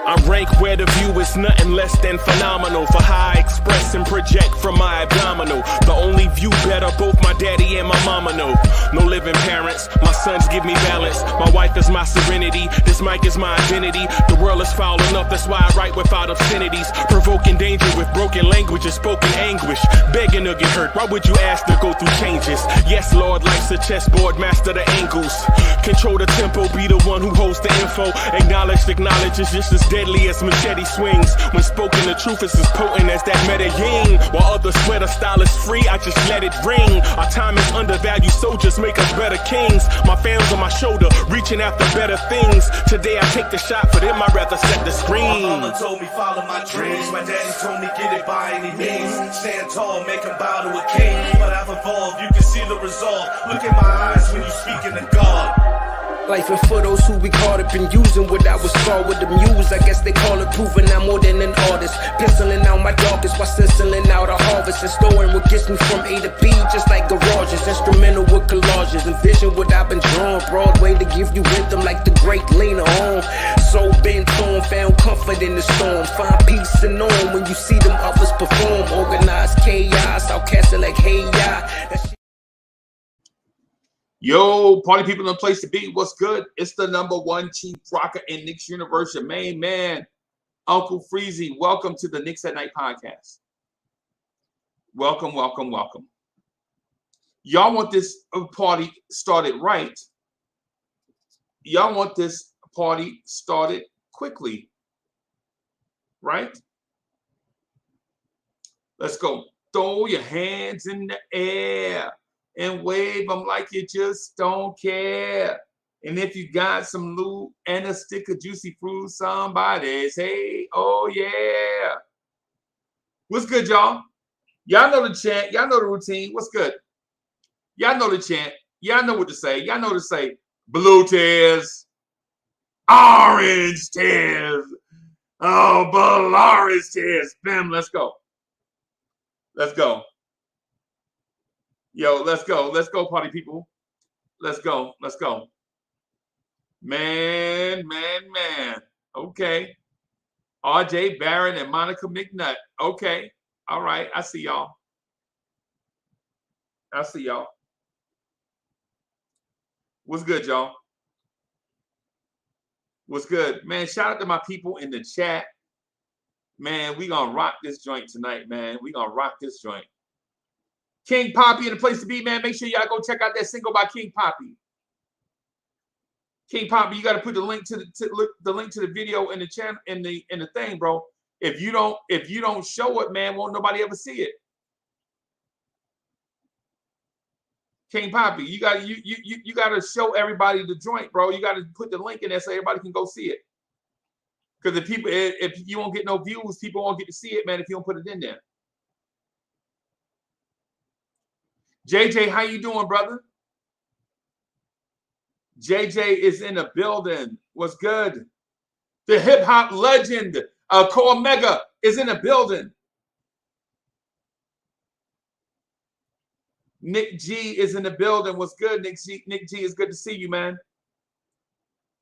I rank where the view is nothing less than phenomenal. For how I express and project from my abdominal. The only view better, both my daddy and my mama know. No living parents, my sons give me balance. My wife is my serenity, this mic is my identity. The world is foul enough, that's why I write without obscenities. Provoking danger with broken language and spoken anguish. Begging to get hurt, why would you ask to go through changes? Yes, Lord, life's a chessboard, master the angles. Control the tempo, be the one who holds the info. Acknowledge is just as deadly as machete swings. When spoken, the truth is as potent as that Medellin. While others swear the style is free, I just let it ring. Our time is undervalued, soldiers make us better kings. My fans on my shoulder, reaching after better things. Today I take the shot, for them I'd rather set the screen. My mama told me follow my dreams. My daddy told me get it by any means. Stand tall, make him bow to a king. But I've evolved, you can see the result. Look in my eyes when you speaking to God. Life and for those who be caught up in using what I was taught with the muse. I guess they call it proving I'm more than an artist. Penciling out my darkest while stenciling out a harvest. And storing what gets me from A to B, just like garages. Instrumental with collages. Envision what I've been drawing. Broadway to give you rhythm like the great Lena Horne. So bent on, found comfort in the storm. Find peace and on when you see them others perform. Organized chaos, I'll cast it like hey ya. Yo, party people in the place to be. What's good? It's the #1 chief rocker in Knicks universe, your main man, Uncle Freezy. Welcome to the Knicks at Night podcast. Welcome, welcome, welcome. Y'all want this party started right. Y'all want this party started quickly, right? Let's go. Throw your hands in the air and wave them like you just don't care. And if you got some loot and a stick of juicy fruit, somebody say, oh yeah. What's good, y'all? Y'all know the chant. Y'all know the routine. What's good? Y'all know the chant. Y'all know what to say. Y'all know to say blue tears, orange tears. Oh, Blorange Tears. Bam, let's go. Let's go. Yo, let's go. Let's go, party people. Let's go. Let's go. Man. Okay. RJ Barrett and Monica McNutt. Okay. All right. I see y'all. What's good, y'all? What's good? Man, shout out to my people in the chat. Man, we gonna rock this joint tonight, man. We gonna rock this joint. King Poppy in the place to be, man. Make sure y'all go check out that single by King Poppy. King Poppy, you got to put the link to the video in the channel in the thing, bro. If you don't show it, man, won't nobody ever see it. King Poppy, you got to show everybody the joint, bro. You got to put the link in there so everybody can go see it. Because if you won't get no views, people won't get to see it, man. If you don't put it in there. JJ, how you doing, brother? JJ is in the building. What's good? The hip hop legend, Core Mega, is in the building. Nick G is in the building. What's good, Nick G? Nick G, is good to see you, man.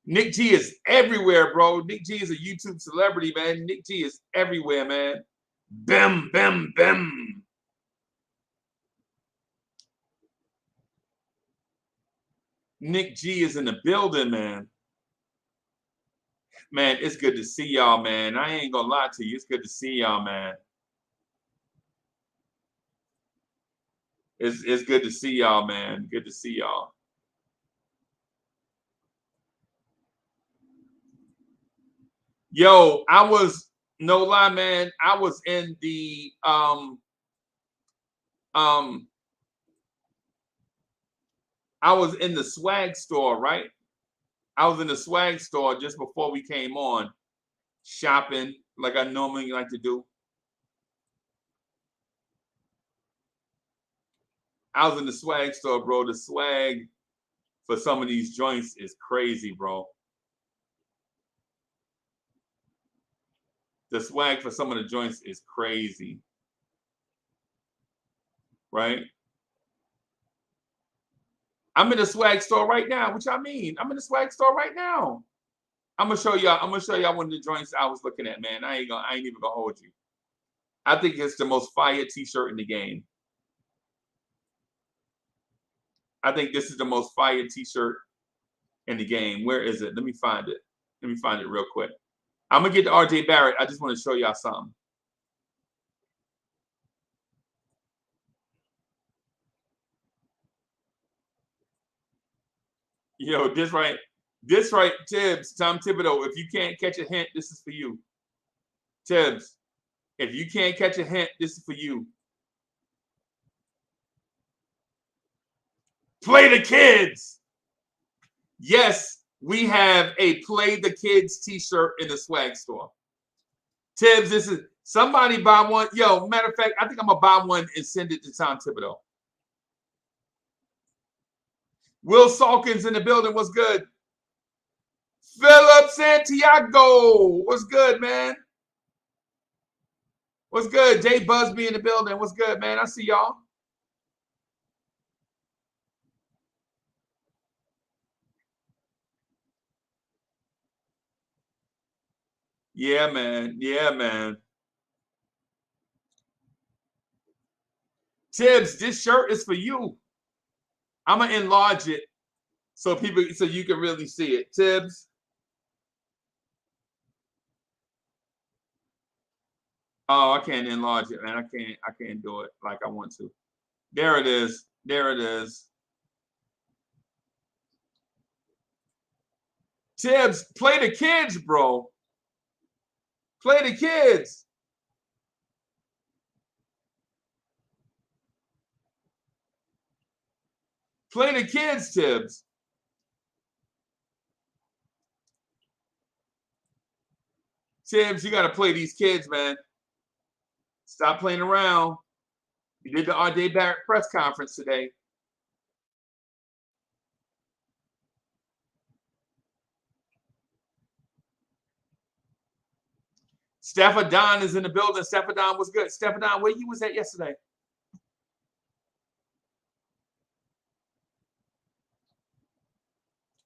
Nick G is everywhere, bro. Nick G is a YouTube celebrity, man. Nick G is everywhere, man. Bam, bam, bam. Nick G is in the building, man. Man, it's good to see y'all, man. I ain't gonna lie to you. It's good to see y'all, man. It's good to see y'all, man. Good to see y'all. Yo, I was, no lie, man. I was in the I was in the swag store, right? I was in the swag store just before we came on, shopping like I normally like to do. I was in the swag store, bro. The swag for some of these joints is crazy, bro. The swag for some of the joints is crazy, right? I'm in the swag store right now. What y'all mean? I'm in the swag store right now. I'm gonna show y'all one of the joints I was looking at, man. I ain't even gonna hold you. I think it's the most fire t-shirt in the game. I think this is the most fire t-shirt in the game. Where is it? Let me find it. Let me find it real quick. I'm gonna get to RJ Barrett. I just want to show y'all something. Yo, this right, Tibbs, Tom Thibodeau. If you can't catch a hint, this is for you. Tibbs, if you can't catch a hint, this is for you. Play the kids. Yes, we have a Play the Kids t-shirt in the swag store. Tibbs, this is somebody buy one. Yo, matter of fact, I think I'm gonna buy one and send it to Tom Thibodeau. Will Salkins in the building. What's good? Philip Santiago. What's good, man? What's good? Jay Busby in the building. What's good, man? I see y'all. Yeah, man. Yeah, man. Tibbs, this shirt is for you. I'm gonna enlarge it so you can really see it. Tibbs. Oh, I can't enlarge it, man. I can't do it like I want to. There it is. There it is. Tibbs, play the kids, bro. Play the kids. Play the kids, Tibbs. Tibbs, you got to play these kids, man. Stop playing around. You did the RJ Barrett press conference today. Stephadon is in the building. Stephadon was good. Stephadon, where you was at yesterday?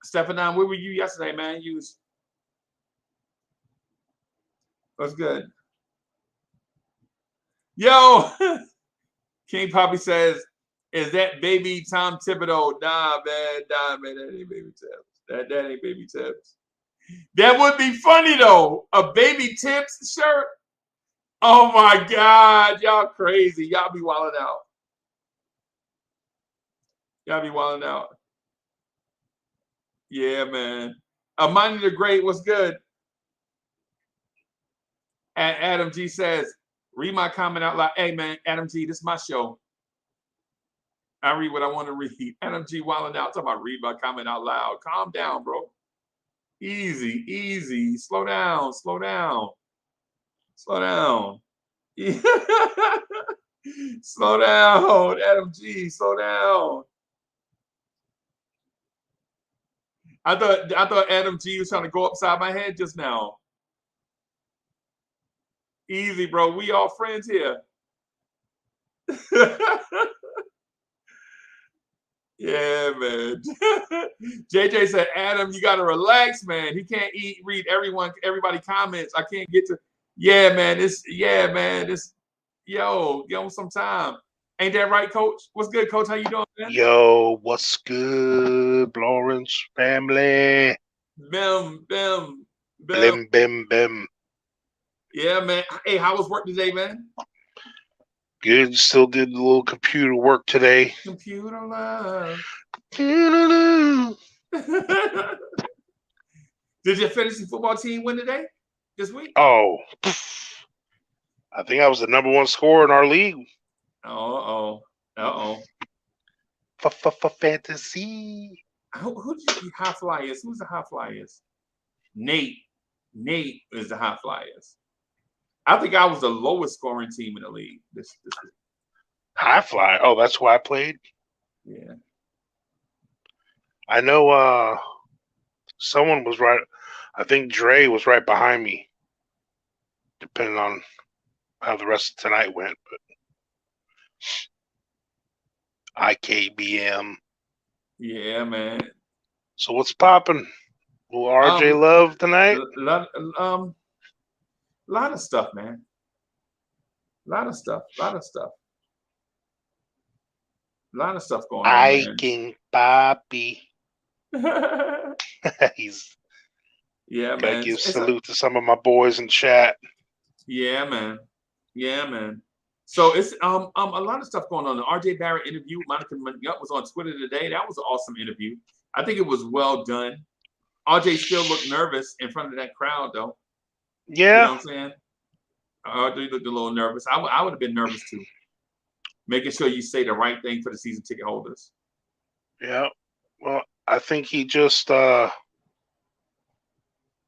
Stephadon, where were you yesterday, man? You was. What's good? Yo, King Poppy says, is that baby Tom Thibodeau? Nah, man, that ain't baby Tibbs. That ain't baby Tibbs. That would be funny though. A baby Tibbs shirt. Oh my God, y'all crazy. Y'all be wilding out. Y'all be wilding out. Yeah, man. Amani the Great, what's good? And Adam G says, read my comment out loud. Hey, man, Adam G, this is my show. I read what I want to read. Adam G wilding out, talking about read my comment out loud. Calm down, bro. Easy, easy. Slow down, slow down. Slow down. Slow down, Adam G, slow down. I thought Adam G was trying to go upside my head just now. Easy, bro. We all friends here. Yeah, man. JJ said, Adam, you gotta relax, man. He can't read everybody comments. I can't get to. Yeah, man. Yo, give him some time. Ain't that right, Coach? What's good, Coach? How you doing, man? Yo, what's good, Blorange family? Bim. Blim, bim, bim. Yeah, man. Hey, how was work today, man? Good. Still did a little computer work today. Computer love. Did Did your fantasy football team win today? This week? Oh, I think I was the #1 scorer in our league. Uh-oh. Fantasy. Who did you high flyers? Who's the high flyers? Nate is the high flyers. I think I was the lowest scoring team in the league. This High fly. Oh, that's why I played. Yeah. I know. Someone was right. I think Dre was right behind me. Depending on how the rest of tonight went, but IKBM. Yeah, man. So what's popping? Will RJ love tonight? Lot of stuff, man. Lot of stuff going on, man. King Poppy. He's Yeah, gotta man. give salute to some of my boys in chat. Yeah, man. So it's a lot of stuff going on. The RJ Barrett interview, Monica McNutt was on Twitter today. That was an awesome interview. I think it was well done. RJ still looked nervous in front of that crowd, though. Yeah. You know what I'm saying? RJ looked a little nervous. I would have been nervous too. Making sure you say the right thing for the season ticket holders. Yeah. Well, I think he just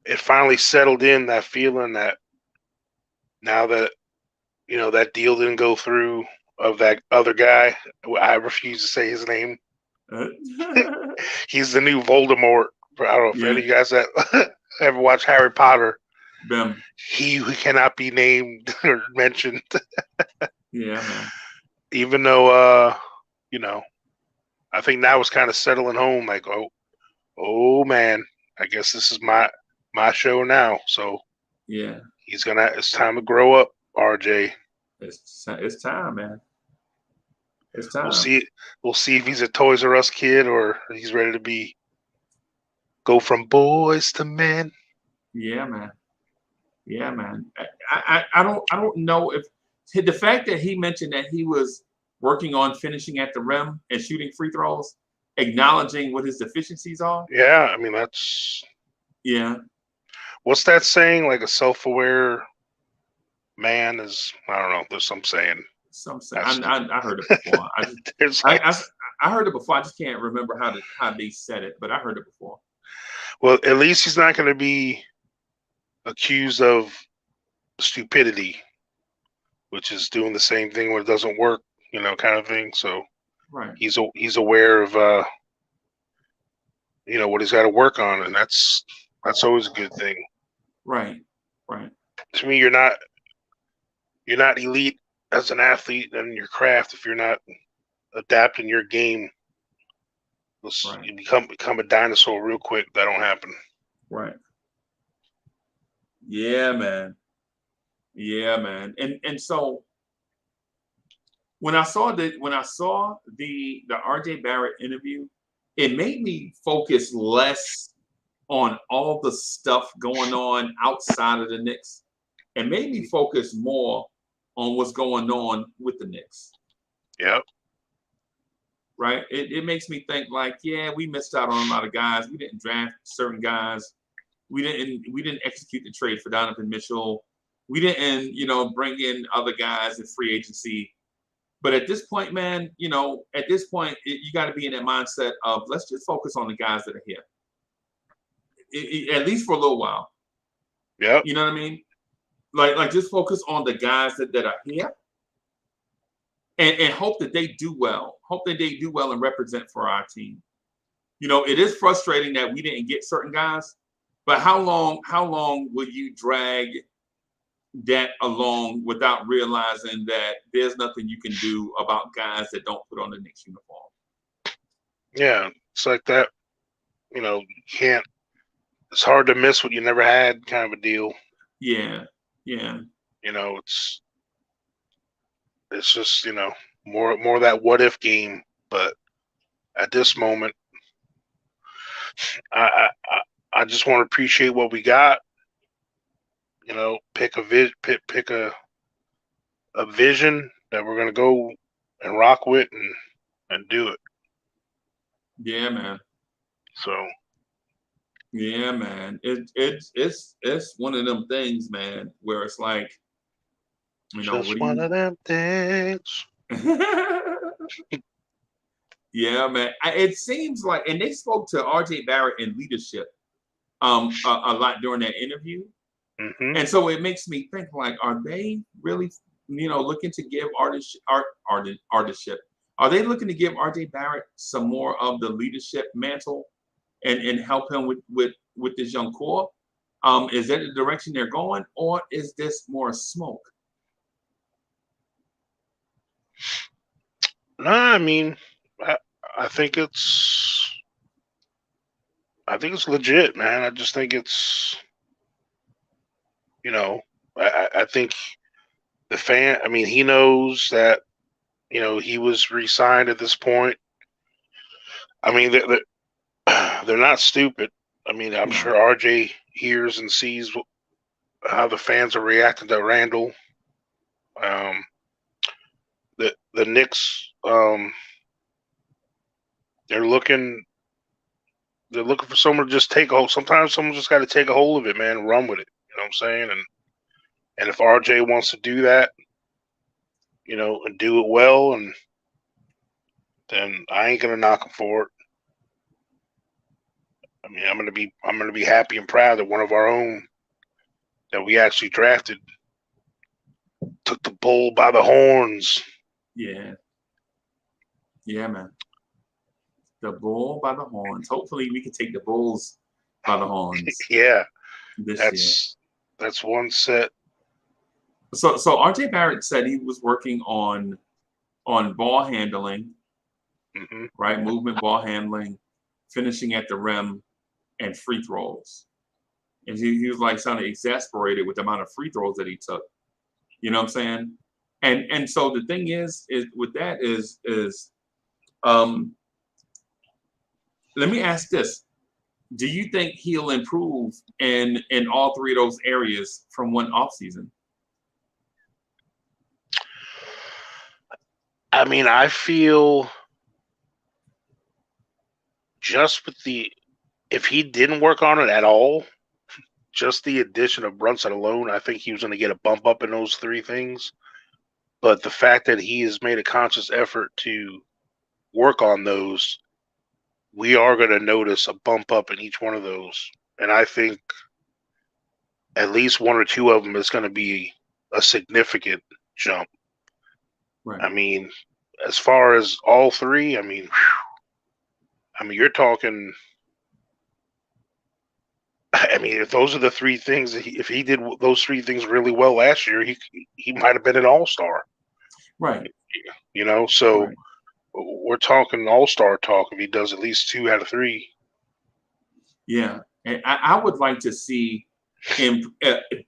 it finally settled in, that feeling that now that that deal didn't go through of that other guy. I refuse to say his name. He's the new Voldemort. I don't know if any of you guys that ever watch Harry Potter. Bim. He who cannot be named or mentioned. Yeah, man. Even though I think now it's kind of settling home, like, oh man, I guess this is my show now. So yeah, it's time to grow up, RJ. It's time, man. It's time. We'll see if he's a Toys R Us kid or he's ready to go from boys to men. Yeah, man. I don't know if the fact that he mentioned that he was working on finishing at the rim and shooting free throws, acknowledging what his deficiencies are. Yeah, I mean that's. Yeah. What's that saying? Like a self-aware man is. I don't know. There's some saying. I heard it before. I heard it before. I just can't remember how they said it, but I heard it before. Well, at least he's not going to be accused of stupidity, which is doing the same thing when it doesn't work, kind of thing. So right. He's aware of what he's got to work on, and that's always a good thing. Right. To me, you're not elite as an athlete in your craft if you're not adapting your game. Right. You become a dinosaur real quick. That don't happen. Right. Yeah, man. And so when I saw the RJ Barrett interview, it made me focus less on all the stuff going on outside of the Knicks and made me focus more on what's going on with the Knicks. Yep. Right? It makes me think like, yeah, we missed out on a lot of guys. We didn't draft certain guys. We didn't execute the trade for Donovan Mitchell. We didn't, bring in other guys in free agency. But at this point, man, you got to be in that mindset of let's just focus on the guys that are here. At least for a little while. Yeah. You know what I mean? Like just focus on the guys that are here and hope that they do well. Hope that they do well and represent for our team. It is frustrating that we didn't get certain guys, but how long will you drag that along without realizing that there's nothing you can do about guys that don't put on the Knicks uniform? Yeah, it's like that. You can't. It's hard to miss what you never had, kind of a deal. Yeah. It's just more that what if game. But at this moment, I just want to appreciate what we got. Pick a vision that we're gonna go and rock with and do it. Yeah, man. So. Yeah, man. It's one of them things, man, where it's like, just one of them things. Yeah, man. It seems like, and they spoke to RJ Barrett in leadership a lot during that interview. Mm-hmm. And so it makes me think like, are they really, looking to give artistship? Are they looking to give RJ Barrett some more of the leadership mantle and help him with this young core? Is that the direction they're going, or is this more smoke? No, I mean, I think it's I think it's legit, man. I just think it's, I think the fan. I mean, he knows that he was re-signed at this point. I mean, they're not stupid. I mean, I'm sure RJ hears and sees how the fans are reacting to Randle. The Knicks, they're looking for someone to just take a hold. Sometimes someone just got to take a hold of it, man, and run with it. You know what I'm saying? And if RJ wants to do that, and do it well, and then I ain't gonna knock him for it. I mean, I'm gonna be happy and proud that one of our own that we actually drafted took the bull by the horns. Yeah, man. The bull by the horns. Hopefully, we can take the bulls by the horns. Yeah, this year. That's one set. So RJ Barrett said he was working on ball handling, right? Movement, ball handling, finishing at the rim, and free throws. And he was like sounding exasperated with the amount of free throws that he took. You know what I'm saying? And so the thing is with that is let me ask this. Do you think he'll improve in all three of those areas from one offseason? I mean, I feel just if he didn't work on it at all, just the addition of Brunson alone, I think he was going to get a bump up in those three things. But the fact that he has made a conscious effort to work on those, we are going to notice a bump up in each one of those. And I think at least one or two of them is going to be a significant jump. Right. I mean, as far as all three, I mean, you're talking. I mean, if those are the three things, if he did those three things really well last year, he might have been an all-star. Right. So right. We're talking all-star talk if he does at least 2 out of 3. Yeah, and I would like to see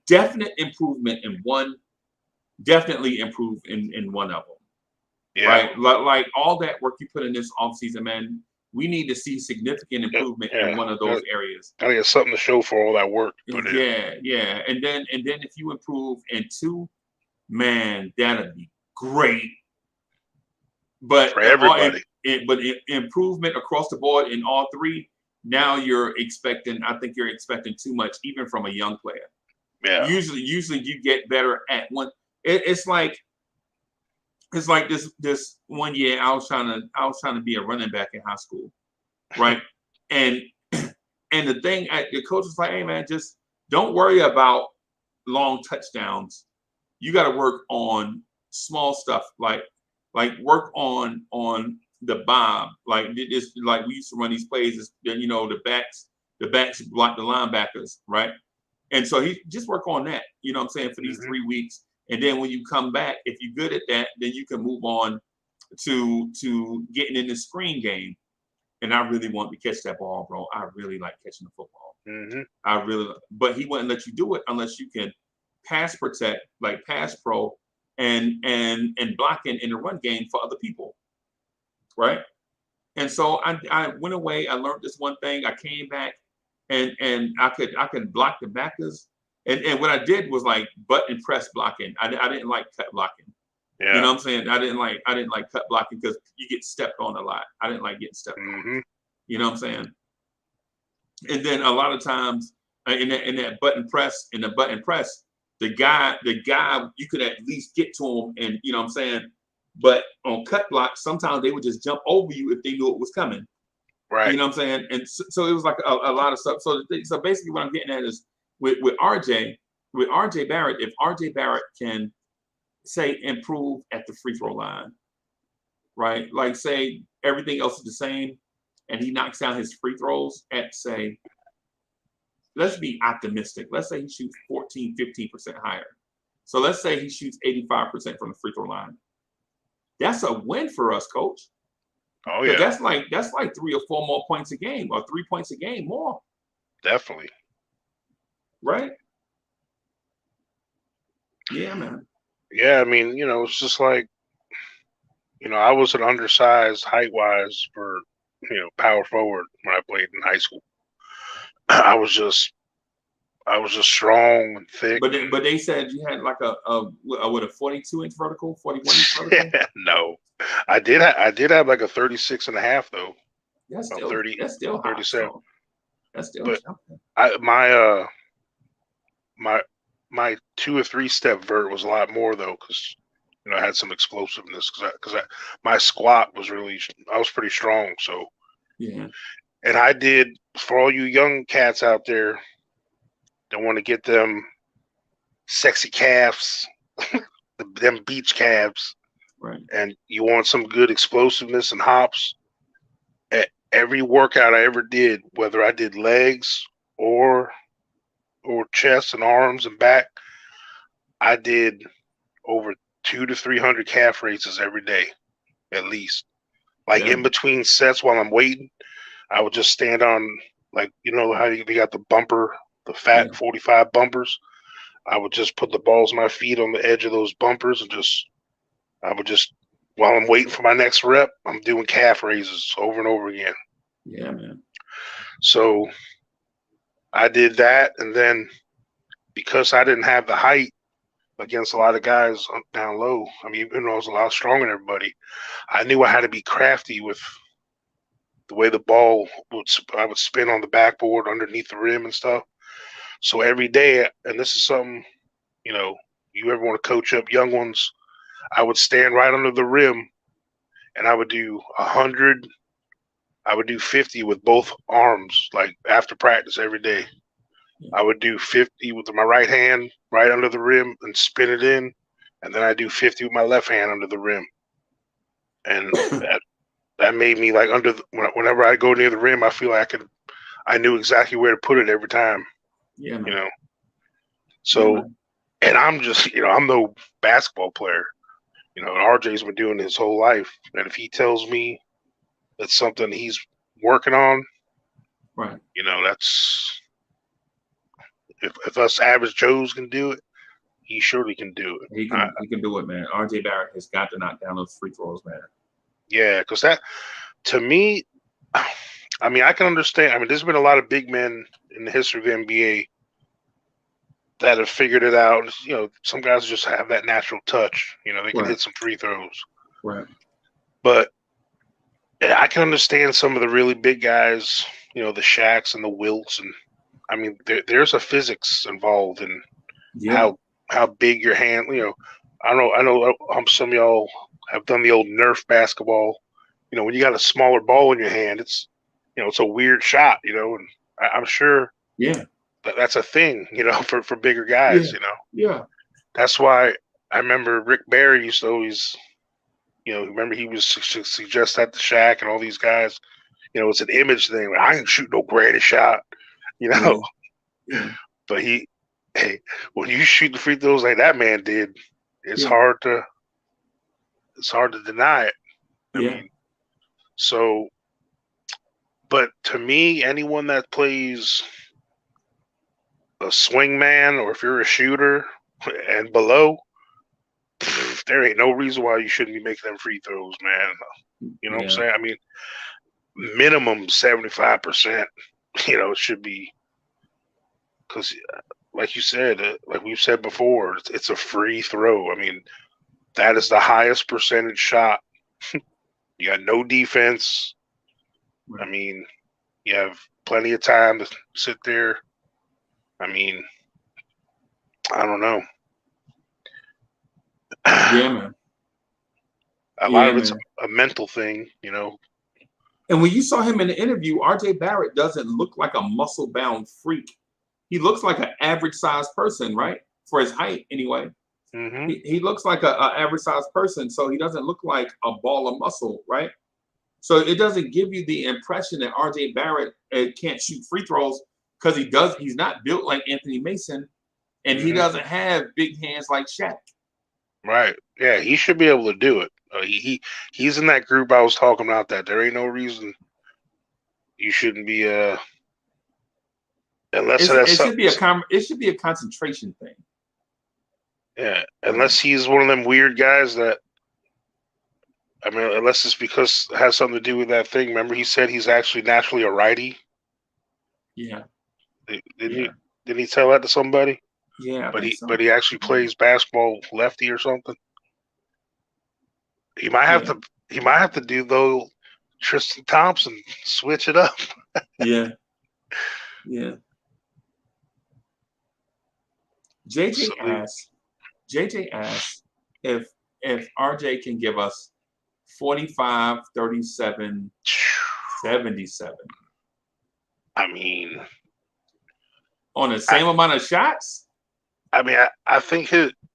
definite improvement in one. Definitely improve in one of them. Yeah. Right. Like all that work you put in this offseason, man. We need to see significant improvement in one of those areas. I think it's something to show for all that work. Yeah. And then if you improve in 2, man, that'd be great. But for everybody. Improvement across the board in all 3. Now I think you're expecting too much, even from a young player. Yeah. Usually you get better at one. It's like this one year I was trying to be a running back in high school, right? and the thing, the coach was like, "Hey man, just don't worry about long touchdowns. You got to work on small stuff, like work on the bob. Like this, like we used to run these plays. The backs block the linebackers, right? And so he just work on that. You know what I'm saying, for these 3 weeks." And then when you come back, if you're good at that, then you can move on to getting in the screen game. And I really want to catch that ball, bro. I really like catching the football. But he wouldn't let you do it unless you can pass protect, like pass pro, and blocking in the run game for other people, right? And so I went away. I learned this one thing. I came back, and I could block the backers. And what I did was like button press blocking. I didn't like cut blocking. Yeah. You know what I'm saying? I didn't like cut blocking because you get stepped on a lot. I didn't like getting stepped on. You know what I'm saying? And then a lot of times in that button press, the guy you could at least get to him, and you know what I'm saying? But on cut block, sometimes they would just jump over you if they knew it was coming. Right. You know what I'm saying? And so it was like a lot of stuff. So basically what I'm getting at is with RJ Barrett, if RJ Barrett can say improve at the free throw line, right? Like say everything else is the same and he knocks down his free throws at, say, let's be optimistic. Let's say he shoots 14, 15% higher. So let's say he shoots 85% from the free throw line. That's a win for us, coach. Oh yeah, that's like 3 or 4 more points a game, or 3 points a game more. Definitely. Right? Yeah, man. Yeah, I mean, it's just like, I was an undersized height-wise for, power forward when I played in high school. I was just strong and thick. But they said you had like a 42-inch vertical, 41-inch vertical. No, I did have like a 36.5 though. That's still 37. hot, that's still But something. my 2 or 3 step vert was a lot more though, because I had some explosiveness because my squat was I was pretty strong. So yeah. And I did, for all you young cats out there that want to get them sexy calves, them beach calves, right? And you want some good explosiveness and hops. At every workout I ever did, whether I did legs or chest and arms and back, I did over 200 to 300 calf raises every day, at least. Like in between sets while I'm waiting, I would just stand on, like, how they got the bumper, the fat 45 bumpers. I would just put the balls of my feet on the edge of those bumpers and while I'm waiting for my next rep, I'm doing calf raises over and over again. Yeah, man. So I did that, and then because I didn't have the height against a lot of guys down low, I mean, even though I was a lot stronger than everybody, I knew I had to be crafty with the way the ball I would spin on the backboard underneath the rim and stuff. So every day, and this is something, you ever want to coach up young ones, I would stand right under the rim and I would do 100, I would do 50 with both arms, like after practice every day. I would do 50 with my right hand right under the rim and spin it in, and then I do 50 with my left hand under the rim. And that made me, like, whenever I go near the rim, I feel like I knew exactly where to put it every time. Yeah, man. So, and I'm just, I'm no basketball player. RJ's been doing his whole life, and if he tells me it's something he's working on, right? That's if us average Joes can do it, he surely can do it. He can do it, man. RJ Barrett has got to knock down those free throws, man. Yeah, because that, to me, I mean, I can understand. I mean, there's been a lot of big men in the history of the NBA that have figured it out. Some guys just have that natural touch. They can hit some free throws. Right. But I can understand some of the really big guys, the Shaqs and the Wilts. And, I mean, there's a physics involved in how big your hand, I know some of y'all have done the old Nerf basketball. When you got a smaller ball in your hand, it's, it's a weird shot, and I'm sure that's a thing, for bigger guys, Yeah. That's why I remember Rick Barry used to always, remember he was suggest that to Shaq and all these guys, it's an image thing. Like, I ain't shoot no granny shot, Yeah. But when you shoot the free throws like that man did, it's hard to deny it. I mean, so, but to me, anyone that plays a swing man, or if you're a shooter and below, there ain't no reason why you shouldn't be making them free throws, man. You know what I'm saying? I mean, minimum 75%, it should be, because like you said, like we've said before, it's a free throw. I mean, that is the highest percentage shot. You got no defense. I mean, you have plenty of time to sit there. I mean, I don't know. Yeah, man. A lot of it's a mental thing, And when you saw him in the interview, RJ Barrett doesn't look like a muscle-bound freak. He looks like an average-sized person, right? For his height, anyway. Mm-hmm. He looks like an average-sized person, so he doesn't look like a ball of muscle, right? So it doesn't give you the impression that RJ Barrett can't shoot free throws, because he's not built like Anthony Mason, and he doesn't have big hands like Shaq. Right. Yeah, he should be able to do it. He's in that group I was talking about. That there ain't no reason you shouldn't be unless it should be a concentration thing. Yeah, unless he's one of them weird guys that. I mean, unless it's because it has something to do with that thing. Remember, he said he's actually naturally a righty. Yeah. Didn't he tell that to somebody? Yeah. But he actually plays basketball lefty or something. He might have to do though Tristan Thompson, switch it up. Yeah. JJ asks if RJ can give us 45, 37, 77. I mean, on the same amount of shots? I mean, I think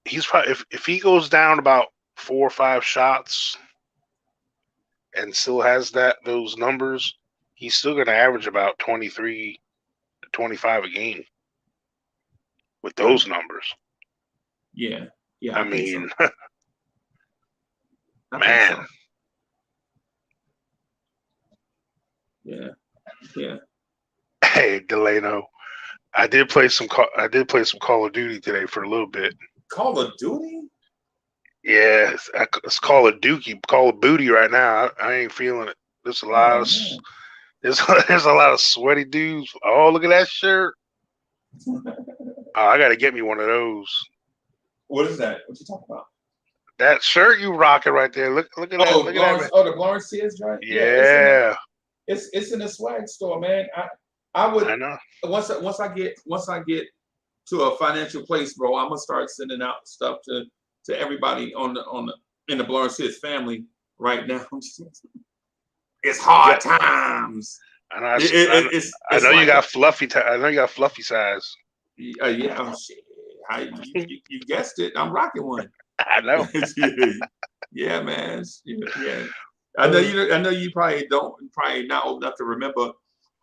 he's probably if he goes down about 4 or 5 shots and still has those numbers, he's still going to average about 23 to 25 a game with those numbers. Yeah. I mean, so. man. So. Yeah. Hey, Delano, I did play some Call of Duty today for a little bit. Call of Duty? Yeah, it's Call of Booty right now. I ain't feeling it. There's a lot of there's a lot of sweaty dudes. Oh, look at that shirt. I got to get me one of those. What is that? What you talking about? That shirt you rocking right there. Look at that. Look at that. Oh, the Blorange Tears, right? Yeah. It's in the swag store, man. I know. Once I get to a financial place, bro, I'm gonna start sending out stuff to everybody in the Blorange Tears family right now. It's hard times. I know. I know you got fluffy. I know you got fluffy size. Yeah. Oh, shit. You guessed it. I'm rocking one. I know. Yeah, man. Yeah. I know you probably not old enough to remember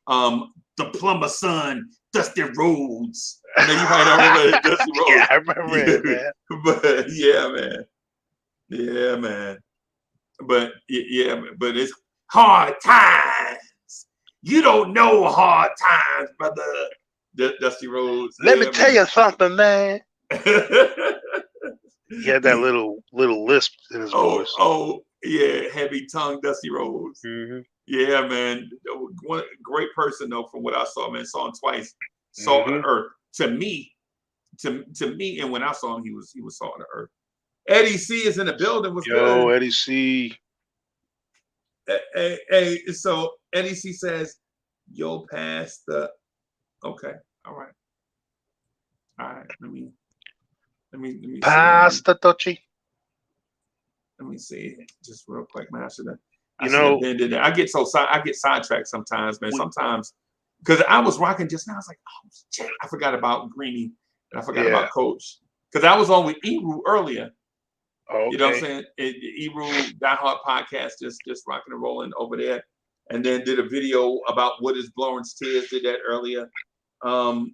the plumber son, Dusty Rhodes. I know you probably don't remember Dusty Rhodes. Yeah, I remember it, man. But yeah, man. But it's hard times. You don't know hard times, brother. Dusty Rhodes. Let me tell you something, man. He had that little lisp in his voice. Oh, yeah, heavy tongue, Dusty Rhodes. Mm-hmm. Yeah, man. One great person though, from what I saw, man. Saw him twice. Salt of the earth. To me, and when I saw him, he was salt of the earth. Eddie C is in the building. What's good? Eddie C. Hey, so Eddie C says, "Yo, past the." Okay, all right. Let me Pasta Tochi. Let me see, just real quick, man. I get sidetracked sometimes, man. Sometimes because I was rocking just now. I was like, oh shit, I forgot about Greeny and I forgot about Coach because I was on with Eru earlier. Okay. You know what I'm saying? Eru Die Hard podcast, just rocking and rolling over there, and then did a video about what is Blorange Tears. Did that earlier. And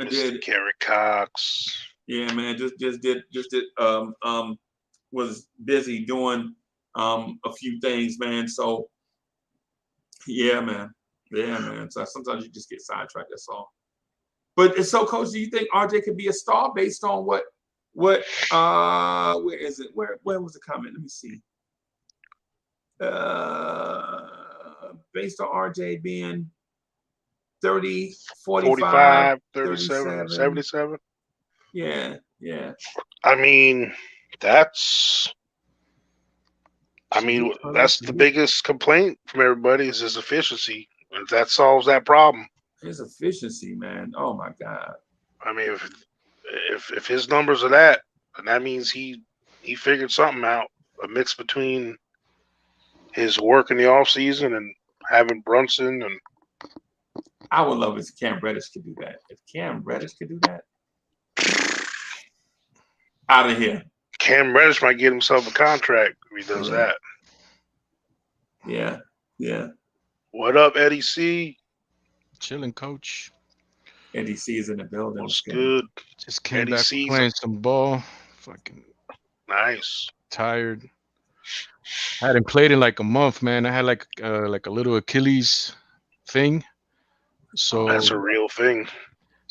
did Carrot Cox. Yeah, man. Just did. Was busy doing a few things, man. So yeah, man. So sometimes you just get sidetracked. That's all. But so, Coach, do you think RJ could be a star based on what? Where is it? Where was the comment? Let me see. Based on RJ being 30, 45, 37, 77. Yeah. I mean, that's the biggest complaint from everybody is his efficiency. And that solves that problem. His efficiency, man. Oh my God. I mean, if his numbers are that, then that means he figured something out, a mix between his work in the off season and having Brunson and. I would love if Cam Reddish could do that. If Cam Reddish could do that, out of here. Cam Reddish might get himself a contract if he does that. Yeah. What up, Eddie C? Chilling, Coach. Eddie C is in the building. What's good? Just came back from playing some ball. Fucking nice. Tired. I hadn't played in like a month, man. I had like a little Achilles thing. So That's a real thing.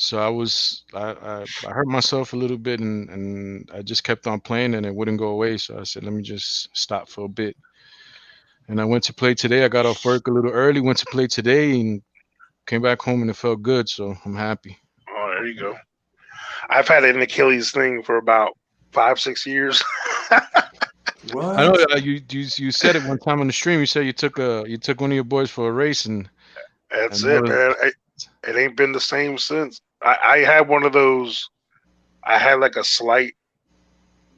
so I hurt myself a little bit, and I just kept on playing, and it wouldn't go away. So I said, let me just stop for a bit. And I went to play today. I got off work a little early, went to play today, and came back home, and it felt good. So I'm happy. Oh, there you go. I've had an Achilles thing for about 5-6 years. What? I know you said it one time on the stream. You said you took one of your boys for a race, and That's and it, man. It ain't been the same since. I had one of those. I had like a slight,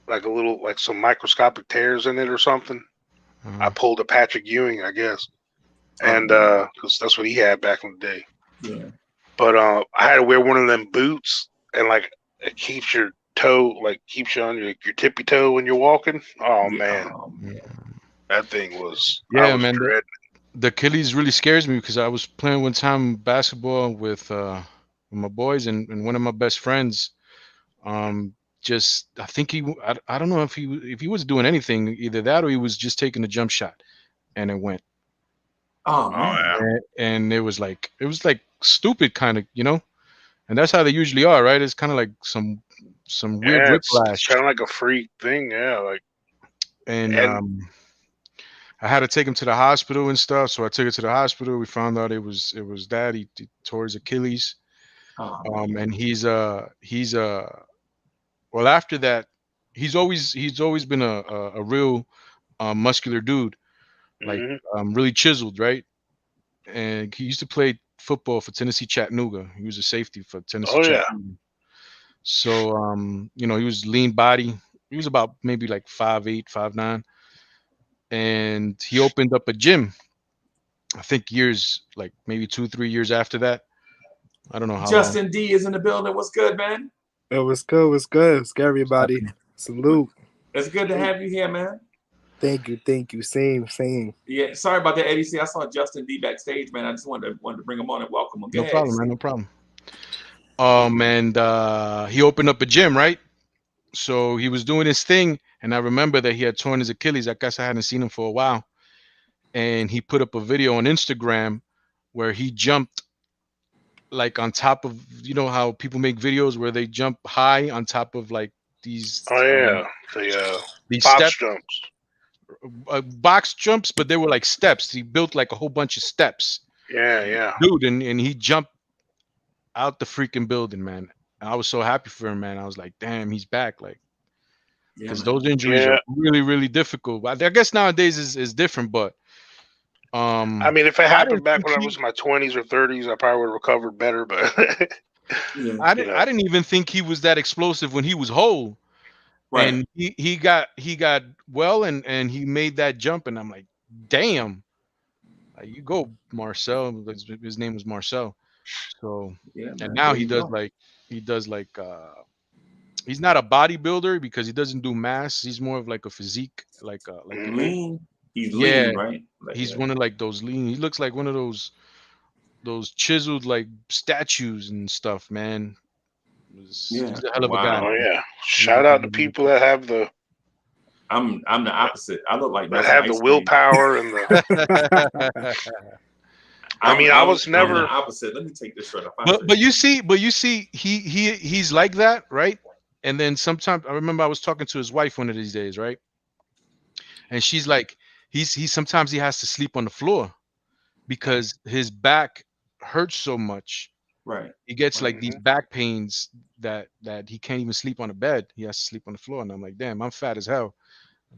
like a little, like some microscopic tears in it or something. I pulled a Patrick Ewing, I guess, and because that's what he had back in the day. Yeah. But I had to wear one of them boots, and like it keeps your toe, like keeps you on your tippy toe when you're walking. Oh man, that thing was. Yeah, I was man. dreading. The Achilles really scares me because I was playing one time basketball with my boys, and one of my best friends, just I think I don't know if he was doing anything, either that or he was just taking a jump shot, and it went. Oh man. Yeah. And it was like stupid kind of, and that's how they usually are, right? It's kind of like some weird Yeah, it's whiplash, kind of like a freak thing. Yeah, like and I had to take him to the hospital and stuff. So I took it to the hospital. We found out it was that he tore his Achilles. And he's well, after that, he's always been a real muscular dude, like really chiseled, right? And he used to play football for Tennessee Chattanooga. He was a safety for Tennessee Chattanooga. So he was lean body. He was about maybe like 5'8", 5'9", and he opened up a gym. I think like maybe 2-3 years after that. I don't know how Justin long. D is in the building. What's good, man? It was good. What's good? What's good, everybody? Salute. It's good to have you here, man. Thank you. Same. Yeah, sorry about that, ABC. I saw Justin D backstage, man. I just wanted to bring him on and welcome him. No problem, man. No problem. And he opened up a gym, right? So he was doing his thing, and I remember that he had torn his Achilles. I guess I hadn't seen him for a while, and he put up a video on Instagram where he jumped like on top of, how people make videos where they jump high on top of like these. Oh yeah, these box step jumps. Box jumps, but they were like steps. He built like a whole bunch of steps. Yeah. Dude, and he jumped out the freaking building, man. And I was so happy for him, man. I was like, damn, he's back. Like, because those injuries are really, really difficult. I guess nowadays is different, but I mean, if it happened back when I was in my 20s or 30s, I probably would have recovered better. But I didn't even think he was that explosive when he was whole. Right. And he got well, and he made that jump, and I'm like, damn. You go, Marcel. His name was Marcel. So and now he does like he's not a bodybuilder because he doesn't do mass. He's more of like a physique, like lean. He's lean, right? Like, he's one of like those lean. He looks like one of those chiseled like statues and stuff, man. He's a hell of a guy. Oh yeah! Shout out to people that have the. I'm the opposite. I look like that have the willpower and the. I mean, I was never the opposite. Let me take this shirt off. But you see, he's like that, right? And then sometimes I remember I was talking to his wife one of these days, right? And she's like, he sometimes he has to sleep on the floor because his back hurts so much. Right. He gets like these back pains that he can't even sleep on the bed. He has to sleep on the floor. And I'm like, damn, I'm fat as hell,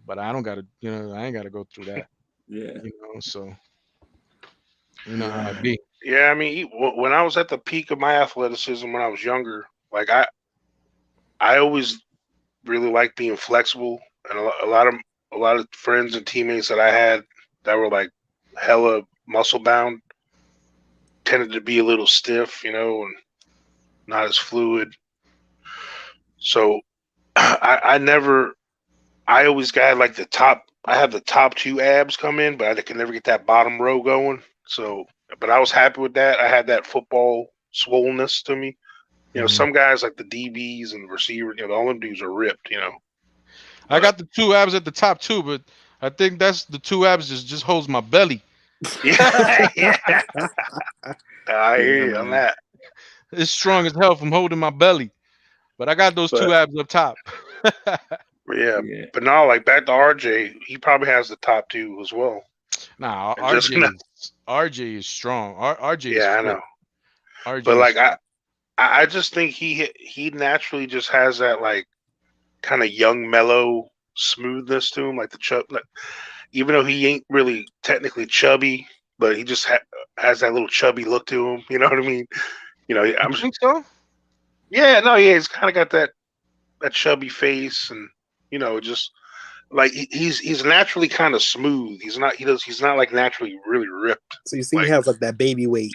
but I don't gotta, I ain't gotta go through that. Yeah. So. You know how it be. Yeah, I mean, when I was at the peak of my athleticism when I was younger, like I always really liked being flexible, and a lot of friends and teammates that I had that were like hella muscle bound tended to be a little stiff, and not as fluid. So I always got like I had the top 2 abs come in, but I could never get that bottom row going. So, but I was happy with that. I had that football swollenness to me. Some guys like the DBs and the receivers, all them dudes are ripped. I got the 2 abs at the top too, but I think that's the two abs just holds my belly. Yeah, yeah. I hear you on man. that. It's strong as hell from holding my belly. But I got those two But abs up top. yeah, Yeah. but no, like back to RJ, he probably has the top two as well. Nah, And just RJ is strong. RJ is yeah, I fit. know. RJ But is like I just think he naturally just has that like kind of young, mellow smoothness to him, like the chub. Like, even though he ain't really technically chubby, but he just has that little chubby look to him. You know what I mean? You know, You think so? yeah, no, yeah, he's kind of got that chubby face, and you know, just like he's naturally kind of smooth. He's not like naturally really ripped. So you see, Like, he has like that baby weight.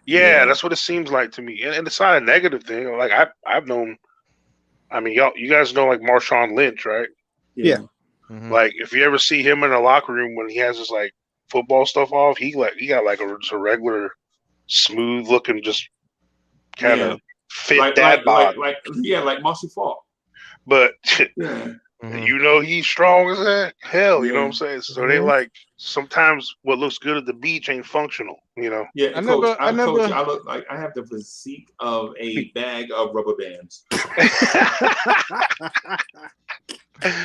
yeah, that's what it seems like to me, and it's not a negative thing. Like I've known. I mean, you guys know like Marshawn Lynch, right? Yeah. Mhm. Like if you ever see him in the locker room when he has his like football stuff off, he got like just a regular smooth looking, just kind of fit dad bod. like Marshall Falk. But Yeah. Mhm. you know he's strong as hell. You know what I'm Yeah. saying? So they like sometimes what looks good at the beach ain't functional. You know? Yeah, I coach. never- Coach, I look like I have the physique of a bag of rubber bands.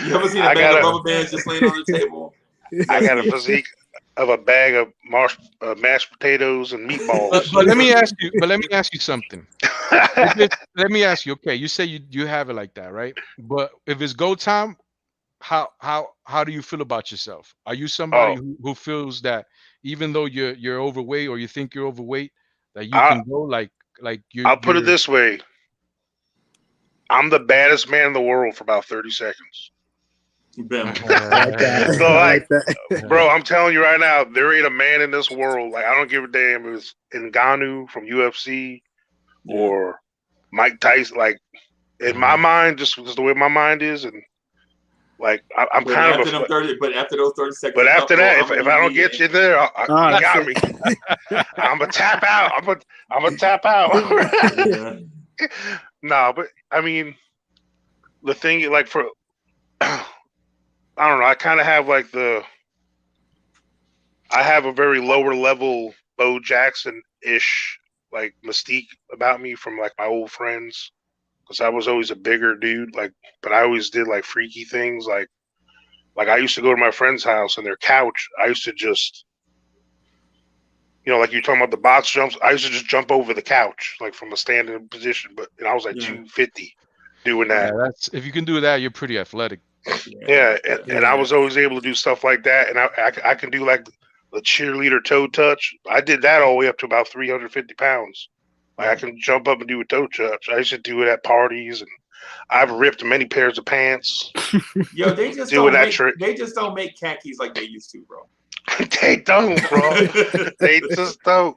You ever seen a bag of rubber bands just laying on the table? I got a physique of a bag of mashed potatoes and meatballs. But let me ask you something. Let me ask you. Okay, you say you have it like that, right? But if it's go time, how do you feel about yourself? Are you somebody who feels that even though you're overweight or you think you're overweight, that you can go like you? I'll put it this way: I'm the baddest man in the world for about 30 seconds. So like, bro, I'm telling you right now, there ain't a man in this world. Like, I don't give a damn if it's Ngannou from UFC or Mike Tyson. Like, in my mind, just because the way my mind is, and like, I'm kind of but after those 30 seconds. But after that, if I don't get you there, you got me. I'm gonna tap out. I'm gonna tap out. Nah, but I mean, the thing, like for. I don't know. I kind of have like I have a very lower level Bo Jackson-ish like mystique about me from like my old friends, because I was always a bigger dude. Like, but I always did like freaky things. Like I used to go to my friend's house and their couch. I used to just, you know, like you're talking about the box jumps. I used to just jump over the couch like from a standing position. But I was like 250 doing that. Yeah, if you can do that, you're pretty athletic. Yeah, and I was always able to do stuff like that, and I can do like the cheerleader toe touch. I did that all the way up to about 350 pounds. Like I can jump up and do a toe touch. I used to do it at parties, and I've ripped many pairs of pants. Yo, they just don't make khakis like they used to, bro. They don't, bro. They just don't.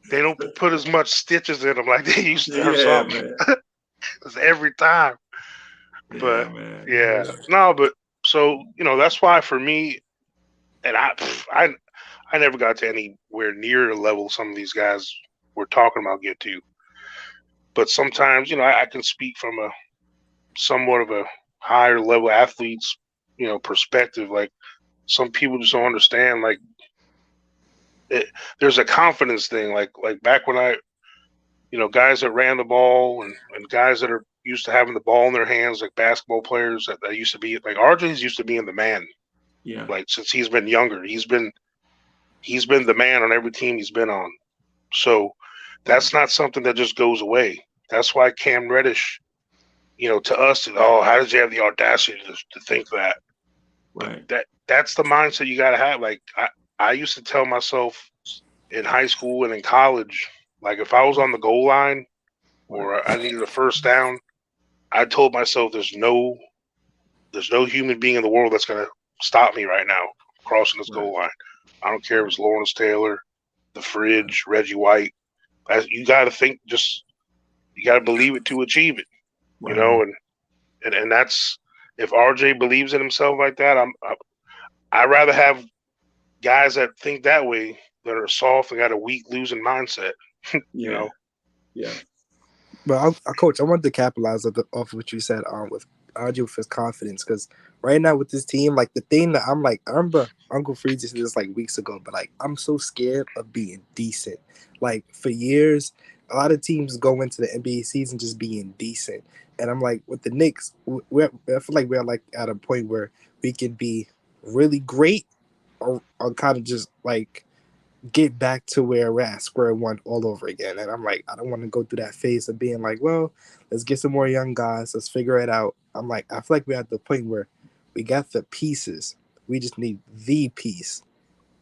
They don't put as much stitches in them like they used to or something. It's every time. But no, but so you know that's why for me, and I never got to anywhere near the level some of these guys we're talking about get to. But sometimes you know I can speak from a somewhat of a higher level athlete's perspective. Like some people just don't understand. Like there's a confidence thing. Like back when guys that ran the ball and guys that are used to having the ball in their hands, like basketball players that used to be like RJ's used to being the man. Yeah. Like since he's been younger, he's been the man on every team he's been on. So that's not something that just goes away. That's why Cam Reddish, to us, how did you have the audacity to think that? Right. That's the mindset you got to have. Like I used to tell myself in high school and in college, like if I was on the goal line or I needed a first down, I told myself there's no human being in the world that's going to stop me right now crossing this goal line. I don't care if it's Lawrence Taylor, the Fridge, Reggie White. You got to think, you got to believe it to achieve it, and that's, if RJ believes in himself like that, I'd rather have guys that think that way that are soft and got a weak losing mindset, Yeah. But Coach, I wanted to capitalize off what you said with RJ with his confidence. Because right now with this team, like the thing that I'm like, I remember Uncle Freeze said this like weeks ago, but like I'm so scared of being decent. Like for years, a lot of teams go into the NBA season just being decent, and I'm like with the Knicks, I feel like we're like at a point where we can be really great, or kind of just like get back to where we're at square one all over again. And I'm like, I don't want to go through that phase of being like, well, let's get some more young guys, let's figure it out. I'm like, I feel like we're at the point where we got the pieces. We just need the piece,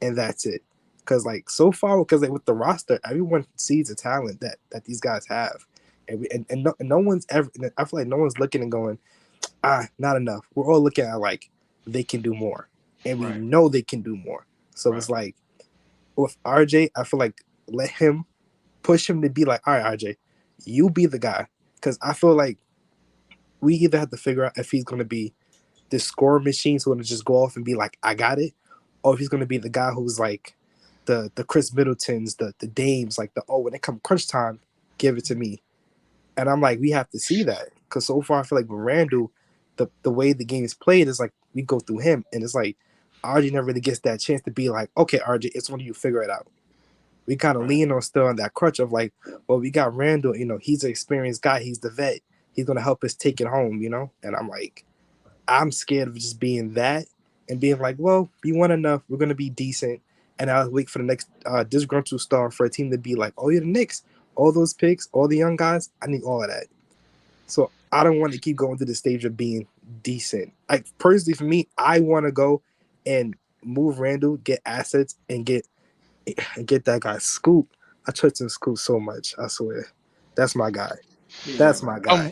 and that's it. Because like so far, because like with the roster, everyone sees the talent that these guys have, and no one's ever. I feel like no one's looking and going, not enough. We're all looking at like they can do more, and we Right. know they can do more. So it's like with RJ, I feel like let him push him to be like, all right, RJ, you be the guy. Because I feel like we either have to figure out if he's going to be this scoring machine, so going to just go off and be like, I got it, or if he's going to be the guy who's like the Chris Middletons, the Dames, like when it comes crunch time, give it to me. And I'm like, we have to see that, because so far I feel like with Randle, the way the game is played is like we go through him, and it's like RJ never really gets that chance to be like, okay, RJ, it's on you, figure it out. We kind of lean on still on that crutch of like, well, we got Randle, he's an experienced guy, he's the vet, he's gonna help us take it home, And I'm like, I'm scared of just being that and being like, well, we won enough, we're gonna be decent, and I'll wait for the next disgruntled star for a team to be like, oh, you're the Knicks, all those picks, all the young guys, I need all of that. So I don't want to keep going through the stage of being decent. Like personally, for me, I want to go and move Randle, get assets, and get that guy Scoop. I trust in Scoop so much. I swear, that's my guy. That's my guy.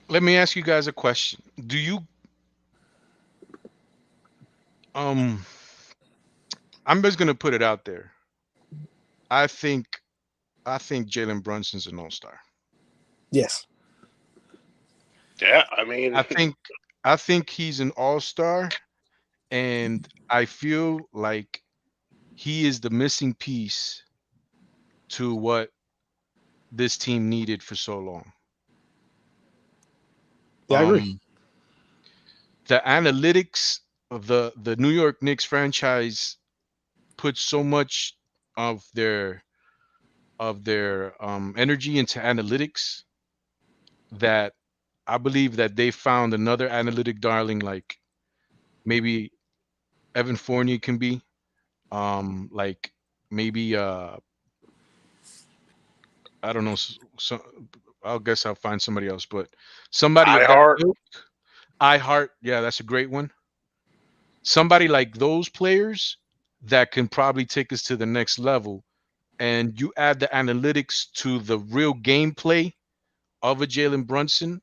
Let me ask you guys a question. Do you I'm just gonna put it out there. I think Jalen Brunson's an all-star. Yes. Yeah, I mean, I think he's an all-star, and I feel like he is the missing piece to what this team needed for so long. Yeah, I agree. The analytics of the New York Knicks franchise put so much of their energy into analytics that I believe that they found another analytic darling, like maybe Evan Fournier can be, like maybe I don't know. So I'll guess I'll find somebody else, but somebody of that iHeart. ilk. iHeart, yeah, that's a great one. Somebody like those players that can probably take us to the next level, and you add the analytics to the real gameplay of a Jalen Brunson.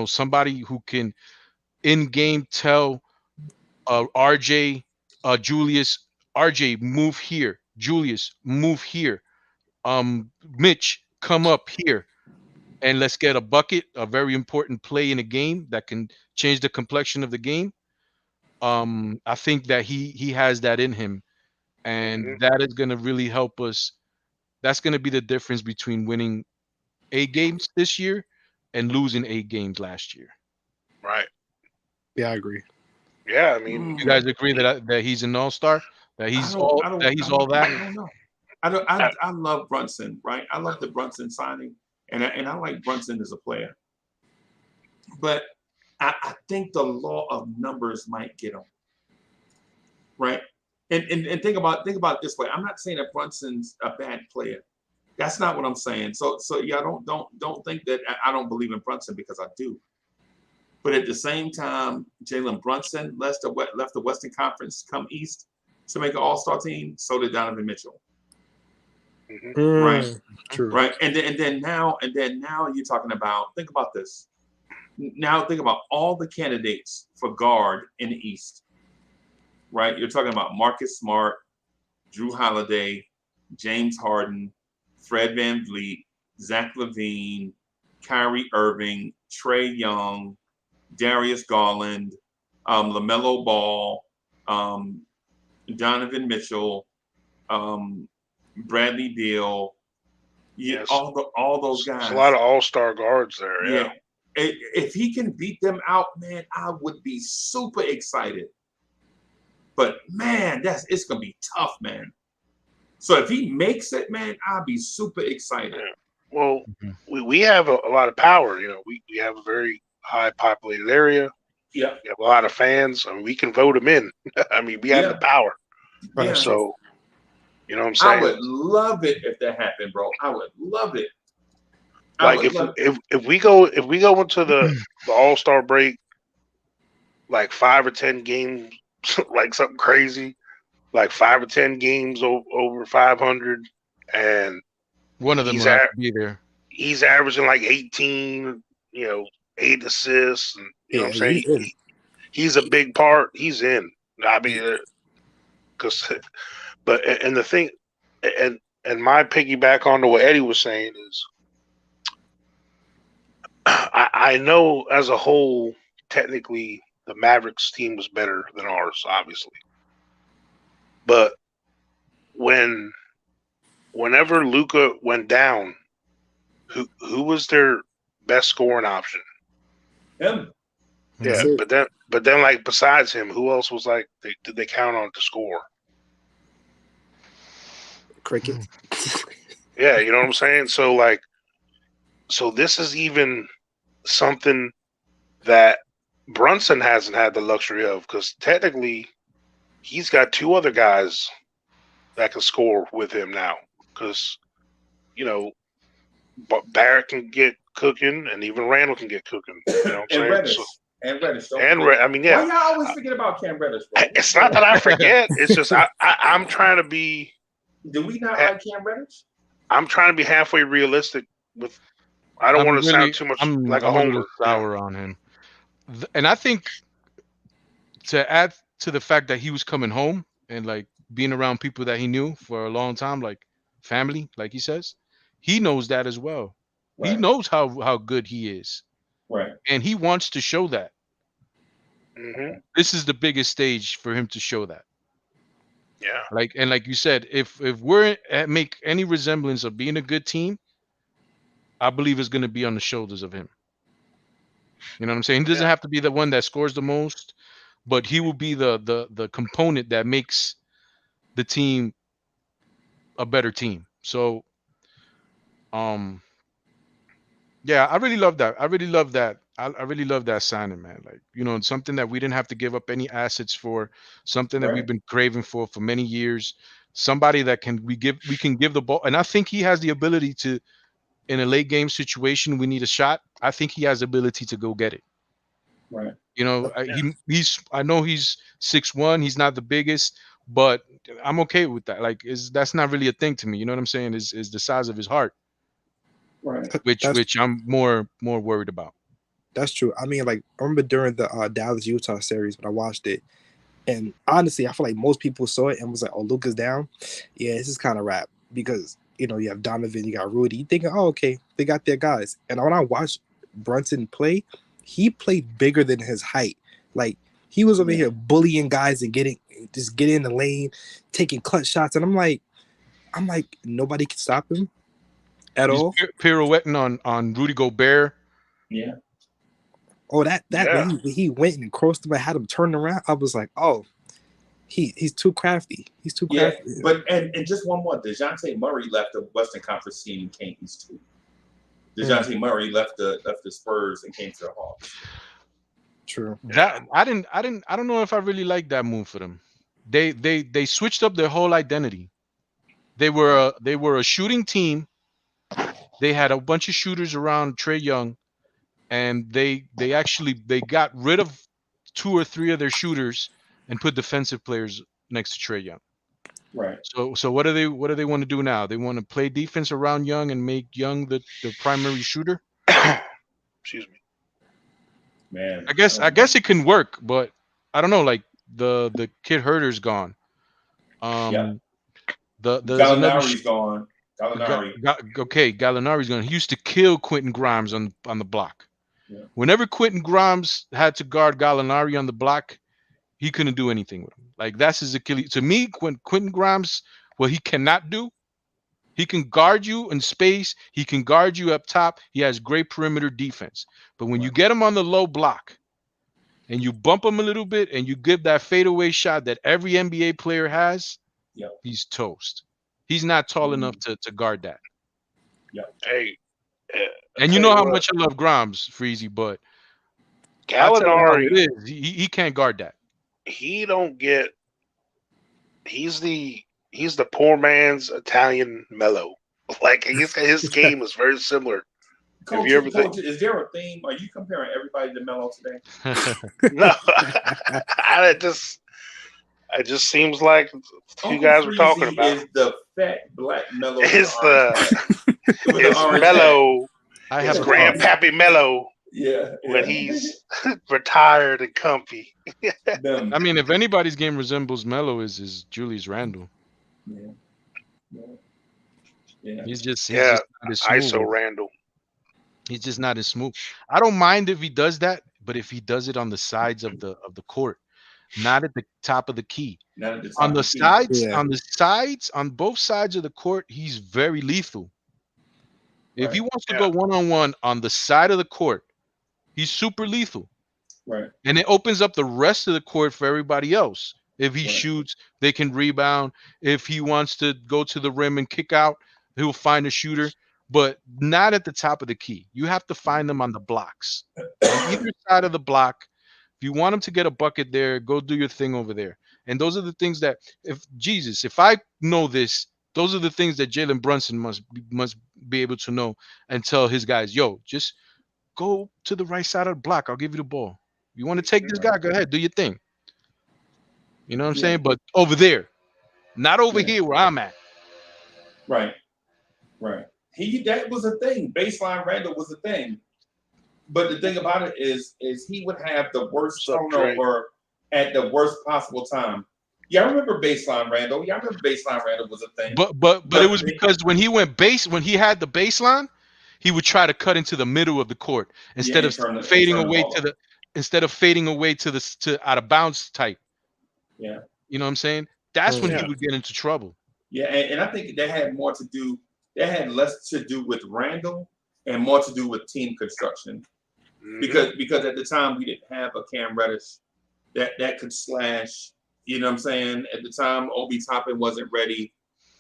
Somebody who can in game tell RJ, Julius, RJ, move here, Julius, move here, Mitch, come up here, and let's get a bucket, a very important play in a game that can change the complexion of the game. I think that he has that in him, and that is going to really help us. That's going to be the difference between winning 8 games this year and losing 8 games last year. Right. Yeah, I agree. Yeah, I mean, You guys agree that he's an all-star, that he's all I that? don't know. I love Brunson, right? I love the Brunson signing, and I like Brunson as a player, but I think the law of numbers might get him, right? And think about it this way. I'm not saying that Brunson's a bad player. That's not what I'm saying. So yeah, don't think that I don't believe in Brunson, because I do. But at the same time, Jalen Brunson left the Western Conference, come East to make an All-Star team. So did Donovan Mitchell. Right, True. right, and then now you're talking about. Think about this. Now think about all the candidates for guard in the East. Right, you're talking about Marcus Smart, Drew Holiday, James Harden, Fred VanVleet, Zach LaVine, Kyrie Irving, Trae Young, Darius Garland, LaMelo Ball, Donovan Mitchell, Bradley Beal, yes. all those guys. There's a lot of all-star guards there. Yeah. if he can beat them out, man, I would be super excited. But man, it's gonna be tough, man. So if he makes it, man, I'll be super excited. Yeah. Well, we have a lot of power. You know, we have a very high populated area. Yeah. We have a lot of fans. I mean, we can vote them in. I mean, we have the power. Yeah. So, you know what I'm saying? I would love it if that happened, bro. I would love it. Like if we go into the All-Star break, like 5 or 10 games, like something crazy, like 5 or 10 games over 500, and one of them will have to be there. He's averaging like 18, 8 assists, and you know what I'm saying? He's a big part. He's in. I mean, and the thing, and my piggyback onto what Eddie was saying is, I know as a whole, technically, the Mavericks team was better than ours, obviously. But whenever Luka went down, who was their best scoring option? Him. Yeah, but then like besides him, who else was like did they count on to score? Cricket. Yeah, you know what I'm saying? So this is even something that Brunson hasn't had the luxury of, because technically he's got 2 other guys that can score with him now, because Barrett can get cooking, and even Randle can get cooking. You know what I'm saying? Reddish. And Reddish. I mean, yeah. Why y'all always forget about Cam Reddish, bro? It's not that I forget. It's just I'm trying to be. Do we not like Cam Reddish? I'm trying to be halfway realistic with. I don't want to sound too much like a homer. Sour on him, and I think to add to the fact that he was coming home and like being around people that he knew for a long time, like family, like he says, he knows that as well. Right. He knows how good he is, right? And he wants to show that. Mm-hmm. This is the biggest stage for him to show that. Yeah. Like you said, if we're make any resemblance of being a good team, I believe it's going to be on the shoulders of him. You know what I'm saying? He doesn't have to be the one that scores the most, but he will be the component that makes the team a better team. So, yeah, I really love that. I really love that. I really love that signing, man. Like, something that we didn't have to give up any assets for, something that we've been craving for many years. Somebody that we can give the ball, and I think he has the ability to. In a late game situation, we need a shot. I think he has the ability to go get it. Right. I know he's 6'1". He's not the biggest, but I'm okay with that. Like, that's not really a thing to me. You know what I'm saying? Is the size of his heart. Right. Which I'm more worried about. That's true. I mean, like, I remember during the Dallas Utah series when I watched it, and honestly, I feel like most people saw it and was like, "Oh, Luka's down. Yeah, this is kind of rap," because you have Donovan, you got Rudy. You thinking, "Oh, okay, they got their guys." And when I watched Brunson play, he played bigger than his height. Like, he was over here bullying guys and getting in the lane, taking clutch shots, and I'm like, nobody can stop him at all. Pirouetting on Rudy Gobert. Yeah. Oh, that when he went and crossed him and had him turn around, I was like, oh, he's too crafty. He's too crafty. Yeah, but and just one more. DeJounte Murray left the Western Conference team and came east too. DeJounte Murray left the Spurs and came to the Hawks. True. That I don't know if I really like that move for them. They switched up their whole identity. They were a shooting team. They had a bunch of shooters around Trae Young, and they got rid of 2 or 3 of their shooters and put defensive players next to Trae Young. Right. So what do they want to do now? They want to play defense around Young and make Young the primary shooter? Excuse me. Man. I guess it can work, but I don't know. Like the kid Herter's gone. Gallinari's gone. Gallinari's gone. He used to kill Quentin Grimes on the block. Yeah. Whenever Quentin Grimes had to guard Gallinari on the block, he couldn't do anything with him. Like, that's his Achilles. To me, Quentin Grimes, what he cannot do He can guard you in space. He can guard you up top. He has great perimeter defense. But when you get him on the low block and you bump him a little bit and you give that fadeaway shot that every NBA player has, he's toast. He's not tall enough to guard that. Hey, and you know how much I love Grimes, Freezy, but Gallinari, he can't guard that. He don't get. He's the poor man's Italian Melo. Like his game is very similar. Coach, is there a theme? Are you comparing everybody to Melo today? No, it just seems like you guys were talking about. Is the fat black Melo? It's Melo. It's Grandpappy Melo. Yeah, when he's retired and comfy. I mean, if anybody's game resembles Melo, is Julius Randle. Yeah. He's just not as smooth. ISO Randle. He's just not as smooth. I don't mind if he does that, but if he does it on the sides of the court, not at the top of the key. On the sides, on both sides of the court, he's very lethal. If he wants to go one-on-one on the side of the court, he's super lethal. Right. And it opens up the rest of the court for everybody else. If he shoots, they can rebound. If he wants to go to the rim and kick out, he'll find a shooter, but not at the top of the key. You have to find them on the blocks. On either side of the block. If you want him to get a bucket there, go do your thing over there. And those are the things that, if I know this, those are the things that Jalen Brunson must be able to know and tell his guys, yo, just go to the right side of the block. I'll give you the ball. You want to take this guy? Go ahead, do your thing. You know what I'm saying? But over there, not over here where I'm at. Right. That was a thing. Baseline Randle was a thing. But the thing about it is he would have the worst turnover at the worst possible time. Yeah, I remember baseline Randle. Yeah, I remember baseline Randle was a thing. But it was because when he had the baseline, he would try to cut into the middle of the court instead of fading away to the out of bounds type. Yeah. You know what I'm saying? That's when he would get into trouble. Yeah, and I think that had more to do. That had less to do with Randle and more to do with team construction, because at the time we didn't have a Cam Reddish that could slash. You know what I'm saying? At the time, Obi Toppin wasn't ready.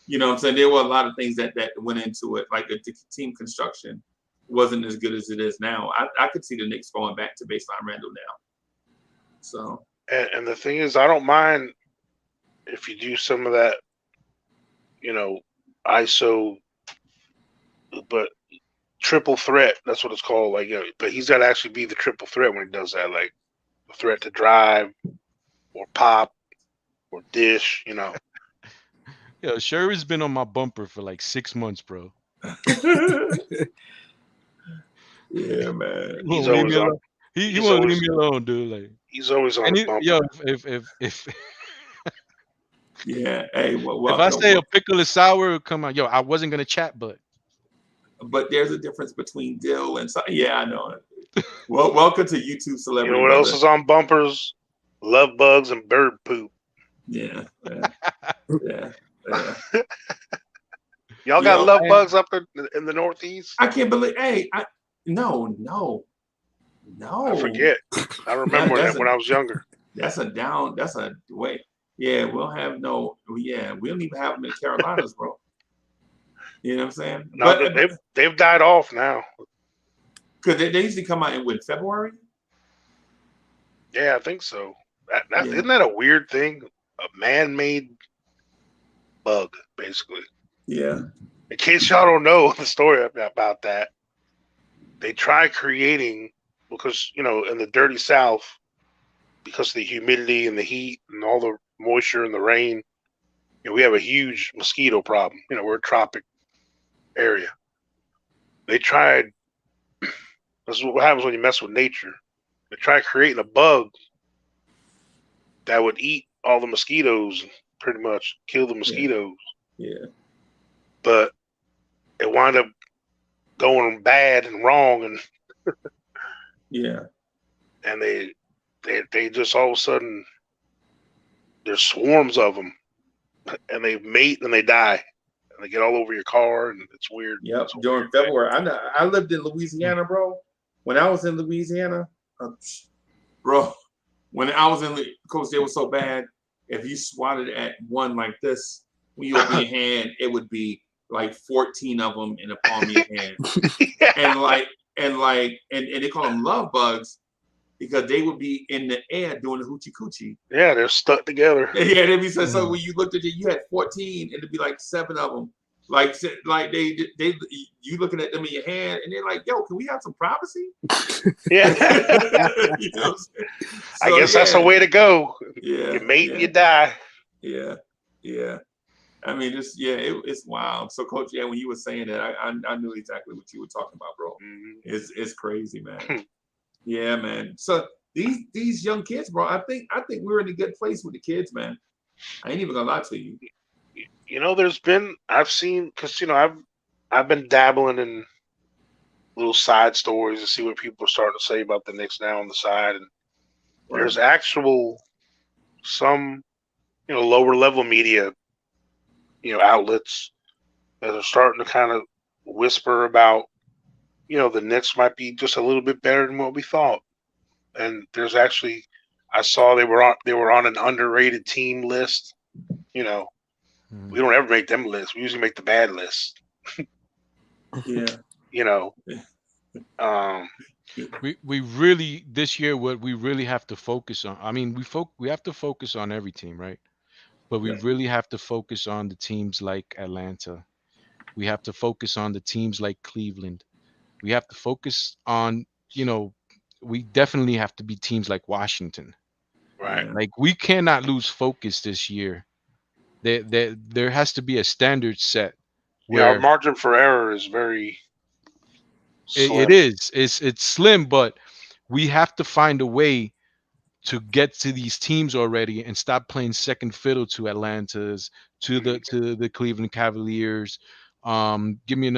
You know what I'm saying? There were a lot of things that went into it, like the team construction wasn't as good as it is now. I could see the Knicks going back to baseline Randle now. So. And the thing is, I don't mind if you do some of that, ISO, but triple threat, that's what it's called. Like, but he's got to actually be the triple threat when he does that, like the threat to drive or pop or dish, Yo, Sherry's been on my bumper for like 6 months, bro. Yeah, man. He's always on. He won't leave me alone, dude. Like, he's always on the bumper. Yo, if yeah, hey, if I say a pickle is sour, come on, yo, I wasn't gonna chat, but there's a difference between dill and yeah, I know it. Well, welcome to YouTube Celebrity. You know what else is on bumpers? Love bugs and bird poop. Yeah. Y'all got love bugs up in the Northeast? I can't believe. Hey, no. I forget. I remember when I was younger. That's a wait. Yeah, we'll have no. Yeah, we don't even have them in Carolinas, bro. You know what I'm saying? No, they've died off now. Because they usually come out in February. Yeah, I think so. Isn't that a weird thing? A man-made bug, basically. Yeah. In case y'all don't know the story about that, they tried creating, because, in the dirty South, because of the humidity and the heat and all the moisture and the rain, we have a huge mosquito problem. We're a tropic area. They tried, this is what happens when you mess with nature. They tried creating a bug that would eat all the mosquitoes and pretty much kill the mosquitoes. Yeah. But it wound up going bad and wrong, and yeah. And they just all of a sudden, there's swarms of them, and they mate and they die. and they get all over your car, and it's weird. Yep, It's a during weird thing. February. I lived in Louisiana, bro. When I was in Louisiana, bro, when I was in Coach, they were so bad. If you swatted at one like this, when you open your hand, it would be like 14 of them in the palm of your hand. And they call them love bugs because they would be in the air doing the hoochie coochie. Yeah, they're stuck together. Yeah, they'd be so when you looked at it, you had 14, and it'd be like 7 of them. Like they you looking at them in your hand, and they're like, "Yo, can we have some privacy?" Yeah. You know what I'm saying? I guess that's the way to go. Yeah, you mate and you die. Yeah. I mean, it's wild. So, Coach, when you were saying that, I knew exactly what you were talking about, bro. Mm-hmm. It's crazy, man. Yeah, man. So these young kids, bro, I think we're in a good place with the kids, man. I ain't even gonna lie to you. You know, I've seen, because I've been dabbling in little side stories to see what people are starting to say about the Knicks now on the side, and there's actual some lower level media outlets that are starting to kind of whisper about the Knicks might be just a little bit better than what we thought. And there's actually, I saw they were on an underrated team list. We don't ever make them lists. We usually make the bad lists. Yeah. We really this year what we really have to focus on. I mean, we have to focus on every team, right? But we really have to focus on the teams like Atlanta. We have to focus on the teams like Cleveland. We have to focus on, we definitely have to be teams like Washington. Right. Like we cannot lose focus this year. There has to be a standard set where our margin for error is very slim. It is. It's slim, but we have to find a way to get to these teams already and stop playing second fiddle to Atlanta's, to the Cleveland Cavaliers. Give me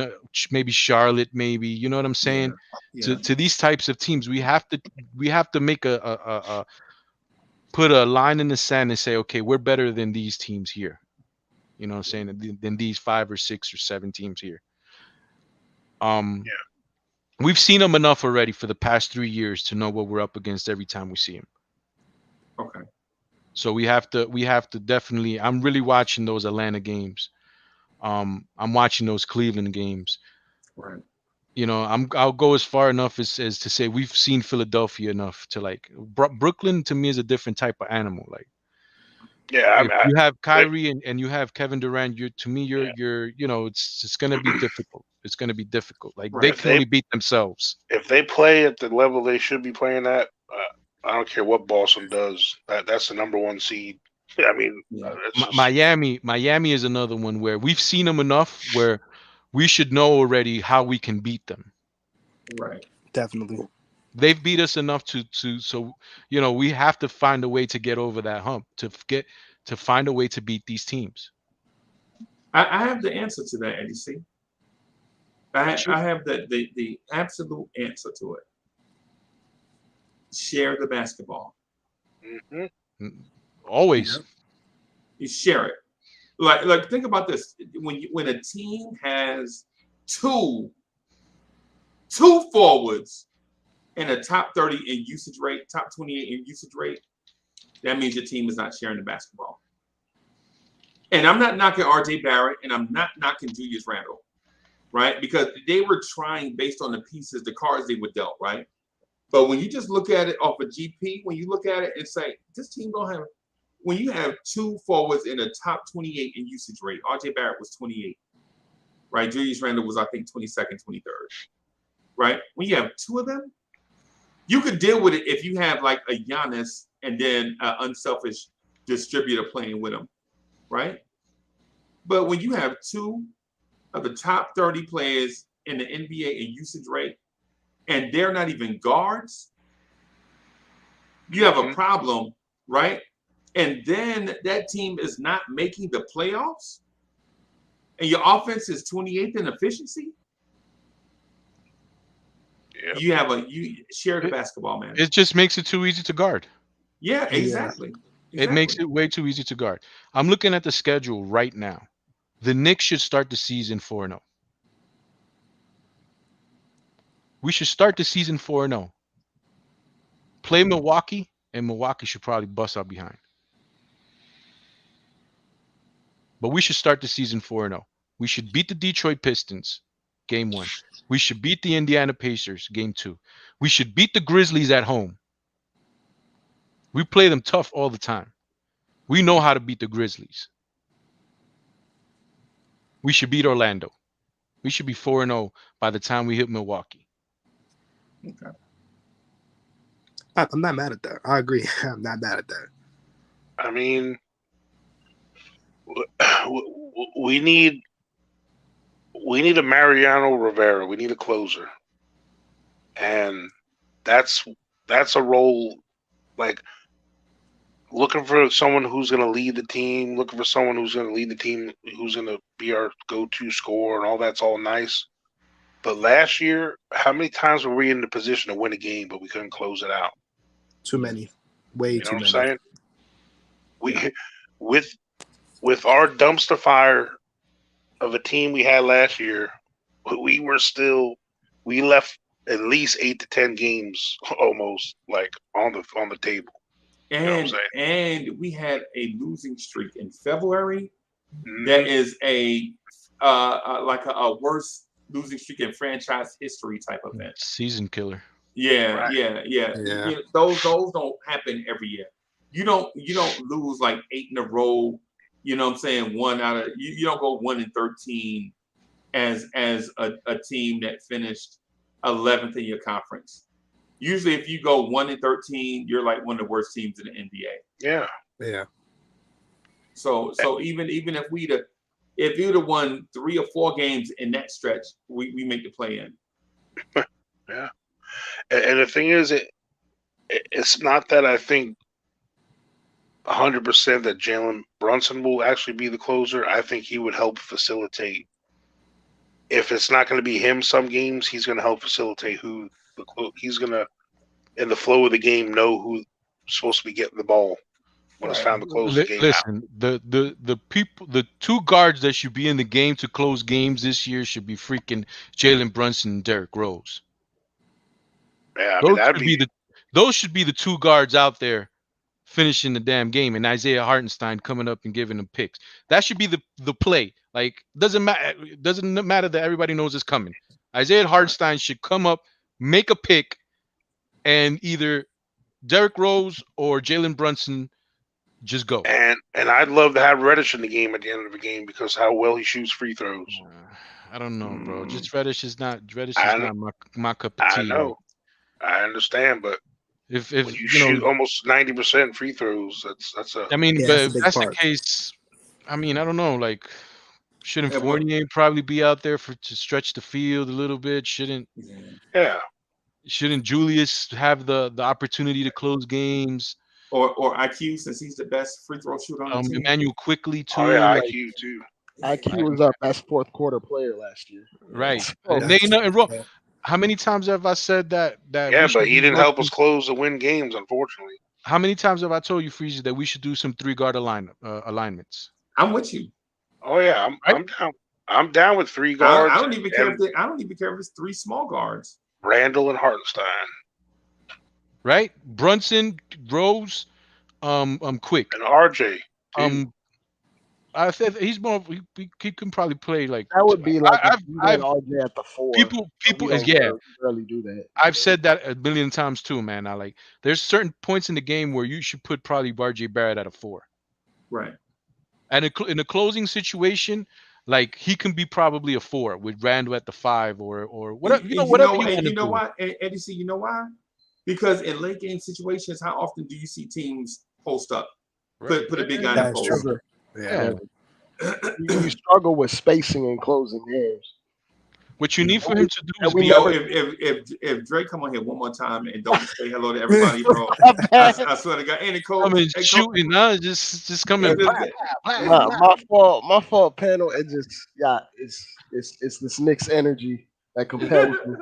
maybe Charlotte, maybe, you know what I'm saying? Yeah. To these types of teams, we have to make a put a line in the sand and say, okay, we're better than these teams here. You know what I'm saying? Than these 5 or 6 or 7 teams here. We've seen them enough already for the past 3 years to know what we're up against every time we see them. Okay. So we have to definitely. I'm really watching those Atlanta games. I'm watching those Cleveland games. Right. I'll go as far enough as to say we've seen Philadelphia enough to like Brooklyn. To me is a different type of animal. Like, if you have Kyrie and you have Kevin Durant, it's going to be difficult. It's going to be difficult. Like they can only beat themselves. If they play at the level they should be playing at, I don't care what Boston does. That's the number 1 seed. I mean, Miami is another one where we've seen them enough where we should know already how we can beat them. Right. Definitely. They've beat us enough so we have to find a way to get over that hump, to find a way to beat these teams. I have the answer to that, Eddie C. I have the absolute answer to it. Share the basketball. Mm-hmm. Always. You share it. Like think about this. When a team has two forwards in a top 30 in usage rate, top 28 in usage rate, that means your team is not sharing the basketball. And I'm not knocking RJ Barrett, and I'm not knocking Julius Randle, right? Because they were trying based on the pieces, the cards they were dealt, right? But when you just look at it off of GP, when you look at it and say, this team don't have, when you have 2 forwards in a top 28 in usage rate, RJ Barrett was 28, right? Julius Randle was, I think, 22nd, 23rd, right? When you have 2 of them, you could deal with it if you have like a Giannis and then an unselfish distributor playing with him, right? But when you have 2 of the top 30 players in the NBA in usage rate, and they're not even guards, you have a problem, right? And then that team is not making the playoffs, and your offense is 28th in efficiency. Yeah. You share the basketball, man. It just makes it too easy to guard. Yeah, exactly. It makes it way too easy to guard. I'm looking at the schedule right now. The Knicks should start the season 4-0. We should start the season 4-0. Play Milwaukee, and Milwaukee should probably bust our behind. But we should start the season 4-0. We should beat the Detroit Pistons, game 1. We should beat the Indiana Pacers, game 2. We should beat the Grizzlies at home. We play them tough all the time. We know how to beat the Grizzlies. We should beat Orlando. We should be 4-0 by the time we hit Milwaukee. Okay. I'm not mad at that. I agree. I'm not mad at that. I mean, we need a Mariano Rivera. We need a closer, and that's a role like looking for someone who's going to lead the team, looking for someone who's going to lead the team, who's going to be our go-to scorer, and all that's all nice. But last year, how many times were we in the position to win a game, but we couldn't close it out? Too many. Way too many. You know what I'm saying? With our dumpster fire of a team we had last year, we left at least 8 to 10 games almost like on the table. And you know what I'm saying? And we had a losing streak in February. That is a worst losing streak in franchise history type event. Season killer. Yeah, Right. yeah. Yeah. Those don't happen every year. You don't lose like 8 in a row. You know what I'm saying? You don't go 1-13 as a team that finished 11th in your conference. Usually, if you go 1-13, you're like one of the worst teams in the NBA. Yeah. Yeah. So even if we'd have won 3 or 4 games in that stretch, we make the play in. Yeah. And the thing is, it's not that I think 100% that Jalen Brunson will actually be the closer. I think he would help facilitate. If it's not going to be him some games, he's going to help facilitate he's going to, in the flow of the game, know who's supposed to be getting the ball when it's time to close the game. Listen, the 2 guards that should be in the game to close games this year should be freaking Jalen Brunson and Derrick Rose. Yeah, I mean, those should be the 2 guards out there finishing the damn game, and Isaiah Hartenstein coming up and giving them picks. That should be the play. Like, doesn't matter that everybody knows it's coming. Isaiah Hartenstein should come up, make a pick, and either Derrick Rose or Jalen Brunson just go. And I'd love to have Reddish in the game at the end of the game because how well he shoots free throws. I don't know, bro. Just Reddish is not my cup of tea. I know. I understand, but if when you shoot almost 90% free throws, that's a. I mean, Yeah, but that's a if big that's part. the case, I mean, I don't know. Like, shouldn't Fournier probably be out there to stretch the field a little bit? Shouldn't Julius have the opportunity to close games? Or IQ, since he's the best free throw shooter on the team. Emmanuel quickly too. Oh yeah, IQ too. IQ was our best 4th quarter player last year. Right. Oh, And there ain't nothing wrong. Yeah. How many times have I said that? Yeah, but he didn't help us close to win games, unfortunately. How many times have I told you, Freezy, that we should do some 3-guard alignments? I'm with you. Oh yeah, I'm down. I'm down with 3 guards. I don't even care if it's 3 small guards. Randle and Hartenstein. Right? Brunson, Rose, Quick. And RJ. too. I said he's more. He can probably play like That would be like I've RJ at the 4. people We don't yeah. rarely do that. I've said that a billion times too, man. I like there's certain points in the game where you should put probably RJ Barrett at a 4. Right. And in a closing situation, like he can be probably a 4 with Randle at the 5 or whatever. Whatever you want to do. You know why, Eddie? You know why? Because in late game situations, how often do you see teams post up? Right. Put a big guy in That's post. true. Yeah. You struggle with spacing and closing games. What you need for him to do is we be never- If Drake come on here one more time and don't say hello to everybody, bro, I swear to God, any coach, coming shooting, just coming. My fault, panel. It just it's this Knicks energy that compels me.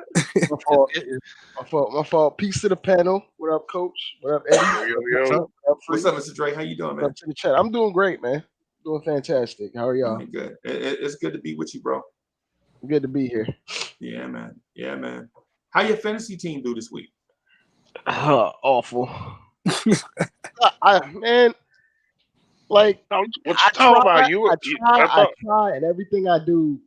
My fault. Peace to the panel. What up, Coach? What up, Eddie? Yo. What's up, Mr. Drake? How you doing, What man? up to the chat? I'm doing great, man. Doing fantastic. How are y'all? Good. It's good to be with you, bro. Good to be here. Yeah, man. Yeah, man. How your fantasy team do this week? Awful. Man, like What you talking about? I try, and everything I do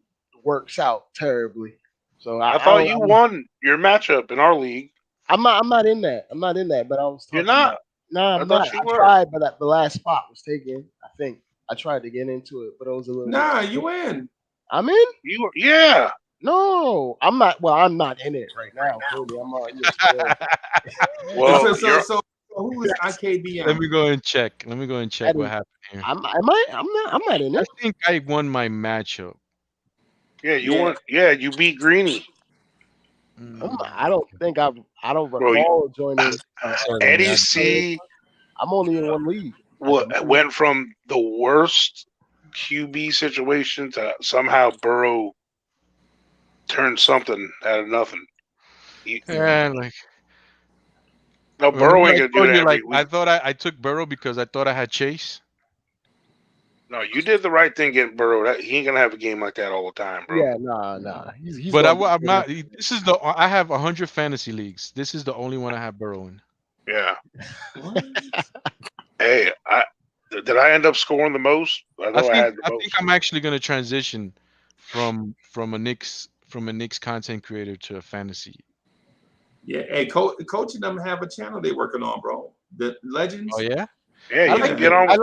works out terribly. So I thought you won your matchup in our league. I'm not in that. I'm not in that. But I was. You're not. Nah, I'm not. I tried, but the last spot was taken. I think I tried to get into it, but it was a little. Nah, you in. I'm in. Yeah. No, I'm not. Well, I'm not in it right now. Clearly, I'm on ESPN. Well, so who is IKBM? Let me go and check. What happened here. I'm not in it. I think I won my matchup. Yeah, you won. Yeah, you beat Greeny. I don't think I don't recall joining. Eddie C. I'm only in one league. Went from the worst QB situation to somehow Burrow turned something out of nothing. No, Burrow ain't gonna do that every week. I thought I took Burrow because I thought I had Chase. No, you did the right thing getting Burrow. He ain't gonna have a game like that all the time, bro. Yeah, nah. He's but I'm not. This is I have 100 fantasy leagues. This is the only one I have Burrow in. Yeah. Hey, did I end up scoring the most? I think I'm actually gonna transition from a Knicks content creator to a fantasy. Yeah, hey, coach and them have a channel they working on, bro. The Legends. Oh yeah. Yeah, you can get on with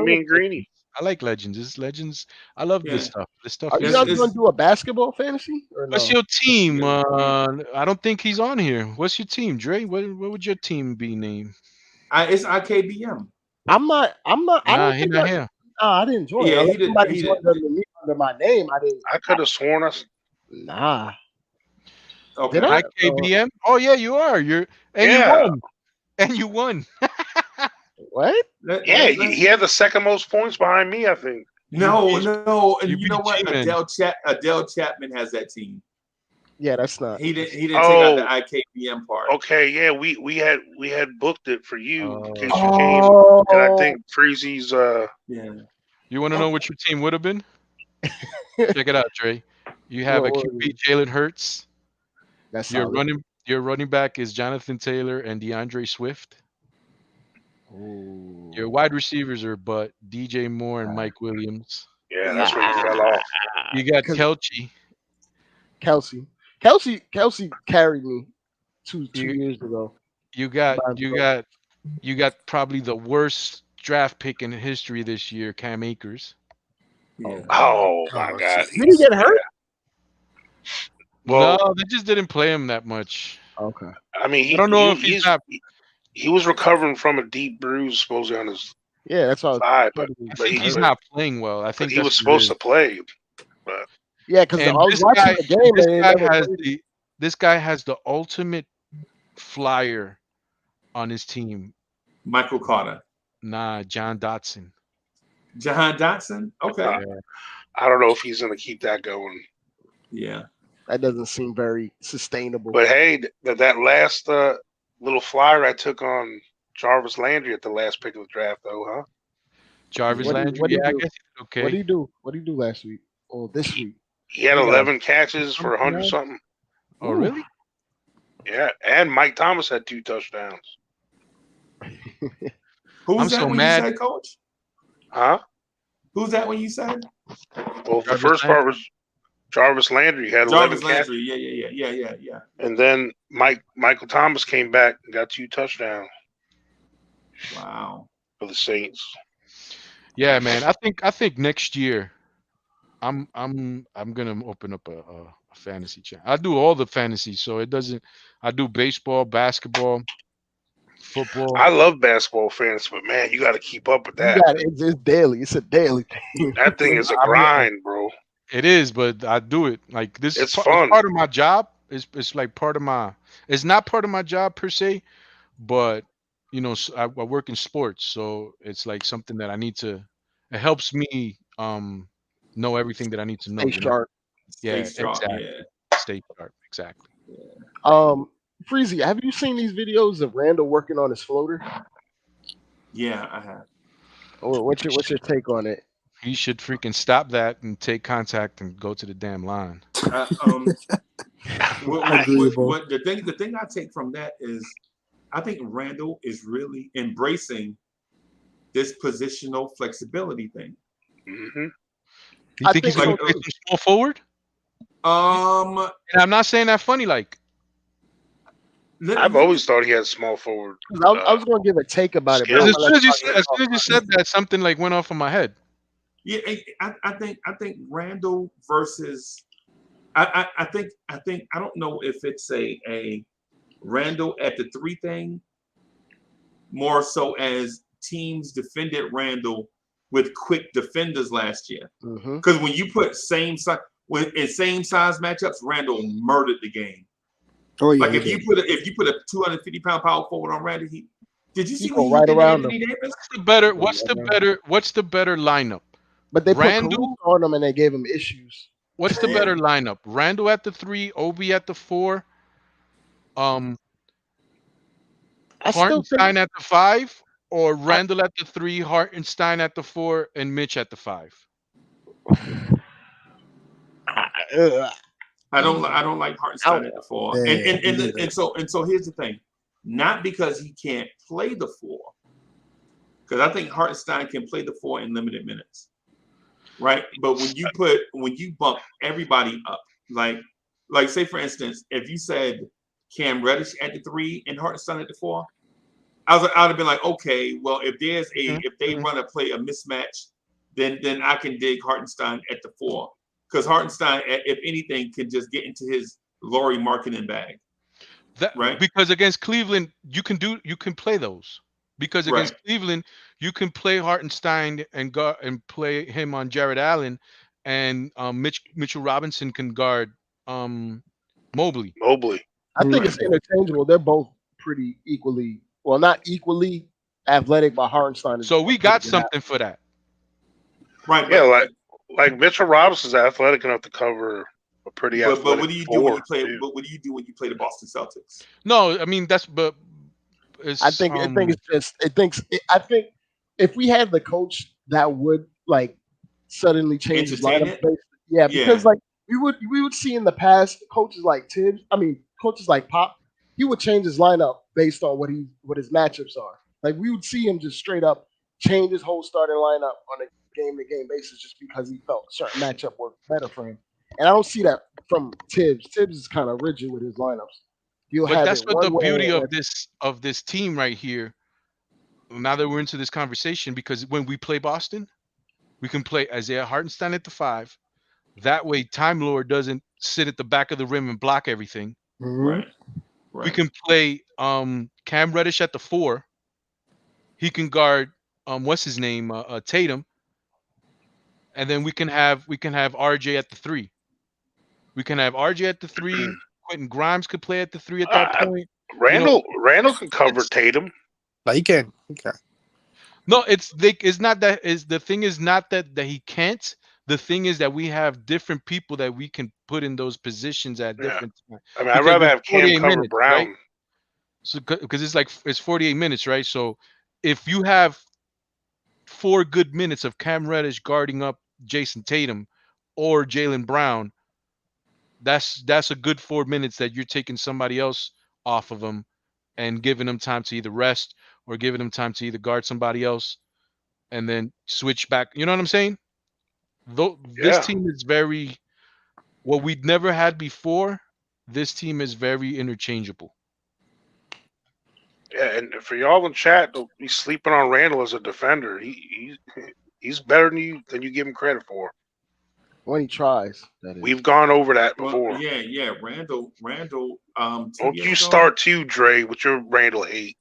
me and Greeny. I like Legends. This Legends. I love this stuff. This stuff. Are you guys going to do a basketball fantasy? Or what's your team? I don't think he's on here. What's your team, Dre? What would your team be named? It's IKBM. I'm not. He's not here. I didn't join. Yeah, he didn't. Under my name, I didn't. I could have sworn us. Nah. Okay. IKBM. Oh yeah, you are. You won. And you won. What? Yeah, he had the second most points behind me, I think. No. And you know what? Adele Chapman has that team. Yeah, that's not. He didn't take out the IKBM part. Okay, yeah, we had booked it for you in case you came. And I think Freezy's Yeah. You want to know what your team would have been? Check it out, Dre. You have a QB Jalen Hurts. That's your running back is Jonathan Taylor and DeAndre Swift. Ooh. Your wide receivers are DJ Moore and Mike Williams. Yeah, that's where you fell off. You got Kelsey carried me two years ago. You got probably the worst draft pick in history this year, Cam Akers. Yeah. Oh my God! Did he get hurt? Well, no, they just didn't play him that much. Okay. I mean, I don't know if he's not. He was recovering from a deep bruise, supposedly on his that's all. thigh, but he's not playing well. I think he was supposed to play, but because I was watching the game. This guy has the ultimate flyer on his team. Michael Carter. Nah, John Dotson. John Dotson? Okay. I don't know if he's going to keep that going. Yeah. That doesn't seem very sustainable. But hey, that last little flyer I took on Jarvis Landry at the last pick of the draft, though, huh? Jarvis Landry? I guess okay. What did he do? What did he do last week? Or this week? He had 11 catches for 100-something. Oh, really? Yeah, and Mike Thomas had 2 touchdowns. Who's that when you said, Coach? Huh? Who's that when you said? Well, the first part was Jarvis Landry. Had 11 catches. Yeah. And then Michael Thomas came back and got 2 touchdowns. Wow. For the Saints. Yeah, man. I think next year I'm gonna open up a fantasy channel. I do all the fantasy, so it doesn't. I do baseball, basketball, football. I love basketball fantasy, but man, you got to keep up with that. It's daily. It's a daily thing. That thing is a grind, bro. It is, but I do it like this. It's fun. It's part of my job. It's like part of my. It's not part of my job per se, but you know, I work in sports, so it's like something that I need to. It helps me know everything that I need to know. Stay sharp. Yeah, exactly. Yeah. Stay sharp. Exactly. Yeah. Freezy, have you seen these videos of Randle working on his floater? Yeah, I have. What's your take on it? He should freaking stop that and take contact and go to the damn line. The thing I take from that is, I think Randle is really embracing this positional flexibility thing. Mm-hmm. You think he's going to play some small forward? And I'm not saying that funny. Like, I've always thought he had small forward. I was going to give a take about it. But as soon as you said that, something like went off in my head. Yeah, I think Randle versus. I think I don't know if it's a Randle at the 3 thing, more so as teams defended Randle with quick defenders last year. Because when you put same size matchups, Randle murdered the game. Oh yeah. Like if you put a 250-pound power forward on Randle, did you see go what right he did around to him? Anthony Davis? What's the better lineup? But they put Randle Caruso on him and they gave him issues. What's the better lineup? Randle at the 3, Obi at the 4, Hartenstein at the 5, or Randle at the 3, Hartenstein at the 4, and Mitch at the 5. I don't like Hartenstein at the 4. And so here's the thing. Not because he can't play the 4. Because I think Hartenstein can play the 4 in limited minutes. Right? But when you bump everybody up, like say for instance, if you said Cam Reddish at the 3 and Hartenstein at the 4, I would have been like, okay, well, if they run a mismatch, then I can dig Hartenstein at the 4. Because Hartenstein, if anything, can just get into his Laurie marketing bag. Right? Because against Cleveland, you can play those. Because against Cleveland, you can play Hartenstein and play him on Jared Allen, and Mitchell Robinson can guard Mobley. I think it's interchangeable. They're both pretty equally, well, not equally athletic, but Hartenstein is. So we got something for that. Right. Yeah, like Mitchell Robinson's athletic enough to cover a pretty athletic. But what do you do when you play? But what do you do when you play the Boston Celtics? No, I mean I think if we had the coach that would like suddenly change his lineup, because like we would see in the past coaches like Tibbs, coaches like Pop, he would change his lineup based on what his matchups are. Like we would see him just straight up change his whole starting lineup on a game-to-game basis just because he felt a certain matchup worked better for him. And I don't see that from Tibbs. Tibbs is kind of rigid with his lineups. But that's what the beauty of this team right here. Now that we're into this conversation, because when we play Boston, we can play Isaiah Hartenstein at the 5. That way, Time Lord doesn't sit at the back of the rim and block everything. Right. We can play Cam Reddish at the 4. He can guard what's his name, Tatum, and then we can have RJ at the 3. We can have RJ at the 3. Quentin Grimes could play at the 3 at that point. Randle can cover Tatum. No, he can. No, it's not that. The thing is not that he can't. The thing is that we have different people that we can put in those positions at different times. I mean, I'd rather have Cam cover Brown. Right? So because it's 48 minutes, right? So if you have 4 good minutes of Cam Reddish guarding up Jason Tatum or Jalen Brown, that's a good 4 minutes that you're taking somebody else off of them and giving them time to either rest or giving them time to either guard somebody else and then switch back. You know what I'm saying? This team is what we'd never had before. This team is very interchangeable. Yeah, and for y'all in chat, don't be sleeping on Randle as a defender. He's better than you give him credit for. When he tries, that is. We've gone over that before. Well, yeah. Randle. Don't you start too, Dre, with your Randle hate.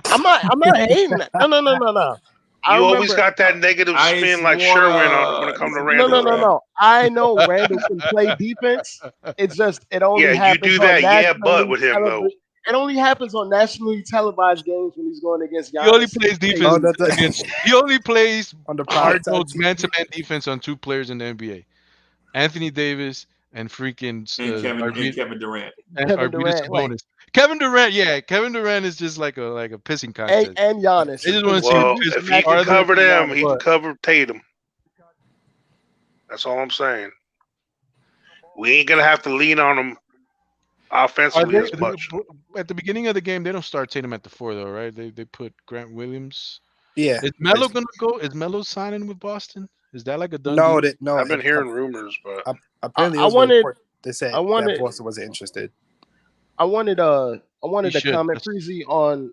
I'm not hating that. No. You always got that negative spin like Sherwin when it comes to Randle. No. I know Randle can play defense. It's just it only happens. You do that, but with him though. It only happens on nationally televised games when he's going against Giannis. He only plays defense. He only plays on the hard man-to-man defense on 2 players in the NBA: Anthony Davis and freaking Kevin Durant. Kevin Durant, Kevin Durant is just like a pissing contest. And Giannis. They just want to see if he can cover them, he can cover Tatum. That's all I'm saying. We ain't gonna have to lean on him offensively as much. At the beginning of the game, they don't start Tatum at the 4 though, right? They put Grant Williams. Yeah. Is Melo gonna go? Is Melo signing with Boston? Is that like a done No, deal? I've been hearing rumors, but apparently I it was wanted- a report. They said I wanted- that Boston wasn't interested. I wanted He to should. comment Freezy on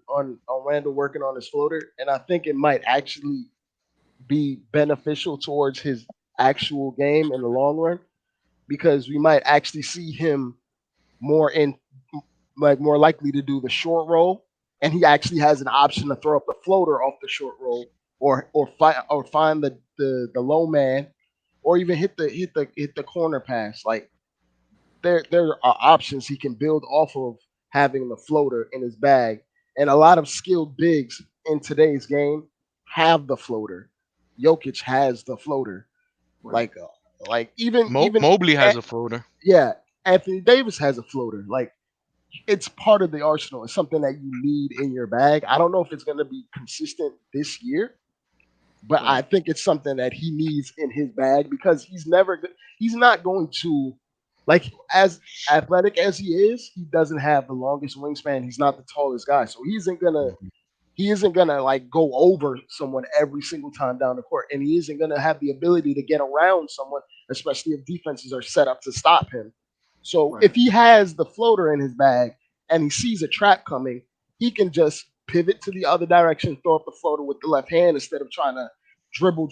Randall working on his floater, and I think it might actually be beneficial towards his actual game in the long run, because we might actually see him more likely to do the short roll, and he actually has an option to throw up the floater off the short roll, or find the low man, or even hit the corner pass. Like there are options he can build off of having the floater in his bag, and a lot of skilled bigs in today's game have the floater. Jokic has the floater. Like even Mobley has a floater. Yeah, Anthony Davis has a floater. Like, it's part of the arsenal. It's something that you need in your bag. I don't know if it's going to be consistent this year, but I think it's something that he needs in his bag, because he's not going to, like, as athletic as he is, he doesn't have the longest wingspan. He's not the tallest guy, so he isn't gonna like go over someone every single time down the court, and he isn't gonna have the ability to get around someone, especially if defenses are set up to stop him. So if he has the floater in his bag and he sees a trap coming, he can just pivot to the other direction, throw up the floater with the left hand instead of trying to dribble,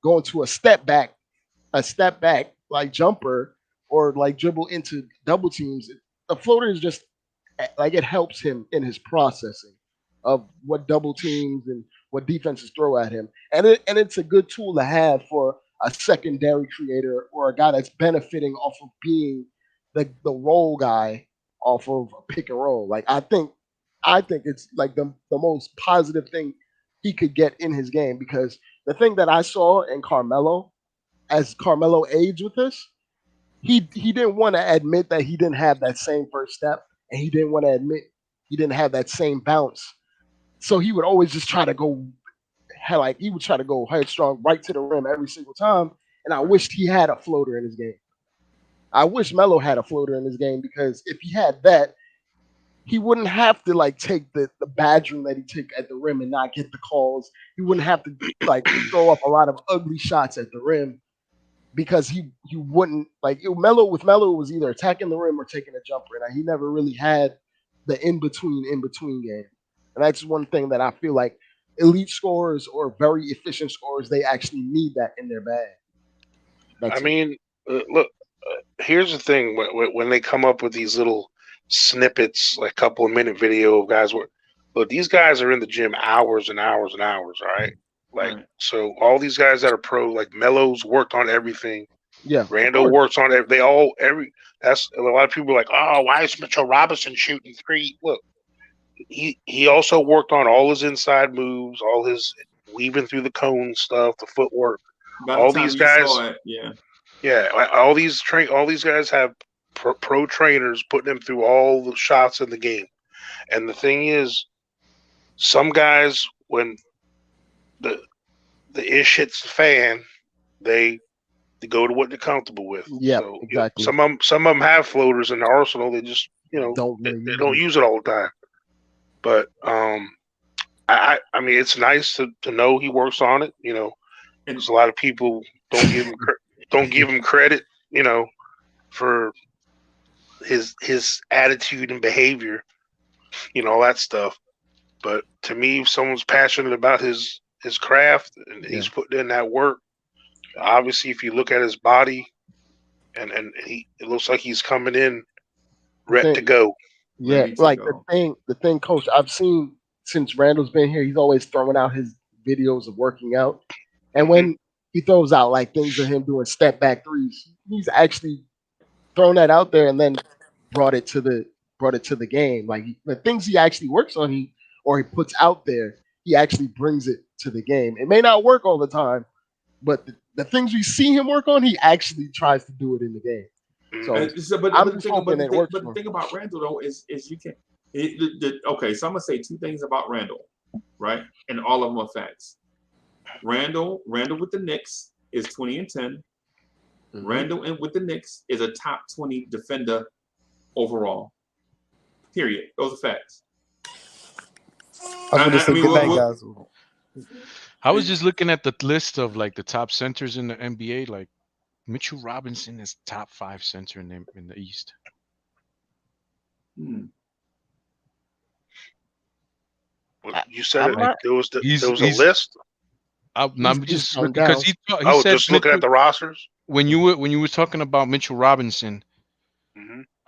go into a step back like jumper, or like dribble into double teams. The floater is just like, it helps him in his processing of what double teams and what defenses throw at him. And it's a good tool to have for a secondary creator, or a guy that's benefiting off of being the roll guy off of a pick and roll. Like, I think it's like the most positive thing he could get in his game, because the thing that I saw in Carmelo, as Carmelo aged with us, he didn't want to admit that he didn't have that same first step, and he didn't want to admit he didn't have that same bounce. So he would always just try to go headstrong right to the rim every single time. And I wished he had a floater in his game. I wish Melo had a floater in his game, because if he had that, he wouldn't have to like take the badgering that he took at the rim and not get the calls. He wouldn't have to like throw up a lot of ugly shots at the rim, because he wouldn't like Melo. With Melo, it was either attacking the rim or taking a jumper, and he never really had the in between game. And that's one thing that I feel like elite scorers or very efficient scorers, they actually need that in their bag. Look, here's the thing: when they come up with these little snippets, like couple of minute video of guys, look, these guys are in the gym hours and hours and hours. All right, so all these guys that are pro, like Melo's worked on everything. Yeah, Randall works on it. That's a lot of people are like, oh, why is Mitchell Robinson shooting three? Look. He also worked on all his inside moves, all his weaving through the cone stuff, the footwork. All these guys, all these guys have pro trainers putting them through all the shots in the game. And the thing is, some guys, when the ish hits the fan, they go to what they're comfortable with. Yeah, so, exactly. Some of them have floaters in the arsenal. They just they don't use it all the time. But I mean, it's nice to know he works on it. Because a lot of people don't give him credit, for his attitude and behavior, all that stuff. But to me, if someone's passionate about his craft and he's putting in that work, obviously, if you look at his body, and it looks like he's coming in ready to go. Yeah, like the thing, Coach, I've seen since Randall's been here, he's always throwing out his videos of working out. And when he throws out like things of him doing step back threes, he's actually thrown that out there and then brought it to the game. Like the things he actually works on, he puts out there, he actually brings it to the game. It may not work all the time, but the things we see him work on, he actually tries to do it in the game. But the thing about Randall though is you can. Okay, so I'm gonna say two things about Randall, right? And all of them are facts. Randall with the Knicks is 20-10. Randle and with the Knicks is a top 20 defender overall. Period. Those are facts. I was going to say good night, guys. I was just looking at the list of like the top centers in the NBA. Like Mitchell Robinson is top 5 center in the East. Well, you said there was a list. I'm just because he said just looking at the rosters. When you were talking about Mitchell Robinson,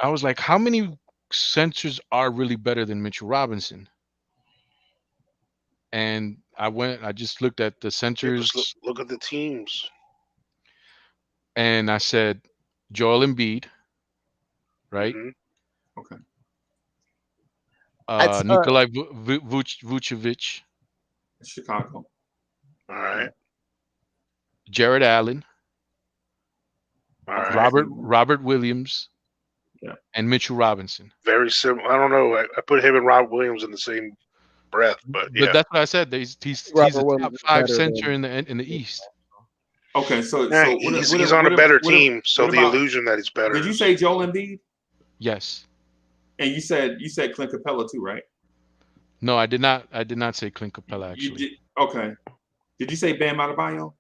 I was like, how many centers are really better than Mitchell Robinson? And I just looked at the centers. Just look at the teams. And I said, Joel Embiid, right? Okay. Nikolai Vucevic. Chicago. All right. Jared Allen. All right. Robert Williams. Yeah. And Mitchell Robinson. Very similar. I don't know. I put him and Robert Williams in the same breath, but that's what I said. He's the top 5 center in the East. Okay, so he's on a better team. So the illusion that he's better. Did you say Joel Embiid? Yes. And you said Clint Capella too, right? No, I did not. I did not say Clint Capella actually. You did, okay. Did you say Bam Adebayo?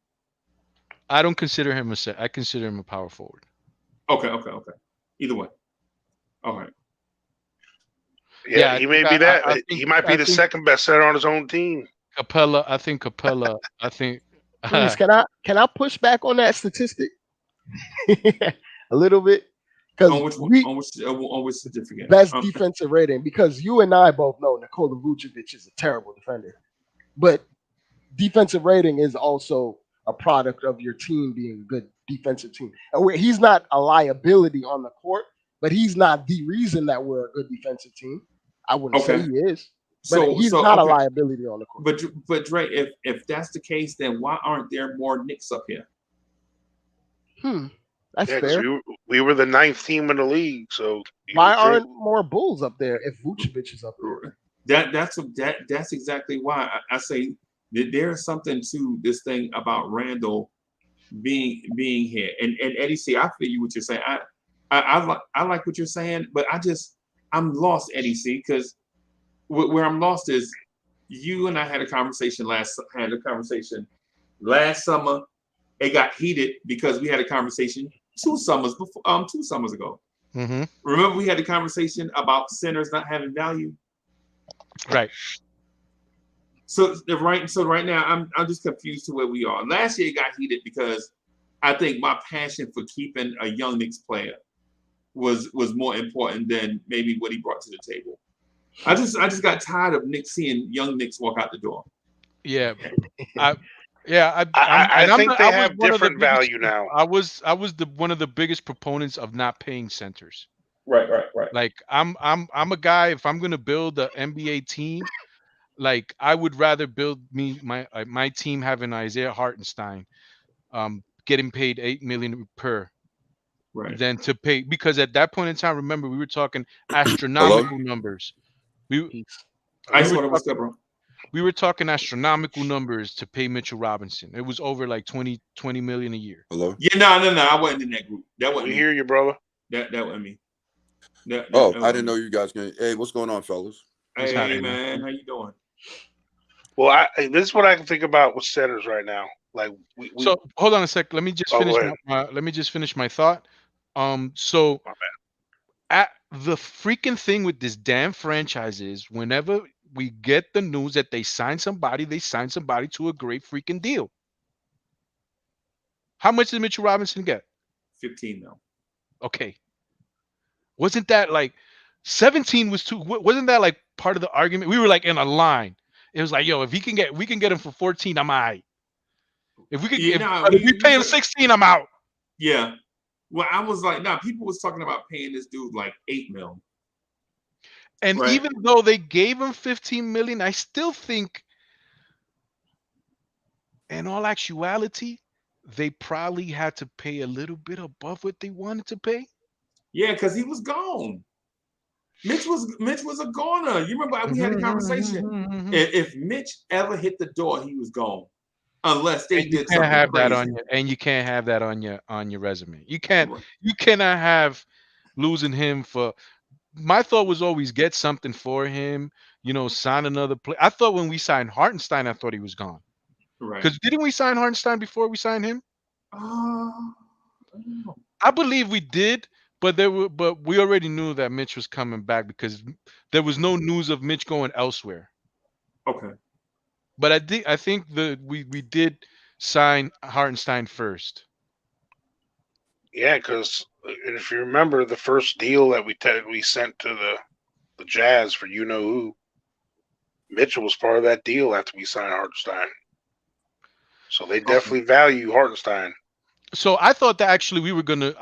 I don't consider him a set. I consider him a power forward. Okay. Either way. All right. Yeah, he may be that. He might be the second best center on his own team. Capella. I think. Please, can I push back on that statistic a little bit? Because on which certificate? Best defensive rating. Because you and I both know Nikola Vucevic is a terrible defender, but defensive rating is also a product of your team being a good defensive team. And he's not a liability on the court, but he's not the reason that we're a good defensive team. I wouldn't say he is. But he's not a liability on the court. But Dre, if that's the case, then why aren't there more Knicks up here? That's fair. We were the 9th team in the league, so why aren't more Bulls up there if Vucevic is up there? That's exactly why I say that there's something to this thing about Randle being here. And Eddie C, I feel you what you're saying. I like what you're saying, but I'm lost, Eddie C, because where I'm lost is you and I had a conversation last summer. It got heated because we had a conversation 2 summers ago. Remember we had a conversation about centers not having value, right? So right now I'm just confused to where we are. Last year it got heated because I think my passion for keeping a young Knicks player was more important than maybe what he brought to the table. I just got tired of seeing young Knicks walk out the door. Yeah, I think they have different value now. I was one of the biggest proponents of not paying centers. Right. Like I'm a guy. If I'm gonna build an NBA team, like I would rather build my team having Isaiah Hartenstein, getting paid $8 million per. Right. Than to pay, because at that point in time, remember we were talking astronomical numbers. We were talking astronomical numbers to pay Mitchell Robinson. It was over like 20 million a year. Hello? Yeah, no. I wasn't in that group. That wasn't me. Hear you, brother. That wasn't me. I didn't know you guys can. Hey, what's going on, fellas? Hey, man, how you doing? Well, this is what I can think about with centers right now. Like, so hold on a sec. Let me just finish. Let me just finish my thought. So at the freaking thing with this damn franchise is whenever we get the news that they sign somebody to a great freaking deal. How much did Mitchell Robinson get? 15 now. Okay. Wasn't that like 17 was too? Wasn't that like part of the argument? We were like in a line. It was like, yo, if we can get him for 14, I'm all right. If we could, if we pay him 16, I'm out. Yeah. Well, I was like, people was talking about paying this dude like $8 million. And even though they gave him 15 million, I still think, in all actuality, they probably had to pay a little bit above what they wanted to pay. Yeah, because he was gone. Mitch was a goner. You remember we had a conversation. If Mitch ever hit the door, he was gone. unless they And you did can't something have crazy. that on your, and you can't have that on your resume. You cannot have losing him for. My thought was always get something for him. Sign another play. I thought when we signed Hartenstein, I thought he was gone. Right. Because didn't we sign Hartenstein before we signed him? I don't know. I believe we did, but we already knew that Mitch was coming back because there was no news of Mitch going elsewhere. Okay. But I think we did sign Hartenstein first. Yeah, because if you remember the first deal that we sent to the Jazz for who, Mitchell was part of that deal after we signed Hartenstein. So they definitely value Hartenstein. So I thought that actually we were gonna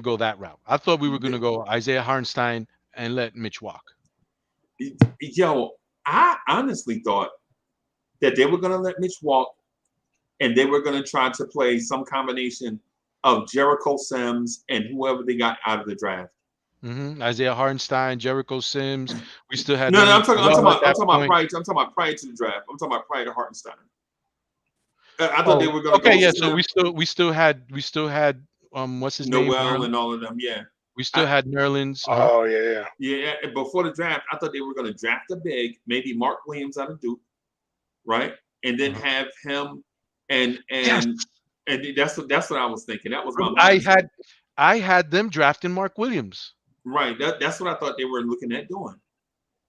go that route. I thought we were gonna go Isaiah Hartenstein and let Mitch walk. Yo, I honestly thought that they were gonna let Mitch walk, and they were gonna try to play some combination of Jericho Sims and whoever they got out of the draft. Isaiah Hartenstein, Jericho Sims. We still had no. I'm talking about prior to the draft. I'm talking about prior to Hartenstein. I thought they were going to go. Okay, yeah. So we still had what's his name? Noel and all of them. Yeah. We still had Nerlens. Oh yeah. Yeah. Before the draft, I thought they were going to draft a big, maybe Mark Williams out of Duke, right? And then have him and that's what I was thinking. That was my mind. I had them drafting Mark Williams. Right. That's what I thought they were looking at doing.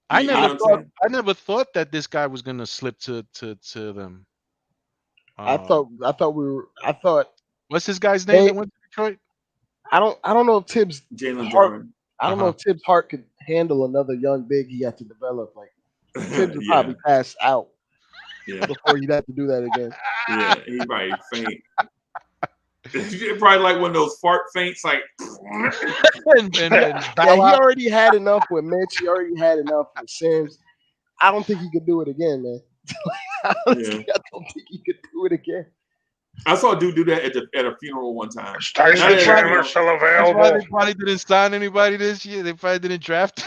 I never thought that this guy was gonna slip to them. I thought what's this guy's name that went to Detroit? I don't know if Tibbs Jalen Hart. Brunson. I don't know if Tibbs Hart could handle another young big he had to develop. Like Tibbs would probably pass out before he'd have to do that again. Yeah, he probably faint. Probably like one of those fart faints, like. He already had enough with Mitch. He already had enough with Sims. I don't think he could do it again, man. Honestly, I don't think he could do it again. I saw a dude do that at a funeral one time. Tyson Chandler still available. That's why they probably didn't sign anybody this year. They probably didn't draft.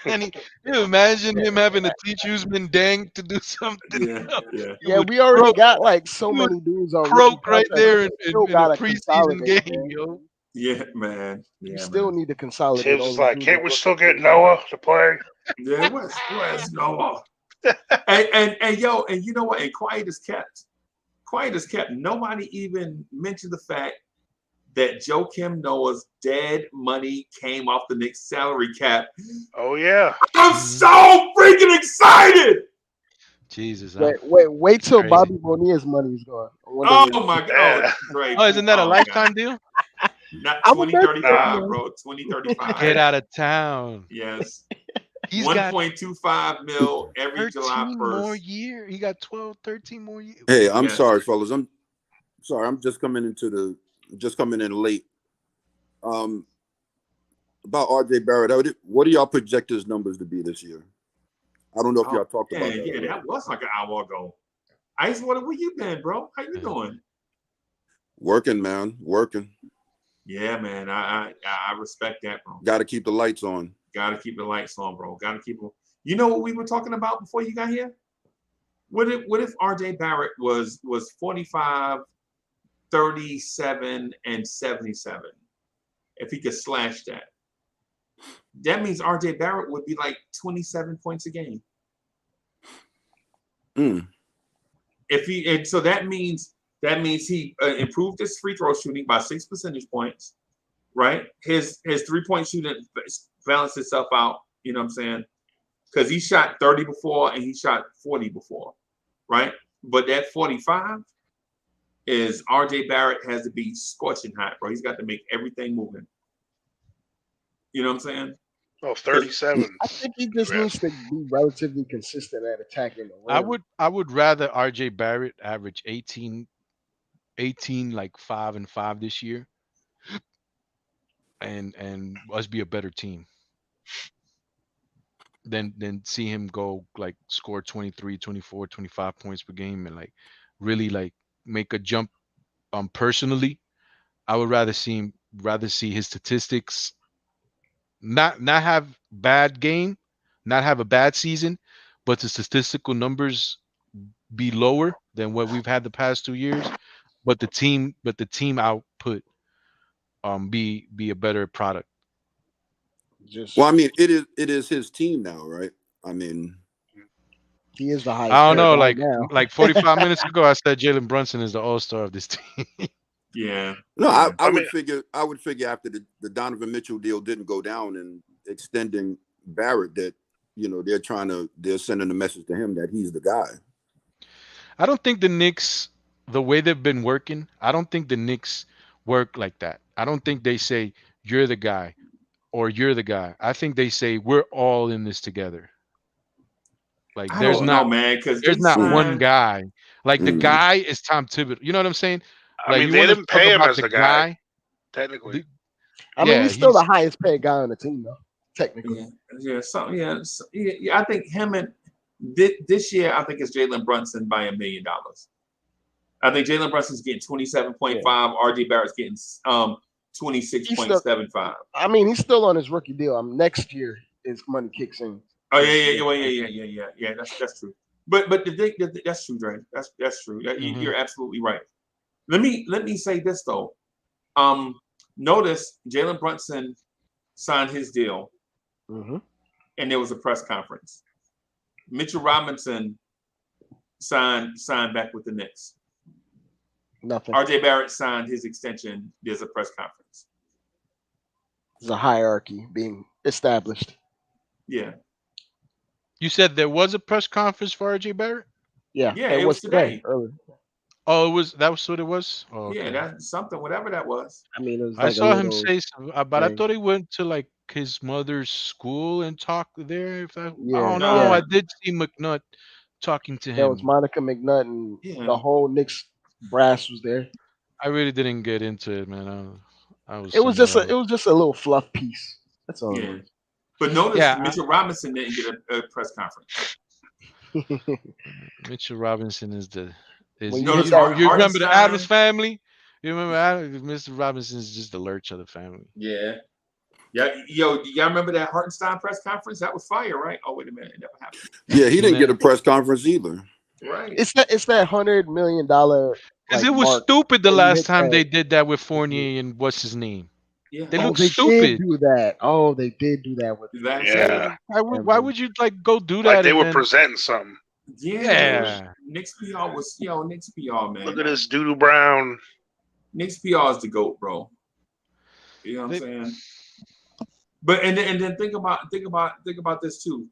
And you imagine him having to teach Usman Dang to do something. Yeah, we already got like so many dudes on Croak right there in a preseason game, yo. Yeah, man. You still need to consolidate. Tibbs is like, can't we still get Noah to play? Yeah, where's Noah? and you know what? And quiet as kept. Nobody even mentioned the fact that Joakim Noah's dead money came off the Knicks salary cap. Oh yeah. I'm so freaking excited. Jesus. Wait till Bobby Bonnilla's money is gone. Oh my God. Great. Oh, isn't that a lifetime deal? Not 2035, bro. 2035. Get out of town. Yes. He's 1.25 mil every July 1st. More year. He got 13 more years. Hey, I'm sorry, fellas. I'm sorry. I'm just coming in late. About RJ Barrett, what do y'all project his numbers to be this year? I don't know if y'all talked about that. Yeah, that was like an hour ago. Ice, where you been, bro? How you doing? Working, man. Working. Yeah, man. I respect that, bro. Got to keep the lights on. Got to keep the lights on, bro. Got to keep them. You know what we were talking about before you got here? What if RJ Barrett was 45, 37, and 77? If he could slash that. That means RJ Barrett would be like 27 points a game. So that means he improved his free throw shooting by 6 percentage points, right? His 3-point shooting balanced itself out. You know what I'm saying? Because he shot 30 before and he shot 40 before, right? But that 45 is RJ Barrett has to be scorching hot, bro. He's got to make everything moving. You know what I'm saying? Oh, 37. I think he just needs to be relatively consistent at attacking the rim. I would rather RJ Barrett average 18 like 5 and 5 this year and us be a better team than see him go like score 23, 24, 25 points per game and like really like make a jump personally. I would rather see his statistics not have bad game, not have a bad season, but the statistical numbers be lower than what we've had the past 2 years, but the team output be a better product. Just Well, I mean, it is his team now, right? I mean, he is the highest I don't paid know, guy now. like 45 minutes ago, I said Jalen Brunson is the all-star of this team. Yeah. no, Yeah. I would figure after the Donovan Mitchell deal didn't go down and extending Barrett that they're sending a message to him that he's the guy. I don't think the Knicks, the way they've been working, I don't think the Knicks work like that. I don't think they say you're the guy or you're the guy. I think they say we're all in this together. Like I don't know, man, because there's they not one signed. guy. Like the Mm. guy is Tom Thibodeau. You know what I'm saying? I Like mean, you they want to didn't talk pay him about as the the guy, technically. I mean, yeah, he's still the highest paid guy on the team, though. Technically, Yeah. I think him and this year, I think it's Jalen Brunson by $1 million. I think Jalen Brunson's getting 27.5. RJ Barrett's getting 26.75. I mean, he's still on his rookie deal. Next year, his money kicks in. Oh yeah. That's true. But that's true, Dre. That's true. You're absolutely right. Let me say this though. Notice Jalen Brunson signed his deal, and there was a press conference. Mitchell Robinson signed back with the Knicks. Nothing. RJ Barrett signed his extension. There's a press conference. There's a hierarchy being established. Yeah. You said there was a press conference for RJ Barrett? Yeah, it was today. Earlier. Oh, that was what it was? Oh, okay. Yeah, that's something, whatever that was. I mean, it was I like saw him say something, but I thing. thought he went to like his mother's school and talked there. I don't know. No. I did see McNutt talking to him. There was Monica McNutt and the whole Knicks brass was there. I really didn't get into it, man. It was just a little fluff piece. That's all. Yeah. But notice Mitchell Robinson didn't get a press conference. Mitchell Robinson is the. You remember the Adams family? You remember Mr. Robinson is just the lurch of the family. Yeah. Yeah. Yo, y'all remember that Hartenstein press conference? That was fire, right? Oh, wait a minute. It never happened. Yeah, he didn't get a press conference either. Right. It's that $100 million. Because it was stupid the last time they did that with Fournier and what's his name. Yeah. They look stupid. Did do that. Oh, they did do that with Yeah. Why would you go do that? Like they were presenting something. Yeah. Nick's PR was Nick's PR, man. Look at this Doodoo Brown. Nick's PR is the GOAT, bro. You know what I'm saying? But and then think about this too.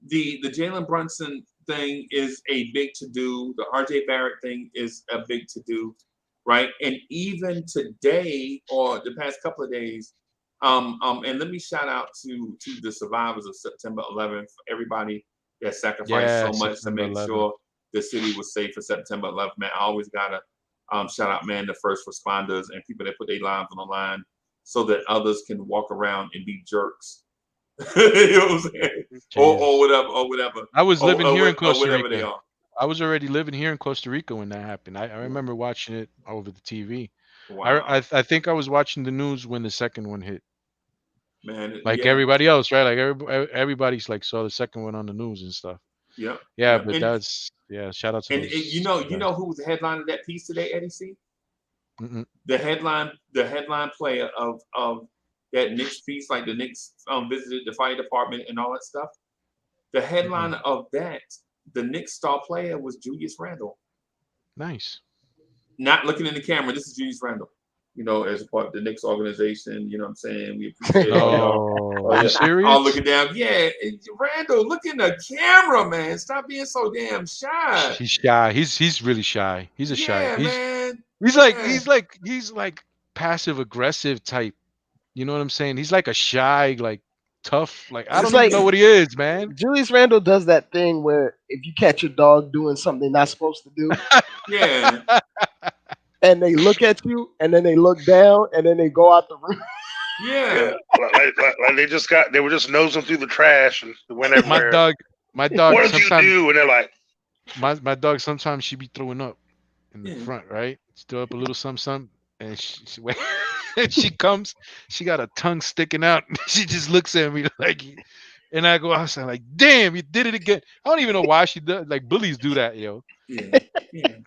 The Jalen Brunson thing is a big to do. The RJ Barrett thing is a big to do, right? And even today or the past couple of days, and let me shout out to the survivors of September 11th, everybody that sacrificed so much to make sure the city was safe for September 11th. Man, I always gotta shout out, man, the first responders and people that put their lives on the line so that others can walk around and be jerks. You know what I'm saying? Or whatever. I was living here in Costa Rica. They are. I was already living here in Costa Rica when that happened. I remember watching it over the TV. Wow. I think I was watching the news when the second one hit. Man, like everybody else, right? Like everybody's like saw the second one on the news and stuff. Yeah. Yeah, but shout out to and you know who was the headline of that piece today, Eddie C? Mm-mm. The headline player of that Knicks piece, like the Knicks visited the fire department and all that stuff. The headline of that, the Knicks star player was Julius Randle. Nice. Not looking in the camera. This is Julius Randle. You know, as a part of the Knicks organization, you know what I'm saying? We appreciate it. Are you serious? All looking down. Yeah, Randle, look in the camera, man. Stop being so damn shy. He's shy. He's really shy. He's a shy. Man. He's like passive aggressive type. You know what I'm saying? He's like a shy, like tough. Like I don't even know what he is, man. Julius Randle does that thing where if you catch your dog doing something they're not supposed to do, yeah, and they look at you, and then they look down, and then they go out the room. Yeah. Like they were just nosing through the trash and went everywhere. My dog. What did you do? And they're like, my dog. Sometimes she be throwing up in the front, right? She throw up a little something, and she comes. She got a tongue sticking out. She just looks at me like, And I was like, damn, you did it again. I don't even know why she does. Like bullies do that, yo. Yeah.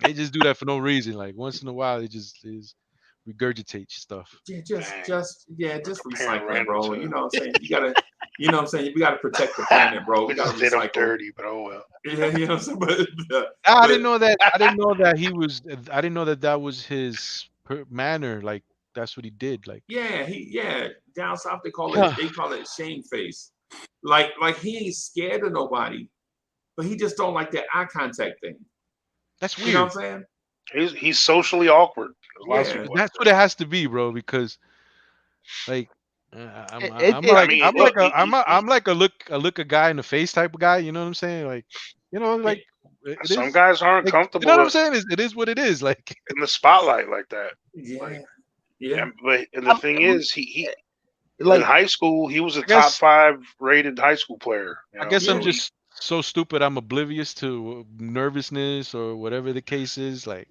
They just do that for no reason. Like once in a while, they just regurgitate stuff. Yeah, just Comparing recycle, Randall bro. to- You know what I'm saying? You gotta, you know what I'm saying? We gotta protect the planet, bro. We We gotta just did him recycle. dirty, but oh well. Yeah, you know what I'm saying? I didn't know that. I didn't know that he was. I didn't know that that was his manner. Like that's what he did. Like yeah, down south they call it shame face. Like he ain't scared of nobody, but he just don't like that eye contact thing. that's weird. You know what I'm saying? He's socially awkward. There's lots of Yeah. people That's what it has to be, bro. Because like I'm like a look a guy in the face type of guy. You know what I'm saying? Like like it Some is. guys aren't Like, comfortable you know what I'm saying? It is what it is. Like in the spotlight like that. Yeah. But the thing is, he Like in high school he was a I guess- top 5 rated high school player. You I know? guess I'm So just so stupid. I'm oblivious to nervousness or whatever the case is. Like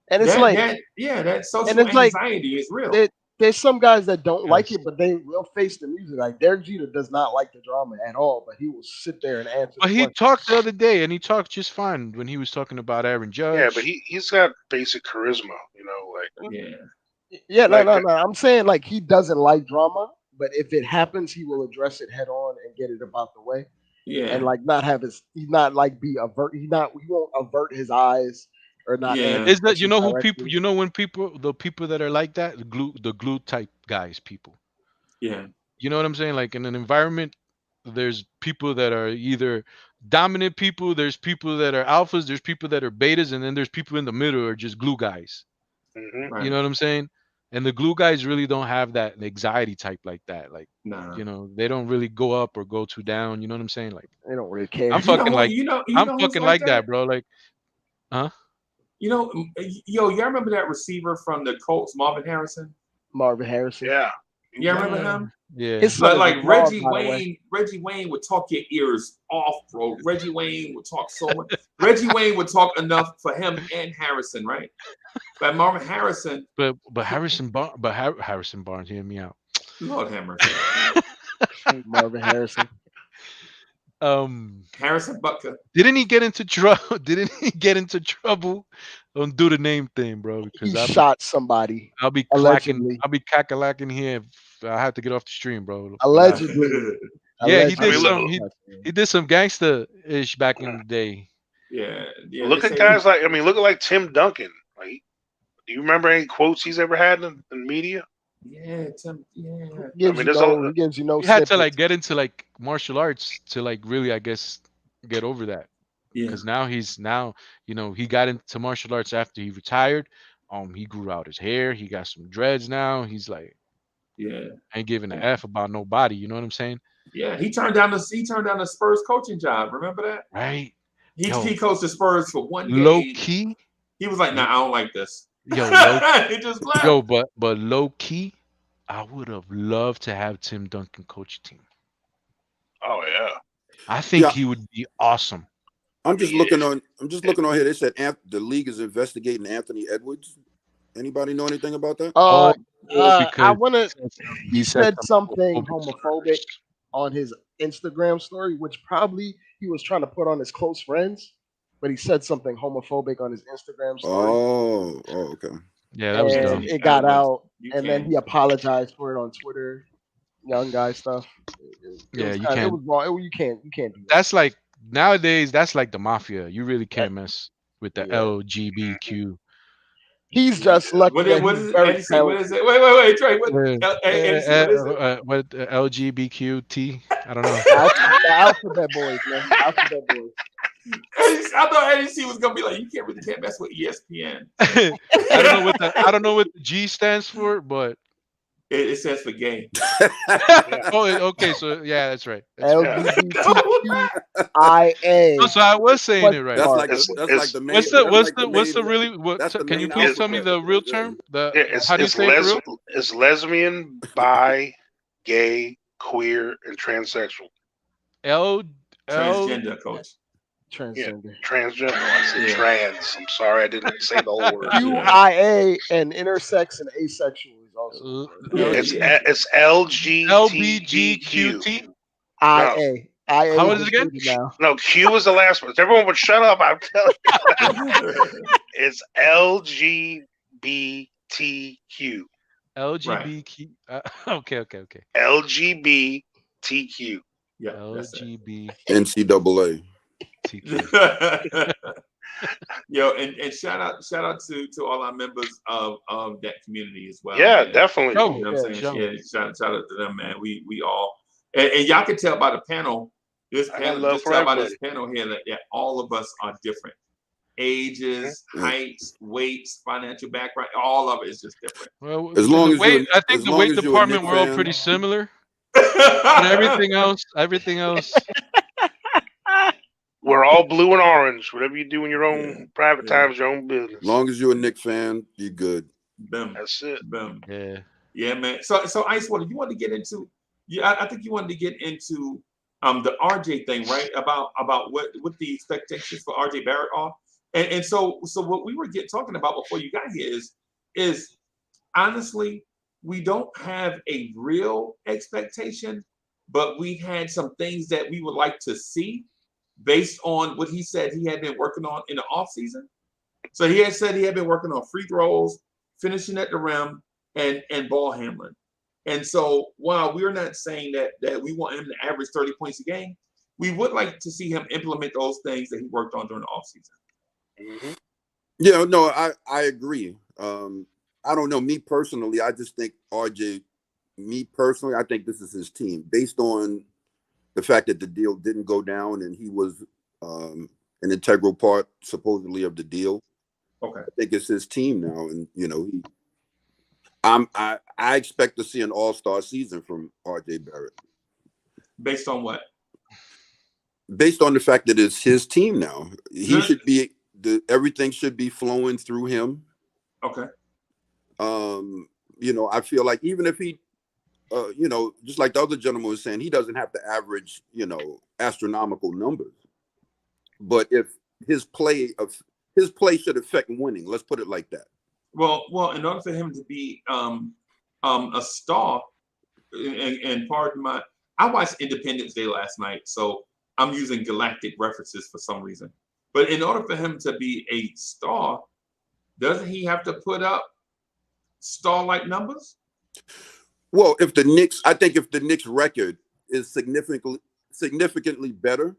and it's that social and it's like- anxiety is real. there's some guys that don't like Yes. it, but they will face the music. Like Derek Jeter does not like the drama at all, but he will sit there and answer. But the he questions. talked the other day, and he talked just fine when he was talking about Aaron Judge. yeah, but he's got basic charisma. You know, like Yeah. Yeah, Like no. I'm saying like he doesn't like drama, but if it happens, he will address it head on and get it about the way, Yeah. and like not have he won't avert his eyes or not. Yeah. answer Is that you know who directly. people? You know when the people that are like that, the glue type guys, people. Yeah. You know what I'm saying? Like in an environment, there's people that are either dominant people, there's people that are alphas, there's people that are betas, and then there's people in the middle who are just glue guys. Right. You know what I'm saying? And the glue guys really don't have that anxiety type like that. Like, Nah. you know, they don't really go up or go too down. You know what I'm saying? Like, They don't really care. I'm fucking like, you know I'm who's fucking like that, bro. Like, huh? You know, y'all remember that receiver from the Colts, Marvin Harrison? Marvin Harrison. yeah, You remember him? Yeah. His But son like is a dog, Reggie by the way. Wayne would talk your ears off, bro. Reggie Wayne would talk so much. Reggie Wayne would talk enough for him and Harrison, right? But Marvin Harrison, But Harrison Barnes, hear me out. Lord have mercy. Marvin Harrison. Harrison Butker. Didn't he get into trouble? Didn't he get into trouble? Don't do the name thing, bro. Because He shot somebody. I'll be Allegedly. clacking. I'll be cackling here. I have to get off the stream, bro. Allegedly. Yeah, he Allegedly. did I some. mean, He did some gangster ish back in the day. Yeah. look they at say guys like look at like Tim Duncan. Like, do you remember any quotes he's ever had in media? Yeah, Tim. Yeah. He gives, I mean, you there's no, a- he gives you no He had to snippets. like get into like martial arts to like really, I guess, get over that. Yeah. Because now you know, he got into martial arts after he retired. He grew out his hair. He got some dreads now. He's like, Yeah. ain't giving a F about nobody. You know what I'm saying? Yeah. He turned down the Spurs coaching job. Remember that? Right. He Yo. coached the Spurs for one game. Low key. He was like, "Nah, I don't like this." Yo, low, He just left. yo, but low key, I would have loved to have Tim Duncan coach a team. Oh yeah. I think Yeah. he would be awesome. I'm just looking on here. They said the league is investigating Anthony Edwards. Anybody know anything about that? I because want to. He said something homophobic homophobic on his Instagram story, which probably he was trying to put on his close friends, but he said something homophobic on his Instagram story. Oh, okay. Yeah, that was and dumb. it got out, You and then can't. he apologized for it on Twitter. Young guy stuff. Yeah, you It can't. was wrong. You can't do that. That's like nowadays. That's like the mafia. You really can't mess with the Yeah. LGBTQ. He's just lucky What that is he's it? very Eddie, what is talented. it? Wait, Trey. What? Uh, Eddie, what is it? What LGBTQT? I don't know. The Alphabet Boys, man. Alphabet Boys. I thought Eddie C was gonna be like, you can't mess with ESPN. I don't know what the G stands for, but It stands for gay. okay, so yeah, that's right. LGBTQIA. So I was saying it right. That's like It's- the main. What's the really? that's the Can you main please tell me the alphabet. real term? Yeah, How do you say it for real? it's lesbian, bi, gay, queer, and transsexual. Transgender, coach. Transgender. Transgender. I said Yeah. trans. I'm sorry, I didn't say the whole word. QIA and intersex and asexual is also It's LGBTQ. LBGQT. IA. How is it again? Now. No, Q was the last one. Everyone would shut up. I'm telling you. It's LGBTQ. LGBTQ. Okay. LGBTQ. Yeah, LGBTQ. NCAA. Yo, and shout out to all our members of that community as well. Yeah, man. definitely. Oh, You know what I'm sure. saying? Yeah, shout out to them, man. We all and y'all can tell by the panel. This I got panel, love just for tell by everybody. this panel here that all of us are different. Ages, heights, weights, financial background, all of it is just different. Well, As long the as weight, you, I think as the long weight as you're a department Knicks we're all fan, pretty similar. But everything else. We're all blue and orange. Whatever you do in your own private times, your own business. as long as you're a Knicks fan, you're good. Boom. That's it. Boom. Yeah. Yeah, man. So Icewater, you wanted to get into I think you wanted to get into the RJ thing, right? About what the expectations for RJ Barrett are. And so what we were talking about before you got here is honestly, we don't have a real expectation, but we had some things that we would like to see based on what he said he had been working on in the offseason. So he had said he had been working on free throws, finishing at the rim, and ball handling. And so while we're not saying that we want him to average 30 points a game, we would like to see him implement those things that he worked on during the offseason. Mm-hmm. Yeah, no, I agree. I don't know. Me personally, I just think RJ. Me personally, I think this is his team based on the fact that the deal didn't go down and he was an integral part, supposedly, of the deal. Okay, I think it's his team now, and I expect to see an all-star season from RJ Barrett. Based on what? Based on the fact that it's his team now, he should be everything should be flowing through him. Okay. I feel like even if he, just like the other gentleman was saying, he doesn't have to average, astronomical numbers. But if his play should affect winning, let's put it like that. Well, in order for him to be a star, and pardon my, I watched Independence Day last night, so I'm using galactic references for some reason. But in order for him to be a star, doesn't he have to put up star-like numbers? Well, if the Knicks record is significantly better,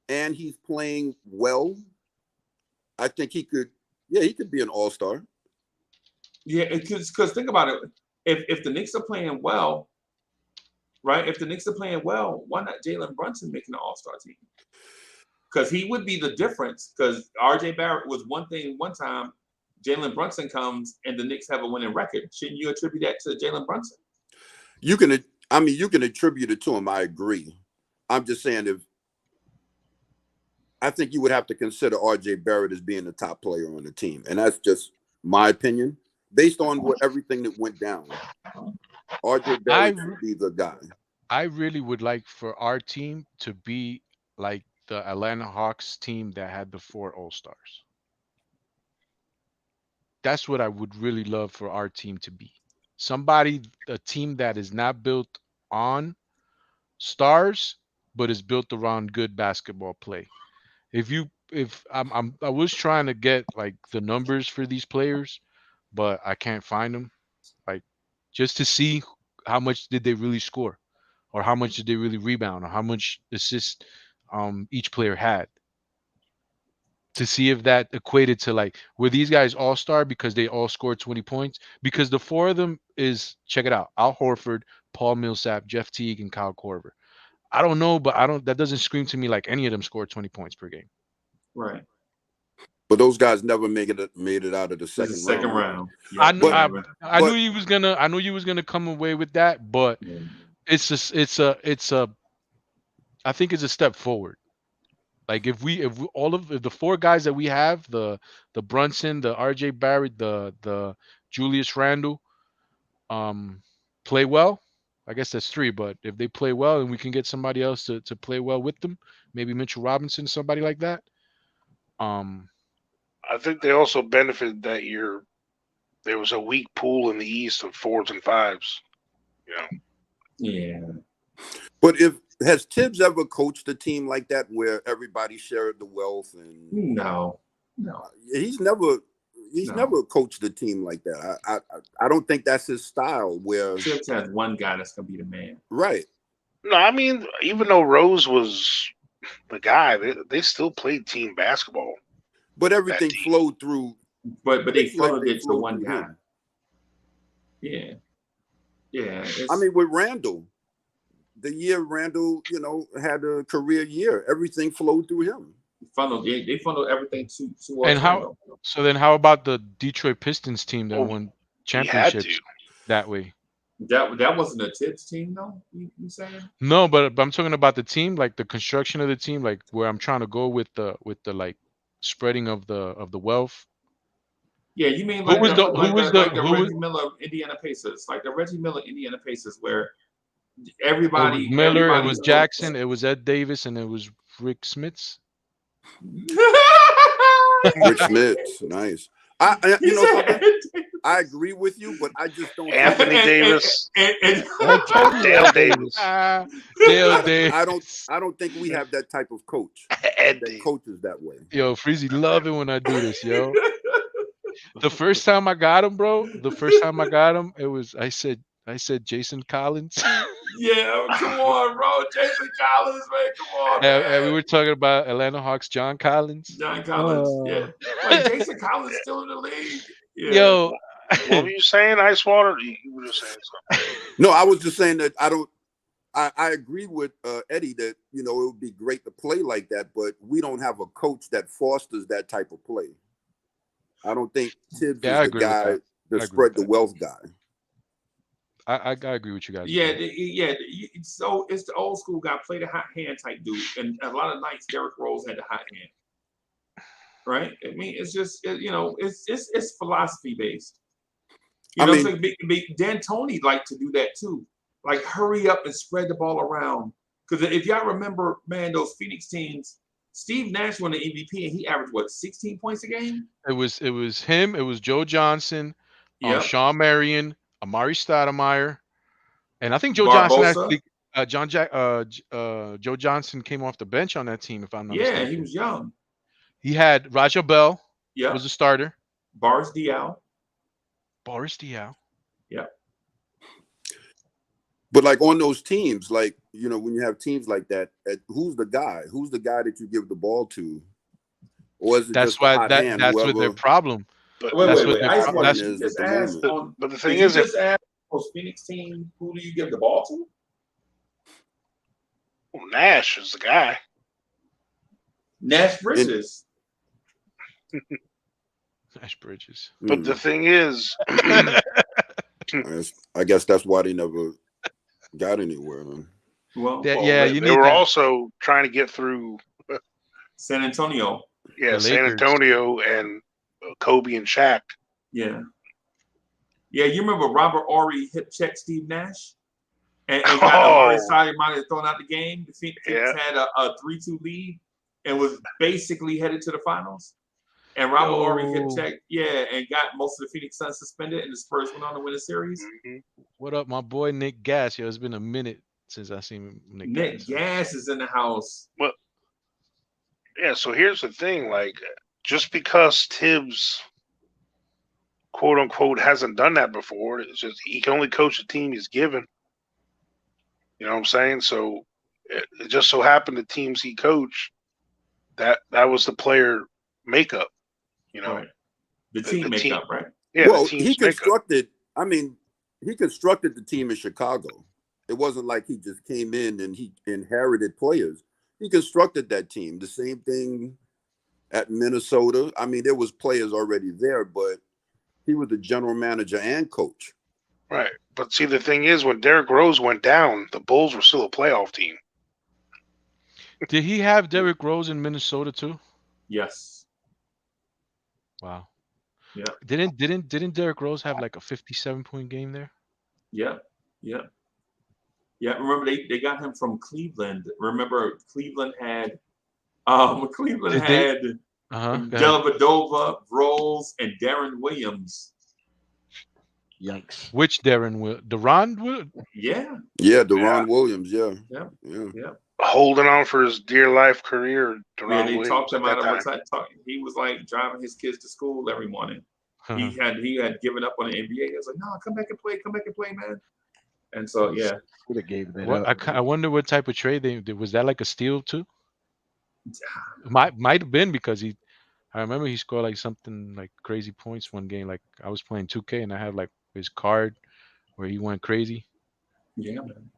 and he's playing well, I think he could be an all-star. Yeah, because think about it. If the Knicks are playing well, right? If the Knicks are playing well, why not Jalen Brunson making an all-star team? Because he would be the difference. Because RJ Barrett was one thing one time. Jalen Brunson comes and the Knicks have a winning record. Shouldn't you attribute that to Jalen Brunson? You can attribute it to him. I agree. I'm just saying I think you would have to consider RJ Barrett as being the top player on the team. And that's just my opinion. Based on everything that went down, RJ Barrett should be the guy. I really would like for our team to be like the Atlanta Hawks team that had the 4 All-Stars. That's what I would really love for our team to be. A team that is not built on stars, but is built around good basketball play. I was trying to get like the numbers for these players, but I can't find them. Like just to see how much did they really score, or how much did they really rebound, or how much assist each player had. To see if that equated to like, were these guys all-star because they all scored 20 points? Because the 4 of them is, check it out, Al Horford, Paul Millsap, Jeff Teague, and Kyle Korver. I don't know, but that doesn't scream to me like any of them scored 20 points per game. Right. But those guys never made it out of the second round. Yeah, I knew he was gonna come away with that, but it's I think it's a step forward. Like if the 4 guys that we have, the Brunson, the RJ Barrett, the Julius Randle, play well, I guess that's 3. But if they play well and we can get somebody else to play well with them, maybe Mitchell Robinson, somebody like that. I think they also benefited that year. There was a weak pool in the East of 4s and 5s. Yeah. But if Has Tibbs ever coached a team like that where everybody shared the wealth? And no. He's never coached a team like that. I don't think that's his style. Where Tibbs has one guy that's gonna be the man. Right. No, I mean, even though Rose was the guy, they still played team basketball. But everything flowed through. But they flowed it to one guy. Yeah. I mean, with Randle, the year Randle, had a career year, everything flowed through him. They funneled everything to and how? So then, how about the Detroit Pistons team that won championships that way? That wasn't a Tibbs team, though. You saying? No, but I'm talking about the team, like the construction of the team, like where I'm trying to go with the like spreading of the wealth. Yeah, you mean like the Reggie Miller Indiana Pacers, like the Reggie Miller Indiana Pacers, where everybody it was Miller, it was Jackson, it was Ed Davis, and it was Rick Smits. Rick Smits, nice. I agree with you, but I just don't. Anthony Davis, and Dale Davis. Dale Davis. I don't think we have that type of coach. That coaches that way. Yo, Freezy, love it when I do this, yo. The first time I got him, bro. It was I said Jason Collins. Yeah, come on, bro. Jason Collins, man. Come on, man. And we were talking about Atlanta Hawks, John Collins. Yeah. Like Jason Collins still in the league. Yeah. Yo. What were you saying, Ice Water? You were just saying something. No, I was just saying that I agree with Eddie that, it would be great to play like that, but we don't have a coach that fosters that type of play. I don't think Tibbs is the guy that spread the wealth guy. I agree with you guys. Yeah. So it's the old school guy, play the hot hand type dude, and a lot of nights Derrick Rose had the hot hand, right? I mean, it's just it's philosophy based. D'Antoni liked to do that too, like hurry up and spread the ball around. Because if y'all remember, man, those Phoenix teams, Steve Nash won the MVP and he averaged 16 points a game. It was him. It was Joe Johnson, Sean Marion, Amari Stoudemire, and I think Joe Barbosa. Johnson actually, Joe Johnson came off the bench on that team, if I'm not mistaken. Yeah, he was young. He had Raja Bell. Was a starter. Boris Diaw. Yeah. But like on those teams, like when you have teams like that, who's the guy? Who's the guy that you give the ball to? Or is it that's just why that's what their problem. But wait. But the thing is, if those Phoenix team, who do you give the ball to? Well, Nash is the guy. Nash Bridges. Nash Bridges. But the thing is, I guess that's why they never got anywhere. Well, they were also trying to get through San Antonio. Yeah, San Antonio and Kobe and Shaq. Yeah. You remember Robert Horry hip checked Steve Nash and got Amari Stoudemire thrown out the game. The Phoenix had a 3-2 lead and was basically headed to the finals. And Robert Horry hip checked, and got most of the Phoenix Suns suspended, and the Spurs went on to win the series. Mm-hmm. What up, my boy Nick Gass? It's been a minute since I seen Nick Gass is in the house. Well, yeah. So here's the thing: like, just because Tibbs, quote unquote, hasn't done that before, it's just he can only coach the team he's given. You know what I'm saying? So it just so happened the teams he coached, that was the player makeup. Right. The team makeup, right? Yeah. Well, he constructed. I mean, he constructed the team in Chicago. It wasn't like he just came in and he inherited players. He constructed that team. The same thing at Minnesota. I mean, there was players already there, but he was the general manager and coach. Right. But see, the thing is, when Derrick Rose went down, the Bulls were still a playoff team. Did he have Derrick Rose in Minnesota too? Yes. Wow. Yeah. Didn't Derrick Rose have like a 57-point game there? Yeah. Remember they got him from Cleveland. Remember Cleveland had Dellavedova, Rose, and Darren Williams. Yikes. Which Deron Will? Yeah. Yeah, Deron Williams. Yeah. Holding on for his dear life career. Yeah, they talked him out of he was like driving his kids to school every morning. He had given up on the NBA. He was like, "No, come back and play, man." And so yeah, would have gave that up. I wonder what type of trade they did. Was that like a steal too? Might have been because I remember he scored like something like crazy points one game. Like I was playing 2K and I had like his card where he went crazy. Yeah, man.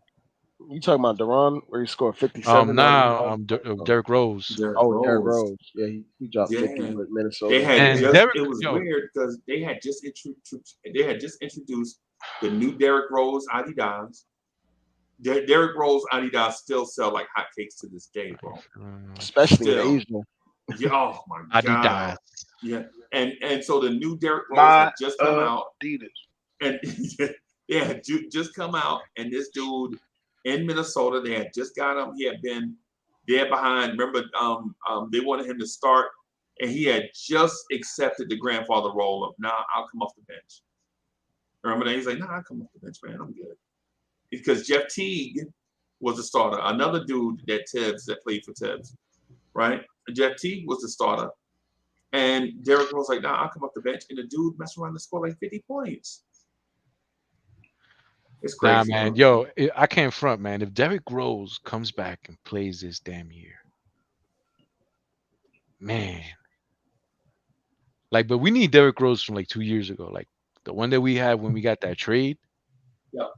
You talking about Deron where he scored 57? Derrick Rose. Derrick Rose. Yeah, he dropped 50 with Minnesota. It was weird because they had just introduced the new Derrick Rose Adidas. Derrick Rose Adidas still sell like hotcakes to this day, bro. Especially in Asia. Yeah, oh my god. Adidas. Yeah, and so the new Derrick Rose had just come out. Adidas. And yeah, just come out, and this dude in Minnesota, they had just got him. He had been there behind. Remember, they wanted him to start, and he had just accepted the grandfather role of, "Nah, I'll come off the bench." Remember that? He's like, "Nah, I'll come off the bench, man. I'm good." Because Jeff Teague was the starter. Another dude that played for Tibbs, right? Jeff Teague was the starter. And Derrick was like, "Nah, I'll come off the bench." And the dude messed around and scored like 50 points. It's crazy. Nah, man. Yo, I can't front, man. If Derrick Rose comes back and plays this damn year, man. Like, but we need Derrick Rose from like 2 years ago. Like the one that we had when we got that trade. Yeah.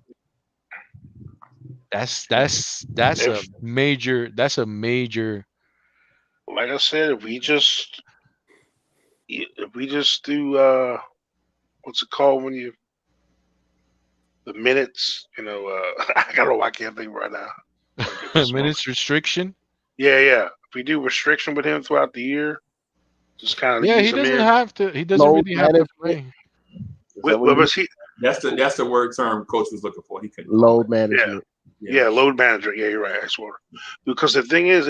That's a major. Like I said, if we just do what's it called when you the minutes, I don't know, I can't think right now. Minutes restriction. Yeah. If we do restriction with him throughout the year, just kind of he doesn't have to. He doesn't really have to play. That's the word term coach was looking for. He couldn't load management. Yeah, load manager. Yeah, you're right. I swear. Because the thing is,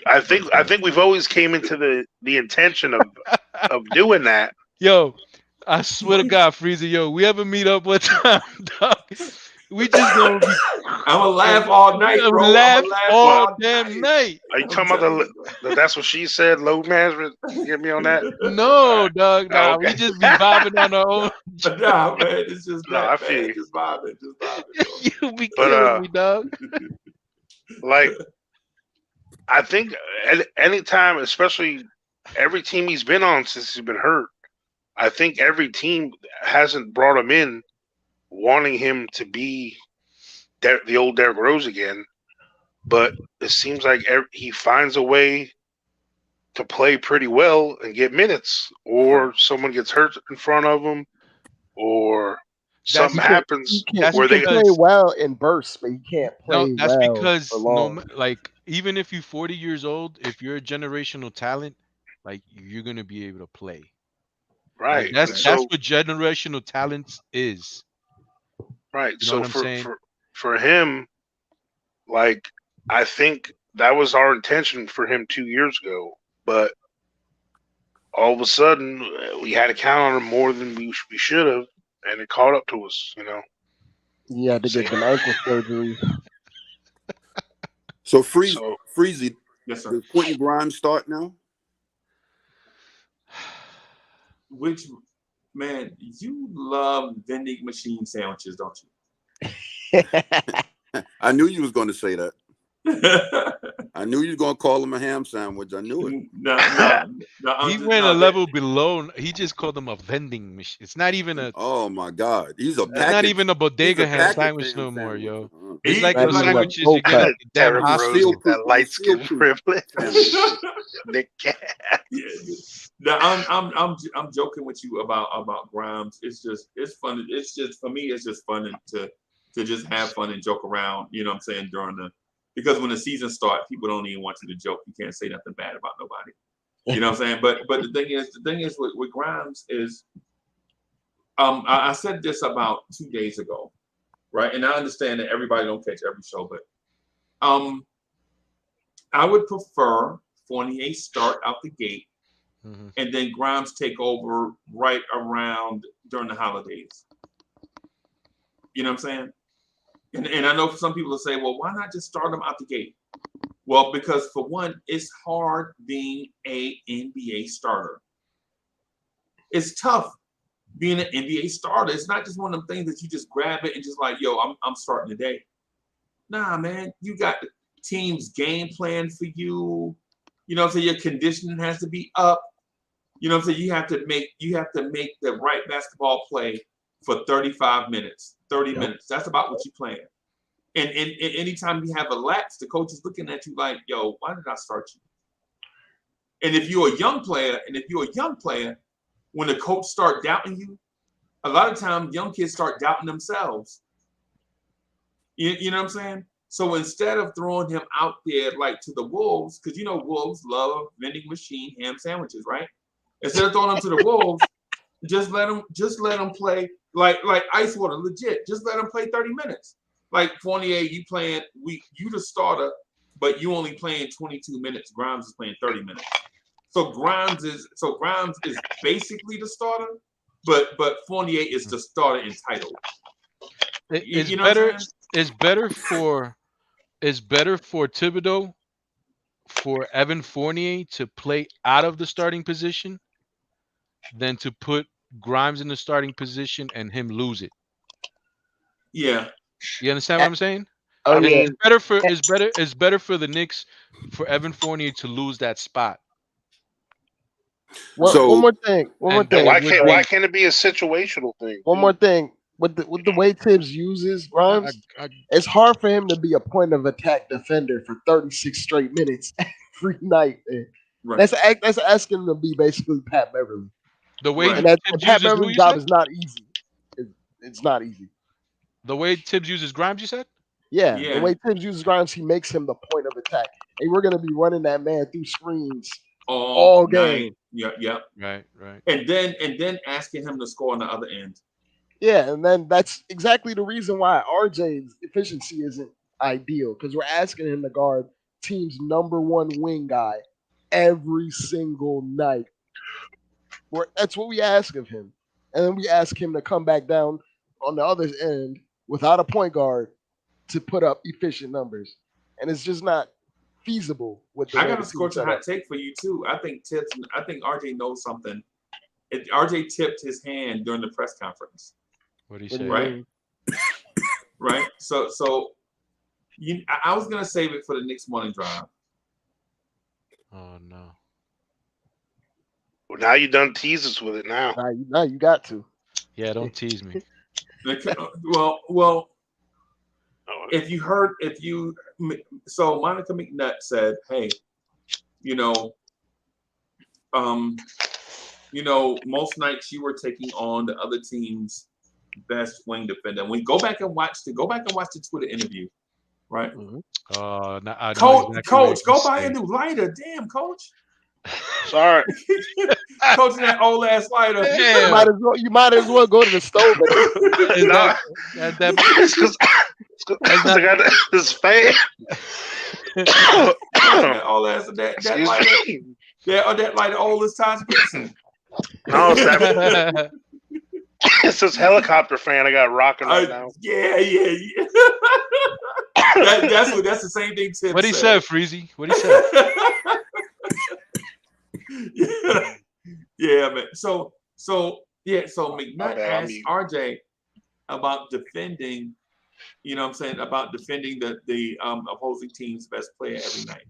I think we've always came into the intention of doing that. Yo, I swear to God, Freezer, yo, we ever meet up one time, dog? We just gonna be. I'm gonna laugh all night, bro. Laugh all damn night. Are you talking about that's what she said? Load management? Get me on that? No, dog. Nah, okay. We just be vibing on our own. Nah, man, it's just I feel you. Just vibing. You be killing me, dog. Like, I think anytime, especially every team he's been on since he's been hurt, I think every team hasn't brought him in wanting him to be the old Derrick Rose again, but it seems like he finds a way to play pretty well and get minutes, or someone gets hurt in front of him, or something happens where they play well in bursts, but you can't play. No, that's well because like even if you're 40 years old, if you're a generational talent, like you're gonna be able to play. Right. Like, that's what generational talent is. Right. You know So for him, like, I think that was our intention for him 2 years ago, but all of a sudden we had to count on him more than we should have, and it caught up to us, You had to get some ankle surgery. So Freezy, yes, sir. Does Quentin Grimes start now? Which, man, you love vending machine sandwiches, don't you? I knew you was going to say that. I knew you were going to call him a ham sandwich. I knew it. No, he went a level below. He just called them a vending machine. It's not even a. Oh my God, he's a. It's not even a bodega ham sandwich no more, yo. It's like the sandwiches you get at the damn hospital. That light skin privilege. Now, I'm joking with you about Grimes. It's fun. It's just for me. It's just fun to just have fun and joke around. You know what I'm saying because when the season starts, people don't even want you to joke. You can't say nothing bad about nobody. You know what I'm saying? But the thing is with Grimes is, I said this about 2 days ago, right? And I understand that everybody don't catch every show, but I would prefer Fournier start out the gate and then Grimes take over right around during the holidays. You know what I'm saying? And I know some people will say, well, why not just start them out the gate? Well, because for one, it's hard being a NBA starter. It's tough being an NBA starter. It's not just one of them things that you just grab it and just like, yo, I'm starting today. Nah, man, you got the team's game plan for you. You know what I'm saying? Your conditioning has to be up. You know what I'm saying? You have to make the right basketball play for 35 minutes, 30 minutes. That's about what you're playing. And anytime you have a lapse, the coach is looking at you like, yo, why did I start you? And if you're a young player, when the coach start doubting you, a lot of times young kids start doubting themselves. You know what I'm saying? So instead of throwing him out there like to the wolves, because you know wolves love vending machine ham sandwiches, right? Instead of throwing him to the wolves, just let him play like ice water, legit. Just let him play 30 minutes. Like Fournier, you the starter, but you only playing 22 minutes. Grimes is playing 30 minutes. So Grimes is basically the starter, but Fournier is the starter entitled. It's you know better. It's better for Thibodeau for Evan Fournier to play out of the starting position than to put Grimes in the starting position and him lose it. Yeah. You understand what I'm saying? Oh, yeah. It's better for the Knicks for Evan Fournier to lose that spot. One more thing. Why can't it be a situational thing? One more thing. With the way Tibbs uses Grimes, it's hard for him to be a point of attack defender for 36 straight minutes every night. Man. Right. That's asking him to be basically Pat Beverly. The way Pat Beverly's job is not easy. It's not easy. The way Tibbs uses Grimes, you said? Yeah. The way Tibbs uses Grimes, he makes him the point of attack. And we're gonna be running that man through screens all game. Yeah. Right. And then asking him to score on the other end. Yeah, and then that's exactly the reason why RJ's efficiency isn't ideal, because we're asking him to guard team's number one wing guy every single night. That's what we ask of him. And then we ask him to come back down on the other end without a point guard to put up efficient numbers. And it's just not feasible. I got a scorching hot take for you too. I think RJ knows something. RJ tipped his hand during the press conference. What did he say? Right. So I was gonna save it for the next morning drive. Oh no. Well, now you done tease us with it. Now you got to. Yeah, don't tease me. Well. So Monica McNutt said, "Hey, most nights you were taking on the other team's best wing defender." And we go back and watch the Twitter interview, right? Mm-hmm. Coach, go buy a new lighter. Damn, Coach. Sorry. Coach, that old ass lighter. You might as well go to the stove. It's because I got this fan. that lighter. That lighter old as Taj Gibson. No, it's this helicopter fan I got rocking right now. Yeah. That's the same thing Tim What he said, Freezy? What he said? Yeah, man. So McNutt asked RJ about defending, about defending the opposing team's best player every night.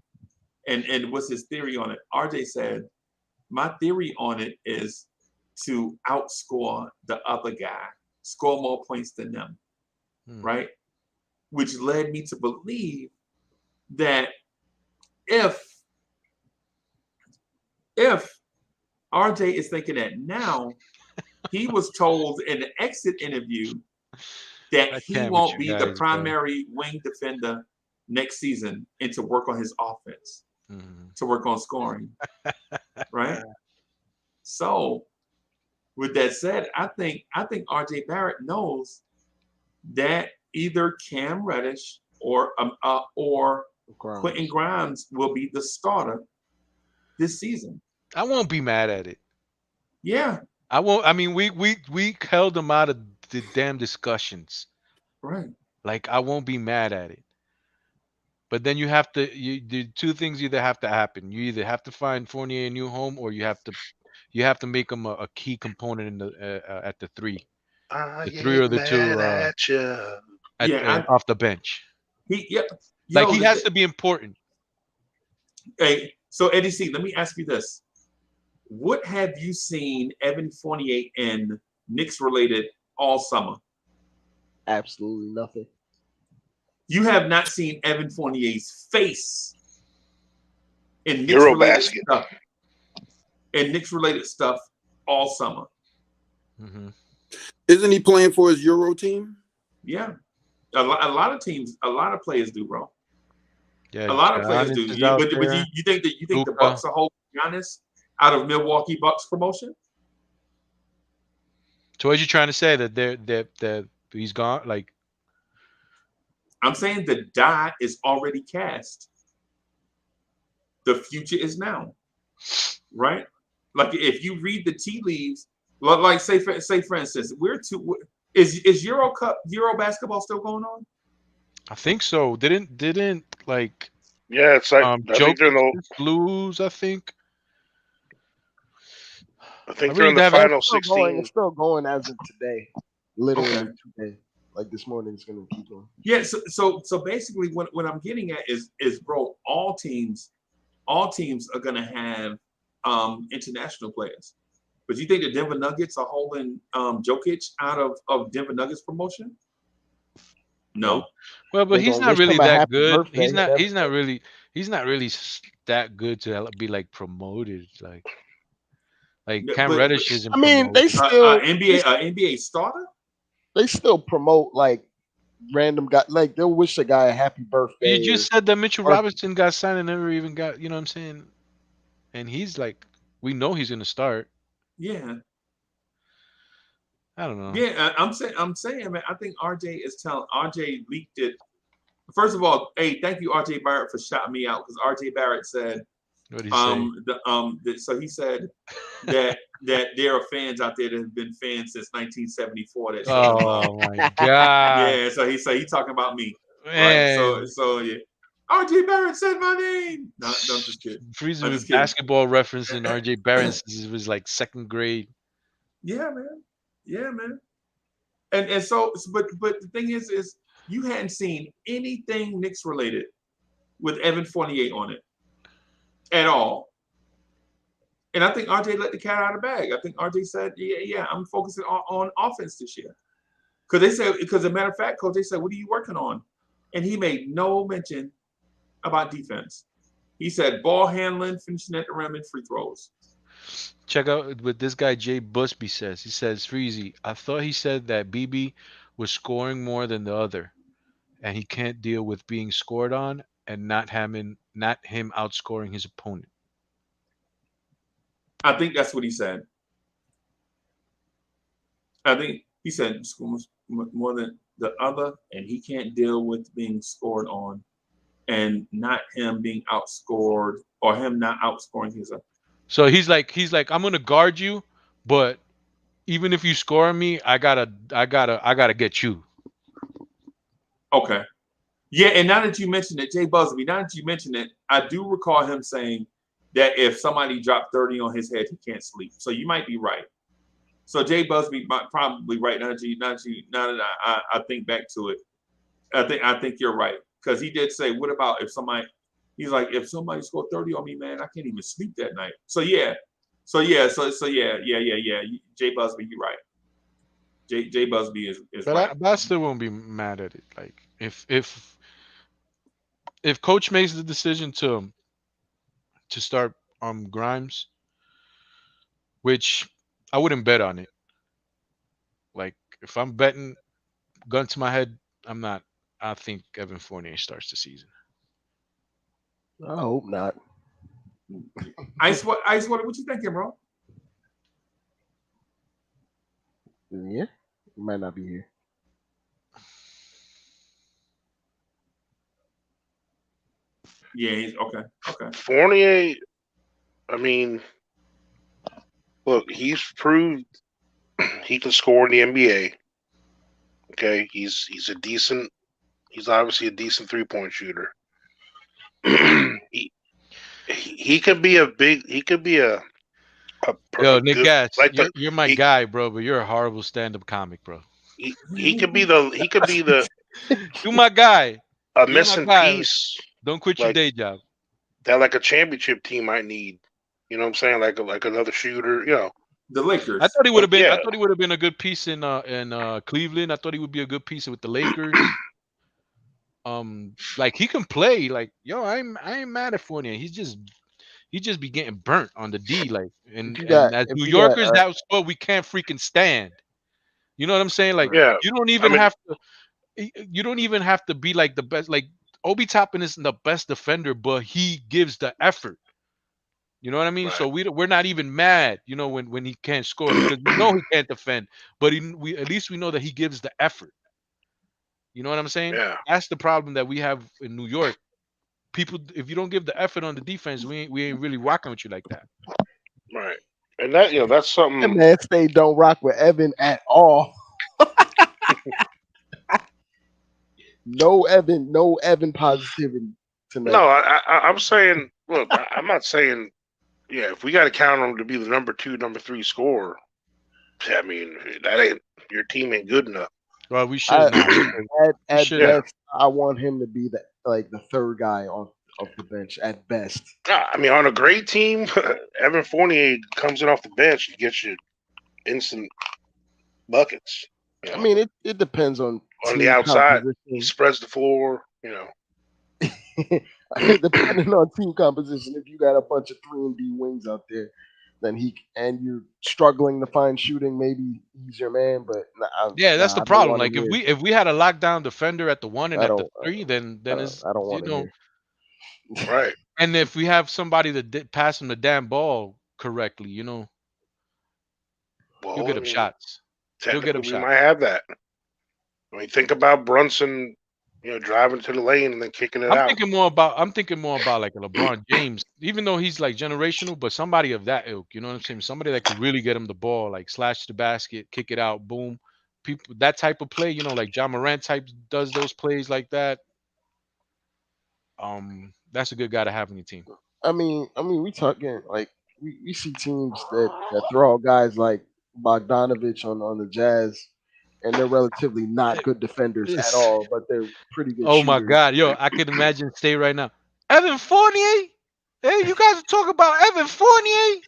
And what's his theory on it? RJ said, my theory on it is to outscore the other guy, score more points than them, right? Which led me to believe that if RJ is thinking that now, he was told in the exit interview that he won't be the primary wing defender next season and to work on his offense, to work on scoring, right? So, with that said, I think RJ Barrett knows that either Cam Reddish or Quentin Grimes will be the starter this season. I won't be mad at it. Yeah. I won't. I mean, we held them out of the damn discussions. Right. Like, I won't be mad at it. But then you have to. The two things either have to happen. You either have to find Fournier a new home, or you have to make him a key component in the at the three, I the three or ain't the two mad at you. Yeah. off the bench. Yeah. Like, Yo, he has to be important. hey, so Eddie C, let me ask you this. What have you seen Evan Fournier in Knicks related all summer? Absolutely nothing. You have not seen Evan Fournier's face in Knicks related Eurobasket. stuff. In Knicks related stuff all summer. Mm-hmm. Isn't he playing for his Euro team? Yeah. A lot of teams, a lot of players do, bro. Yeah, A lot of players Giannis do. is out But there. you think the Luka. Bucks are holding Giannis out of Milwaukee Bucks promotion? So what you trying to say, that he's gone? Like, I'm saying the die is already cast. The future is now, right? Like, if you read the tea leaves, like say for instance, is Euro basketball still going on? I think so. Didn't like Yeah, it's like I think they're in Jokic the just lose, I think. I think I they're really in the haven't. final It's still going. 16. It's still going as of today. Literally Okay. today. Like this morning, it's gonna keep going. Yeah. So basically, what I'm getting at is bro, all teams are gonna have international players. But you think the Denver Nuggets are holding Jokic out of Denver Nuggets promotion? No. Nope. Well, but They're he's gonna not wish really him a that happy good. birthday. He's not really that good to be like promoted. Like Cam But Reddish isn't I mean, they promoted. still NBA starter? they still promote like random guy. Like they'll wish a guy a happy You birthday. just said that Mitchell or Robinson got signed and never even got. You know what I'm saying? And he's like, we know he's gonna start. Yeah. I don't know. Yeah, I'm saying, man, I think RJ leaked it. First of all, hey, thank you, RJ Barrett, for shouting me out, because RJ Barrett said, What did he say? so he said that there are fans out there that have been fans since 1974 that showed him love. Oh my god, Yeah, so he talking about me, right? man! So yeah, RJ Barrett said my name. No, I'm just kidding. Freezing I'm with just kidding. basketball referencing RJ Barrett since it was like second grade. Yeah, man. Yeah, man. And so, but the thing is you hadn't seen anything Knicks related with Evan Fournier on it at all. And I think RJ let the cat out of the bag. I think RJ said, yeah, I'm focusing on offense this year. Because as a matter of fact, Coach, they said, what are you working on? And he made no mention about defense. He said ball handling, finishing at the rim, and free throws. Check out what this guy Jay Busby says. He says, Freezy, I thought he said that BB was scoring more than the other, and he can't deal with being scored on and not him outscoring his opponent. I think that's what he said. I think he said scores more than the other, and he can't deal with being scored on and not him being outscored or him not outscoring his. So he's like, I'm gonna guard you, but even if you score on me, I gotta get you. Okay. Yeah, and now that you mentioned it, Jay Busby, now that you mentioned it, I do recall him saying that if somebody dropped 30 on his head, he can't sleep. So you might be right. So Jay Busby might probably right now that I think back to it. I think you're right. Because he did say, what about if somebody, he's like, if somebody scored 30 on me, man, I can't even sleep that night. So yeah. Yeah. Jay Busby, you're right. Jay Busby is But right. I still won't be mad at it. Like, if coach makes the decision to start Grimes, which I wouldn't bet on it. Like, if I'm betting, gun to my head, I'm not. I think Evan Fournier starts the season. I hope not. Ice Water, what you thinking, bro? Yeah, he might not be here. Yeah, he's okay. Fournier, I mean, Look, he's proved he can score in the NBA. Okay, he's obviously a decent 3-point shooter. he could be a Yo, Nick good, Gas, like you're my guy, bro, but you're a horrible stand-up comic, bro. he could be the You my guy. a You're missing my guy. piece. Don't quit your day job. That like a championship team might need. You know what I'm saying? Like another shooter. You know, the Lakers. I thought he would have been. Yeah. I thought he would have been a good piece in Cleveland. I thought he would be a good piece with the Lakers. Like he can play. Like I ain't mad at Fournier. He just be getting burnt on the D. Like and as New Yorkers, that's what we can't freaking stand. You know what I'm saying? Like you don't even have to. You don't even have to be like the best. Like Obi Toppin isn't the best defender, but he gives the effort. You know what I mean? Right. So we're not even mad, when he can't score because we know he can't defend, but at least we know that he gives the effort. You know what I'm saying? Yeah. That's the problem that we have in New York. People, if you don't give the effort on the defense, we ain't really rocking with you like that. Right. And that that's something. And man, State don't rock with Evan at all. No Evan positivity tonight. No, I'm saying, look, I'm not saying, if we got to count on him to be the number 2, number 3 scorer, I mean, your team ain't good enough. Well, we should. At best, I want him to be the third guy off the bench at best. I mean, on a great team, Evan Fournier comes in off the bench and gets you instant buckets. I mean, it depends on the outside. He spreads the floor, Depending on team composition, if you got a bunch of 3 and D wings out there, then and you're struggling to find shooting, maybe he's your man. But that's the problem. Like if we had a lockdown defender at the 1 and at the 3, then it's I don't want to right. And if we have somebody that pass him the damn ball correctly, he'll get him shots. He'll get him shots. We might have that. I mean, think about Brunson, driving to the lane and then kicking it out. I'm thinking more about like a LeBron James, even though he's like generational, but somebody of that ilk. You know what I'm saying? Somebody that could really get him the ball, like slash the basket, kick it out, boom. People that type of play, like John Morant type does those plays like that. That's a good guy to have on your team. I mean, we talking like we see teams that throw out guys like Bogdanovich on the Jazz, and they're relatively not good defenders at all, but they're pretty good. Oh my God, I can imagine stay right now. Evan Fournier, hey, you guys are talking about Evan Fournier?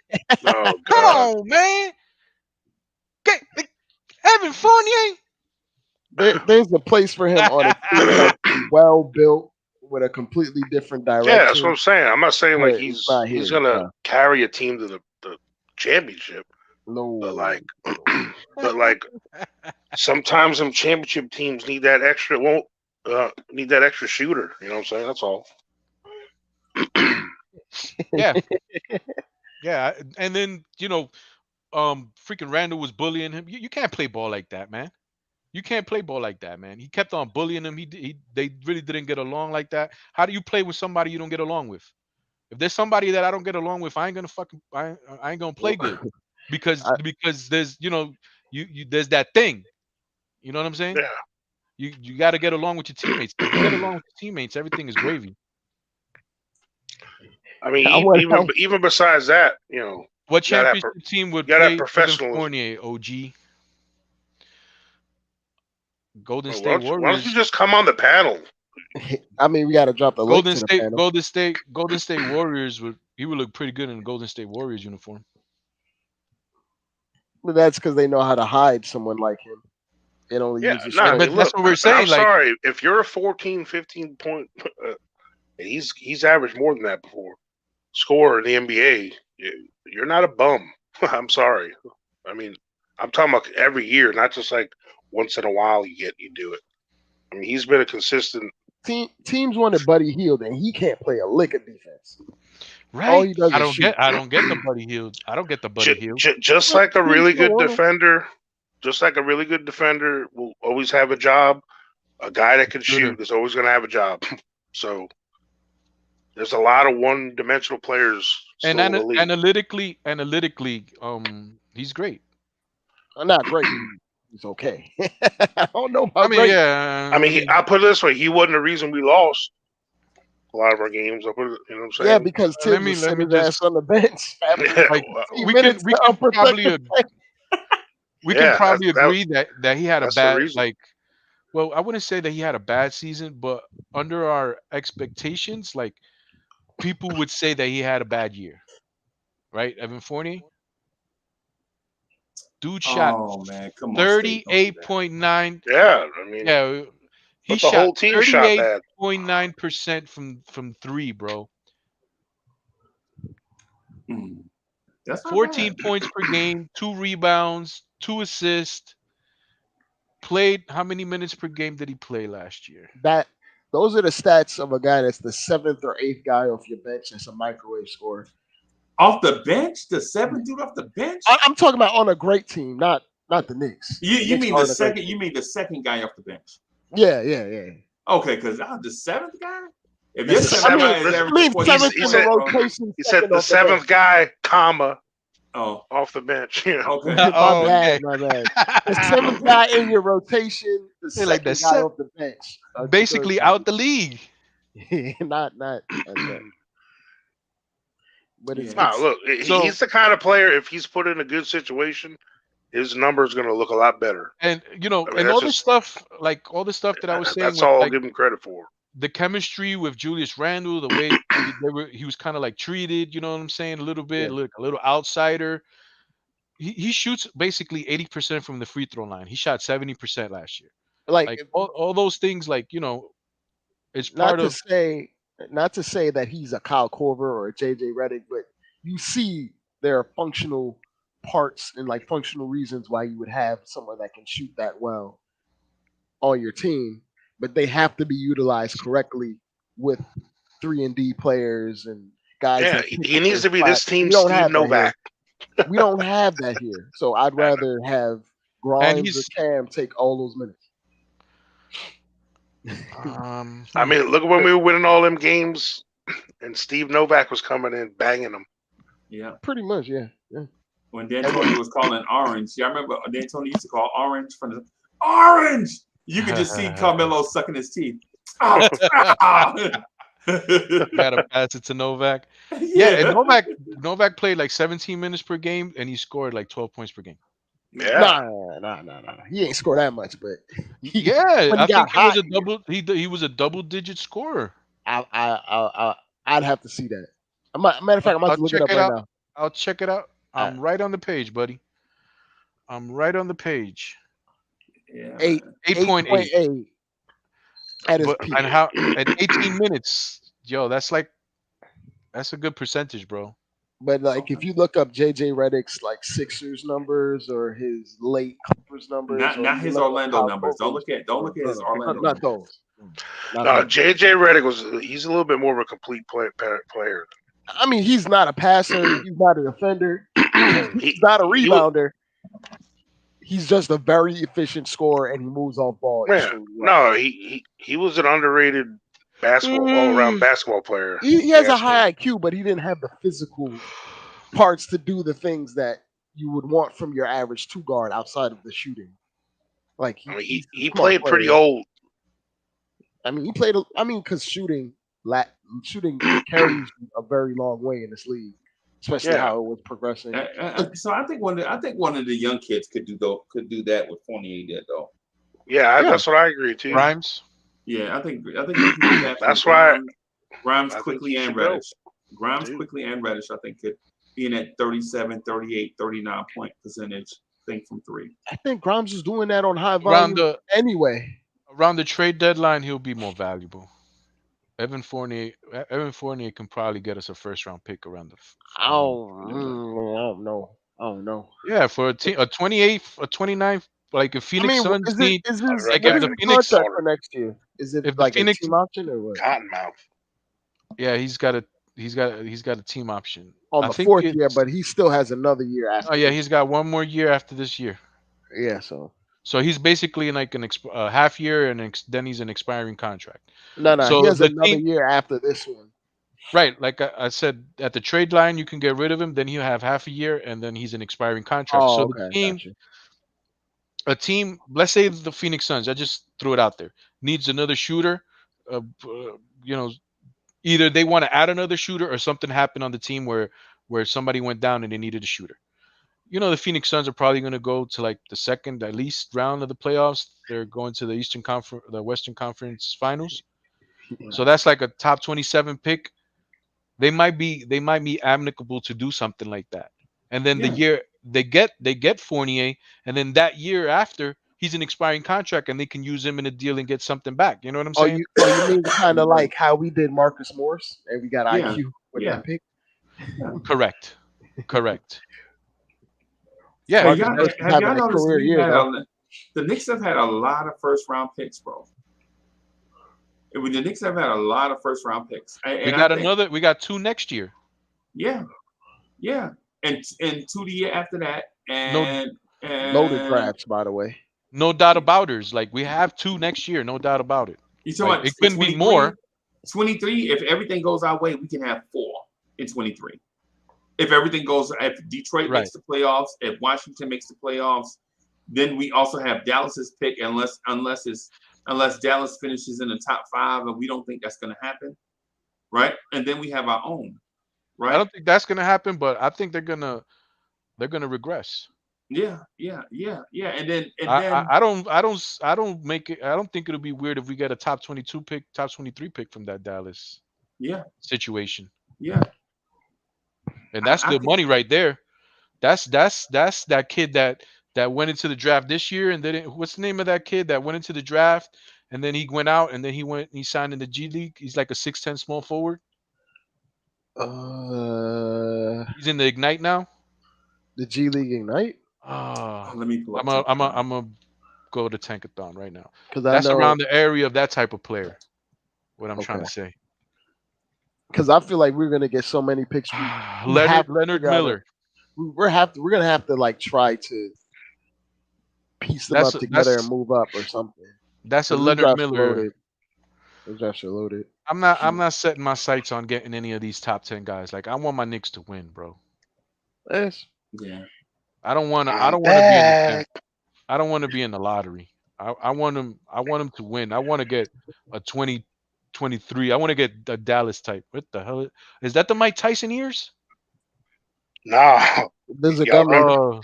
Oh, come on, man, Evan Fournier. There's a place for him on a team that's well built with a completely different direction. Yeah, that's what I'm saying. I'm not saying like he's gonna carry a team to the championship. No, but like sometimes them championship teams need that extra shooter. You know what I'm saying? That's all. Yeah. And then freaking Randle was bullying him. You can't play ball like that, man. You can't play ball like that, man. He kept on bullying him. They really didn't get along like that. How do you play with somebody you don't get along with? If there's somebody that I don't get along with, I ain't gonna play good because there's there's that thing. You know what I'm saying? Yeah. You got to get along with your teammates. If you get along with your teammates, everything is gravy. I mean, even besides that, what championship team would play Evan Fournier, OG? Golden State Warriors. Why don't you just come on the panel? I mean, we got to drop the Golden State Warriors would look pretty good in a Golden State Warriors uniform. But that's because they know how to hide someone like him. It only uses but that's what we're saying. I'm sorry, if you're a 14, 15 point, he's averaged more than that before. Scorer in the NBA, you're not a bum. I'm sorry. I mean, I'm talking about every year, not just like once in a while you do it. I mean, he's been a consistent. Teams wanted Buddy Hield, and he can't play a lick of defense. Right. All he does I don't get the Buddy Hield. I don't get the Buddy Hield. Just like a really good defender, will always have a job. A guy that can shoot is always going to have a job. So There's a lot of one-dimensional players still And in the league. analytically, he's great. Not great. He's okay. I don't know about I mean, great. yeah. I put it this way: he wasn't the reason we lost a lot of our games. I put it, you know what I'm saying? Yeah, because let Tibbs me was let sitting me his ass just on the bench. like we minutes can probably Yeah, agree that he had a that's the bad reason. well, I wouldn't say that he had a bad season, but under our expectations, like people would say that he had a bad year, right? Evan Fournier, dude shot Oh man, come on, State. Don't do that. 38.9. Yeah, I mean, Yeah, he but the shot whole team shot bad. 38.9% from three, bro. That's not 14 bad. points per game, 2 rebounds, 2 assists. Played how many minutes per game did he play last year? Those are the stats of a guy that's the 7th or 8th guy off your bench. That's a microwave scorer. Off the bench, the 7th dude off the bench. I'm talking about on a great team, not the Knicks. You mean the second? You mean the second guy off the bench? Yeah. Okay, because the 7th guy. If He's you're the seventh guy, he said the 7th guy, comma. Oh, off the bench. Yeah. Okay. My bad. The 7th guy in your rotation, the second like the guy off the bench. Basically out the league. not that. But it's look, he's the kind of player, if he's put in a good situation, his number is going to look a lot better. And all the stuff that I was saying. That's all I'll give him credit for. The chemistry with Julius Randle, the way he was kind of like treated, you know what I'm saying? A little bit, like a little outsider. He shoots basically 80% from the free throw line. He shot 70% last year. Like all those things, it's part of. Not to say that he's a Kyle Korver or a JJ Redick, but you see there are functional parts and like functional reasons why you would have someone that can shoot that well on your team. But they have to be utilized correctly with 3-and-D players and guys. Yeah, he needs to be this team's Steve Novak. We don't have that here. So I'd rather have Grimes or Cam take all those minutes. I mean, look at when we were winning all them games and Steve Novak was coming in banging them. Yeah. Pretty much, yeah. When D'Antoni was calling Orange, I remember D'Antoni used to call Orange from the Orange. You could just see Carmelo sucking his teeth. Gotta pass it to Novak. Yeah, and Novak played like 17 minutes per game, and he scored like 12 points per game. Yeah. Nah. He ain't scored that much, but I think he was a double. He was a double-digit scorer. I'd have to see that. Matter of fact, I'm about to look it up right now. I'll check it out. I'm right on the page, buddy. I'm right on the page. Yeah. 8.8 at his peak. And how at 18 minutes, that's a good percentage, bro. But like, if you look up JJ Redick's like Sixers numbers or his late Clippers numbers, not his Orlando numbers. Don't look at his Orlando. Not those. JJ Redick he's a little bit more of a complete player. I mean, he's not a passer. He's not a defender. He's not a rebounder. He's just a very efficient scorer, and he moves off ball. Man, no, he was an underrated all-around basketball player. He has a high IQ, but he didn't have the physical parts to do the things that you would want from your average 2-guard outside of the shooting. Like he played pretty old. I mean, because shooting carries a very long way in this league, especially how it was progressing. So I think one of the young kids could do that what Fournier did though. Yeah, that's what I agree too. Grimes. Yeah, I think he can do that. That's why Grimes quickly and Reddish. Quickly and Reddish, I think, could be in that 37, 38, 39 point percentage thing from three. I think Grimes is doing that on high volume anyway. Around the trade deadline, he'll be more valuable. Evan Fournier can probably get us a first-round pick around the. I don't know. Yeah, for a 28, a 29, like a Phoenix Suns need. Is the Phoenix contract for next year? Is it like a team option or what? Cottonmouth. Yeah, he's got a team option on the 4th year, but he still has another year after. Oh yeah, he's got one more year after this year. Yeah, so he's basically like a half year, and then he's an expiring contract. No, he has another year after this one. Right, like I said, at the trade line, you can get rid of him. Then you have half a year, and then he's an expiring contract. Oh, So the okay, team, gotcha. a team, let's say the Phoenix Suns, I just threw it out there, needs another shooter. You know, either they want to add another shooter, or something happened on the team where somebody went down and they needed a shooter. You know, the Phoenix Suns are probably going to go to like the second, at least, round of the playoffs. They're going to the Eastern Conference, the Western Conference Finals. So that's like a top 27 pick. They might be amicable to do something like that. And then the Yeah. year they get Fournier, and then that year after he's an expiring contract, and they can use him in a deal and get something back. You know what I'm saying? You mean kind of like how we did Marcus Morris and we got Yeah. IQ with Yeah. that pick? Correct. Yeah. Hey, Marcus y'all, Morris is have having y'all a noticed career year though. the Knicks have had a lot of first round picks, bro. The Knicks have had a lot of first round picks. We got two next year. Yeah. And 2 the year after that. No Loaded drafts, by the way. no doubt about it. Like, we have two next year, no doubt about it. You talking about it couldn't be more. 23, if everything goes our way, we can have 4 in 23. If everything goes, if Detroit makes the playoffs, if Washington makes the playoffs, then we also have Dallas's pick, unless Dallas finishes in the top 5, and we don't think that's going to happen, right? And then we have our own, right? I don't think that's gonna happen, but I think they're gonna regress. Yeah. And then I don't think it'll be weird if we get a top 22 pick, top 23 pick from that Dallas situation. Yeah. And that's good money right there. That's that kid that went into the draft this year, and then what's the name of that kid that went into the draft and then he went out and then he signed in the G League. He's like a 6'10" small forward. He's in the Ignite now. The G League Ignite. Let me pull up. I'm gonna go to Tankathon right now. Because that's around the area of that type of player. What I'm trying to say. Because I feel like we're gonna get so many picks. Leonard Miller. We're gonna have to like try to piece them up together and move up or something. That's a Leonard Miller. Those drafts are loaded. I'm not setting my sights on getting any of these top 10 guys. Like, I want my Knicks to win, bro. Yes. Yeah. I don't want to be in the lottery. I want them to win. I want to get a 2023. I want to get a Dallas type. What the hell is that? The Mike Tyson ears? No. There's a gum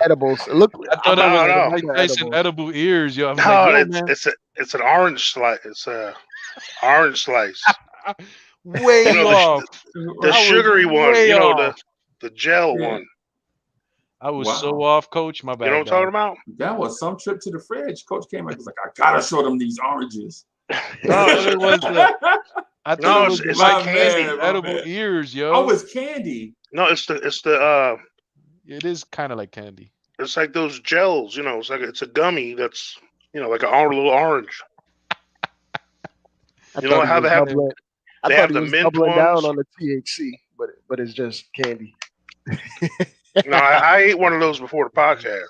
edibles. Look, I thought that was a Mike Tyson edible ears. Yo, it's an orange slice. It's a orange slice. Way off. The sugary one. The gel one. I was so off, Coach. My bad. You know what I'm talking about? That was some trip to the fridge. Coach came out. He was like, I gotta show them these oranges. No, it was. I thought it's like candy. Edible ears, yo. Oh, it's candy. No, it's the. It is kind of like candy. It's like those gels. It's a gummy that's like a little orange. You know how they have the mint ones down on the THC, but it's just candy. No, I ate one of those before the podcast.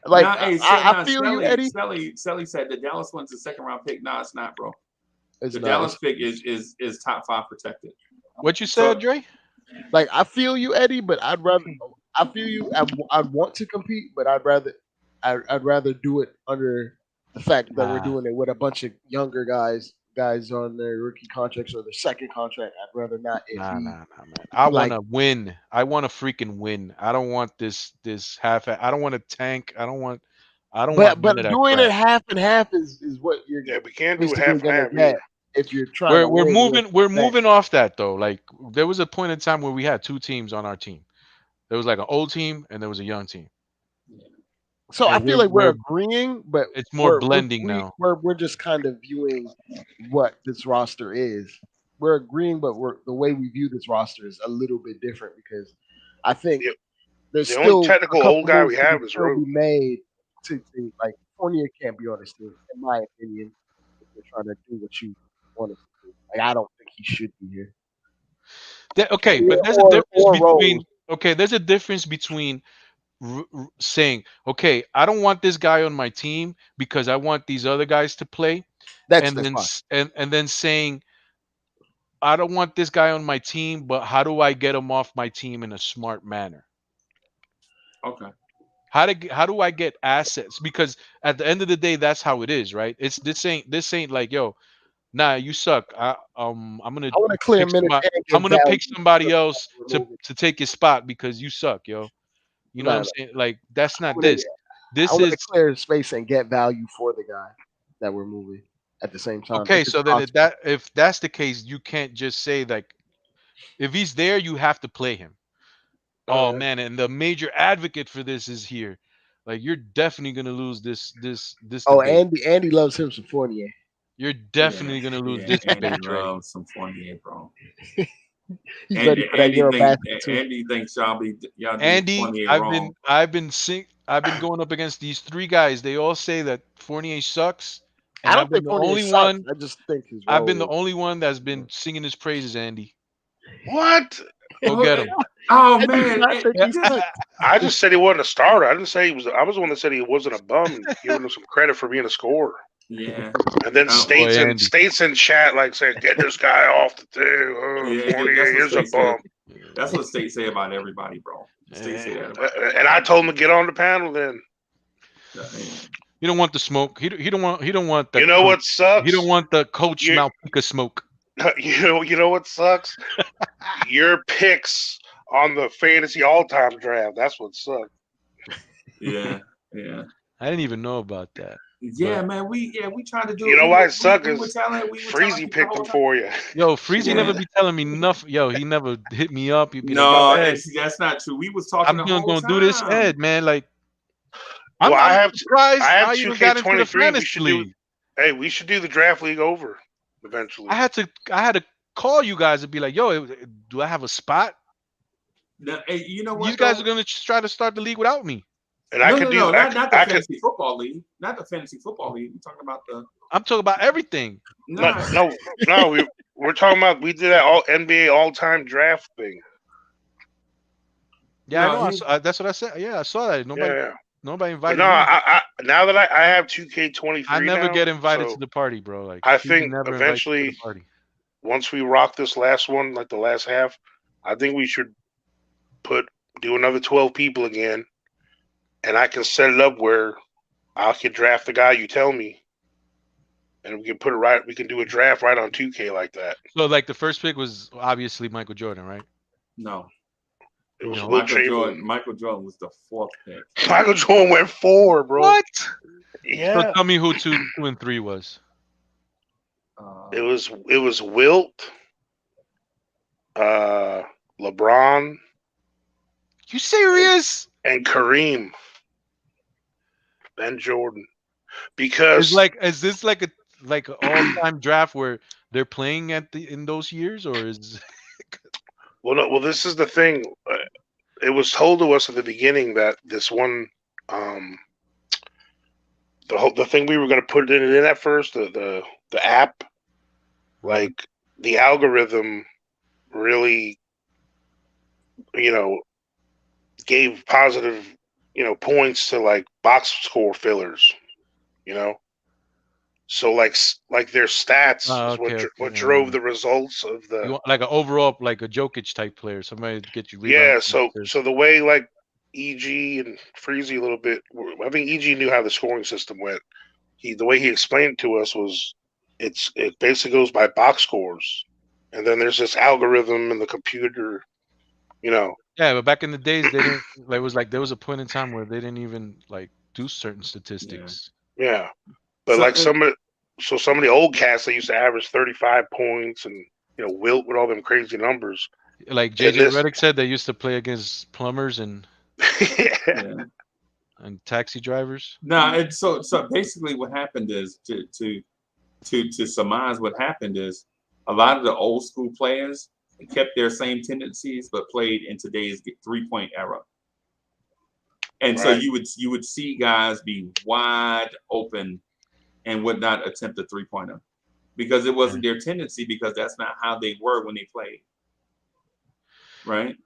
Like, I feel you, Eddie. Sally said the Dallas one's the second round pick. No, it's not, bro. The Dallas pick is top 5 protected. What you said, Dre? Like, I feel you, Eddie, but I'd feel you. I'd want to compete, but I'd rather do it under the fact that we're doing it with a bunch of younger guys on their rookie contracts or their second contract. I'd rather not. Nah, man. I want to win. I want to freaking win. I don't want this half. I don't want to tank. I don't want. But doing it half and half is what you're. Yeah, we can't do half and half. If you're trying, we're moving off that though. Like, there was a point in time where we had 2 teams on our team. There was like an old team and there was a young team. So I feel like we're agreeing, but it's more blending now. We're just kind of viewing what this roster is. We're agreeing, but the way we view this roster is a little bit different because I think there's the still only technical old guy we have is Rose. Made to like Fournier can't be on this team, in my opinion. If you're trying to do what you want to do, like, I don't think he should be here. But there's a difference between. Okay, there's a difference between saying, okay, I don't want this guy on my team because I want these other guys to play, That's and then fine. and then saying, I don't want this guy on my team, but how do I get him off my team in a smart manner? Okay. How do I get assets? Because at the end of the day, that's how it is, right? It's this ain't like, yo, nah, you suck. I'm gonna I want to clear pick minutes somebody. and I'm get gonna value pick somebody for the guy else we're moving. to take your spot because you suck, yo. You know what I'm No, saying? Like that's I not want this. to This I want is to clear space and get value for the guy that we're moving at the same time. okay. If it's So then possible. if that's the case, you can't just say like if he's there, you have to play him. Oh man, and the major advocate for this is here. Like you're definitely gonna lose this Oh, debate. Andy loves him some Fournier. You're Yeah, definitely gonna lose yeah. this Andy debate, Trey. loves some Fournier, bro. He's And ready for that Eurobasket too. Andy thinks y'all do Andy, Fournier wrong. I've been going up against these three guys. They all say that Fournier sucks, I and don't think Fournier sucks. I just think his I've been role the is. only one that's been singing his praises. Andy, What? go get him. Oh I do man, not think he sucks. I just said he wasn't a starter. I didn't say he was. I was the one that said he wasn't a bum, and giving him some credit for being a scorer. yeah. And then Oh, boy, states in chat like saying, "Get this guy off the thing." yeah, that's Fournier what is a State said. bum. That's what State say about everybody, bro. State say that about everybody. And I told him to get on the panel. Then You don't want the smoke. He don't want the you know what he don't sucks? want the coach You Malpica smoke. you know what sucks? Your picks on the fantasy all-time draft. That's what sucks. Yeah, yeah. I didn't even know about that. Yeah, But, man, we tried to do You it. know why it sucks We were is telling Freezy people the picked whole him time. for you. yo, Freezy Yeah. never be telling me nothing. Yo, he never hit me up. He'd be like, No, yo, Ed, that's not true. We was talking I'm the gonna whole do this, time. Ed, man. Like, Well, I'm I surprised have I even got into the 2K23. fantasy league. Hey, we should do the draft league over eventually. I had to call you guys and be like, yo, do I have a spot? No, hey, you know what? You guys are gonna try to start the league without me. And I could do not the fantasy football league. Not the fantasy football league. We're talking about the. I'm talking about everything. No. We're talking about we did that all NBA all-time draft thing. Yeah, No, I know. That's what I said. Yeah, I saw that. Nobody invited But no, me. I now that I have 2K23 I never now, get invited so to the party, bro. Like I Freezy think never invites me to eventually, the party. once we rock this last one, like the last half, I think we should do another 12 people again, and I can set it up where I can draft the guy you tell me, and we can put it right. We can do a draft right on 2K like that. So, like, the first pick was obviously Michael Jordan, right? No. It was No. Will Chamberlain. Michael Jordan was the 4th pick. Michael Jordan went 4, bro. What? Yeah. So tell me who 2 and 3 was. It was Wilt, LeBron. You serious? And Kareem, and Jordan, because is this like an all-time draft where they're playing in those years, or is? Well, this is the thing. It was told to us at the beginning that this one, the thing we were going to put it in at first, the app, like the algorithm, really, gave positive, points to like box score fillers, So like their stats is what drove the results of the. You want like an overall, like a Jokic type player, somebody to get you. Yeah, so the way like EG and Freezy a little bit, I think EG knew how the scoring system went. The way he explained it to us was, it basically goes by box scores, and then there's this algorithm in the computer, Yeah, but back in the days, they didn't. Like, it was like there was a point in time where they didn't even like do certain statistics. Yeah, but some of the old cats, they used to average 35 points, and Wilt with all them crazy numbers. Like JJ Redick said, they used to play against plumbers and and taxi drivers. No, and so basically, what happened is to surmise what happened is a lot of the old school players kept their same tendencies, but played in today's 3-point era. And so you would see guys be wide open and would not attempt a 3-pointer because it wasn't their tendency, because that's not how they were when they played. Right?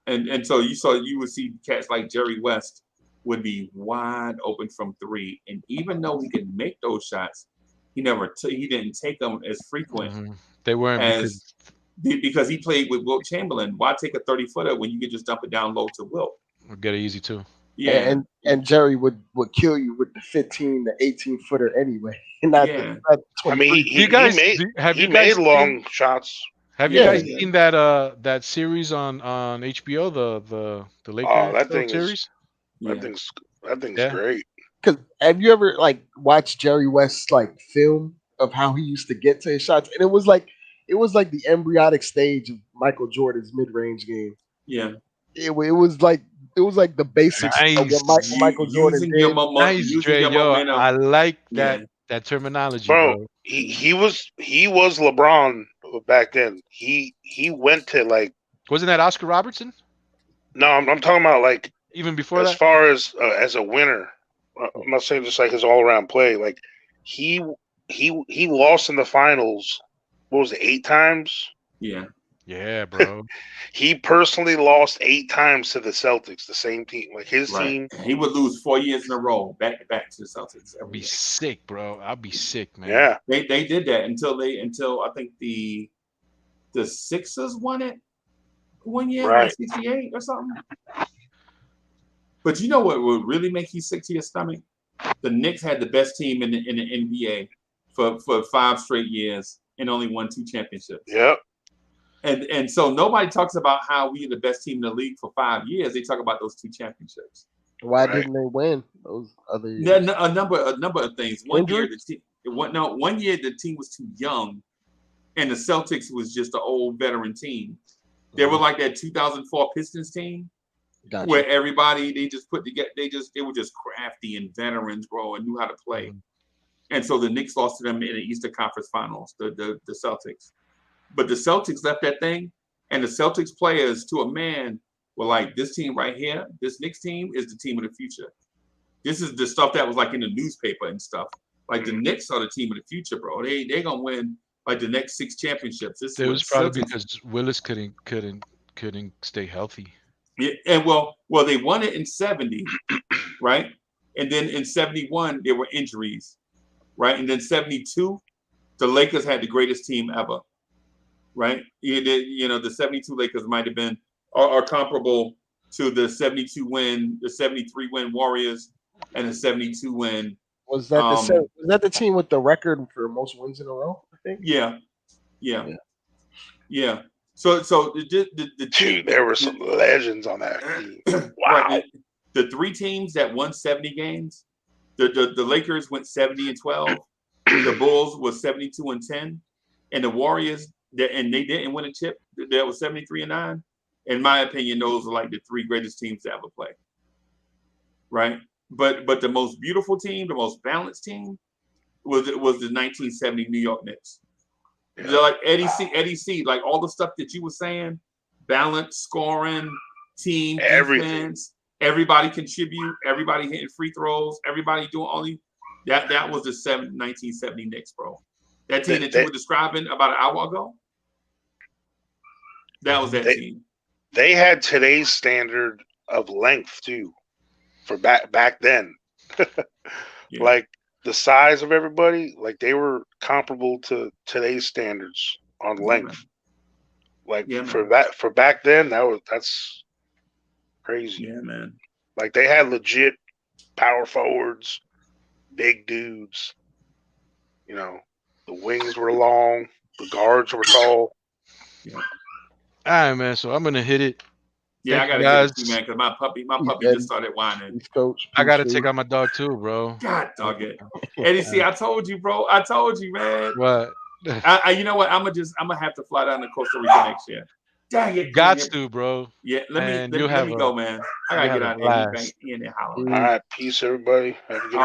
And so you would see cats like Jerry West would be wide open from three, and even though he could make those shots, he didn't take them as frequent. Mm-hmm. They weren't because he played with Wilt Chamberlain. Why take a 30-footer when you could just dump it down low to Wilt? Or get it easy too. Yeah, and Jerry would kill you with the 15 to 18 footer anyway. Not Yeah. I mean, he you made guys long shots. Have you guys seen that series on HBO, the Lakers that thing series? That thing's great. Because have you ever like watched Jerry West's like film of how he used to get to his shots? And it was like the embryonic stage of Michael Jordan's mid-range game. Yeah. It was like the basics of what Michael Jordan did. Nice, Dre, yo, I like that terminology, bro. He was LeBron back then. He went to like. Wasn't that Oscar Robertson? No, I'm talking about like even before as that. Far as a winner, I'm not saying just like his all around play. Like he lost in the finals. What was it? 8 times? Yeah. Yeah, bro. He personally lost 8 times to the Celtics, the same team. Like his team. He would lose 4 years in a row, back to back to the Celtics. I'd be sick, bro. I'd be sick, man. Yeah. They did that until I think the Sixers won it one year, right. 68 or something. But you know what would really make you sick to your stomach? The Knicks had the best team in the NBA for 5 straight years and only won 2 championships. Yep. And so nobody talks about how we are the best team in the league for 5 years. They talk about those 2 championships. Why didn't they win those other years? A number of things. One year the team was too young, and the Celtics was just an old veteran team. They were like that 2004 Pistons team, where everybody they were just crafty and veterans, bro, and knew how to play. Mm-hmm. And so the Knicks lost to them in the Eastern Conference Finals, the Celtics. But the Celtics left that thing, and the Celtics players, to a man, were like, this team right here, this Knicks team is the team of the future. This is the stuff that was like in the newspaper and stuff. Like the Knicks are the team of the future, bro. They gonna win like the next 6 championships. It was probably because Willis couldn't stay healthy. Yeah, and well, they won it in 70, right? And then in 71 there were injuries, right? And then 72, the Lakers had the greatest team ever. Right, the 72 Lakers might have been are comparable to the 72 win, the 73 win Warriors, and the 72 win. Was that the team with the record for most wins in a row? I think. Yeah. So the team, there were some legends on that team. Wow. Right, the 3 teams that won 70 games, the Lakers went 70-12, the Bulls was 72-10, and the Warriors. And they didn't win a chip. That was 73-9. In my opinion, those are like the 3 greatest teams to ever play. Right? But the most beautiful team, the most balanced team, was the 1970 New York Knicks. Yeah. They're like Eddie C, like all the stuff that you were saying, balance, scoring, team, defense, everybody contribute, everybody hitting free throws, everybody doing all these. That was the 1970 Knicks, bro. That team that you were describing about an hour ago, that was that team. They had today's standard of length too, for back then. Yeah. Like the size of everybody, like they were comparable to today's standards on length. Like for back then, that's crazy. Yeah, man. Like they had legit power forwards, big dudes. The wings were long. The guards were tall. Yeah. All right, man. So I'm gonna hit it. Yeah, I gotta get you, man, because my puppy just started whining. Coach, I gotta take out my dog too, bro. God dog it. Eddie, see, I told you, bro. I told you, man. What? You know what? I'm gonna have to fly down to Costa Rica next year. Dang it. Gots to, bro. Yeah, let me go, man. I gotta get out of here. All right, peace, everybody. Have a good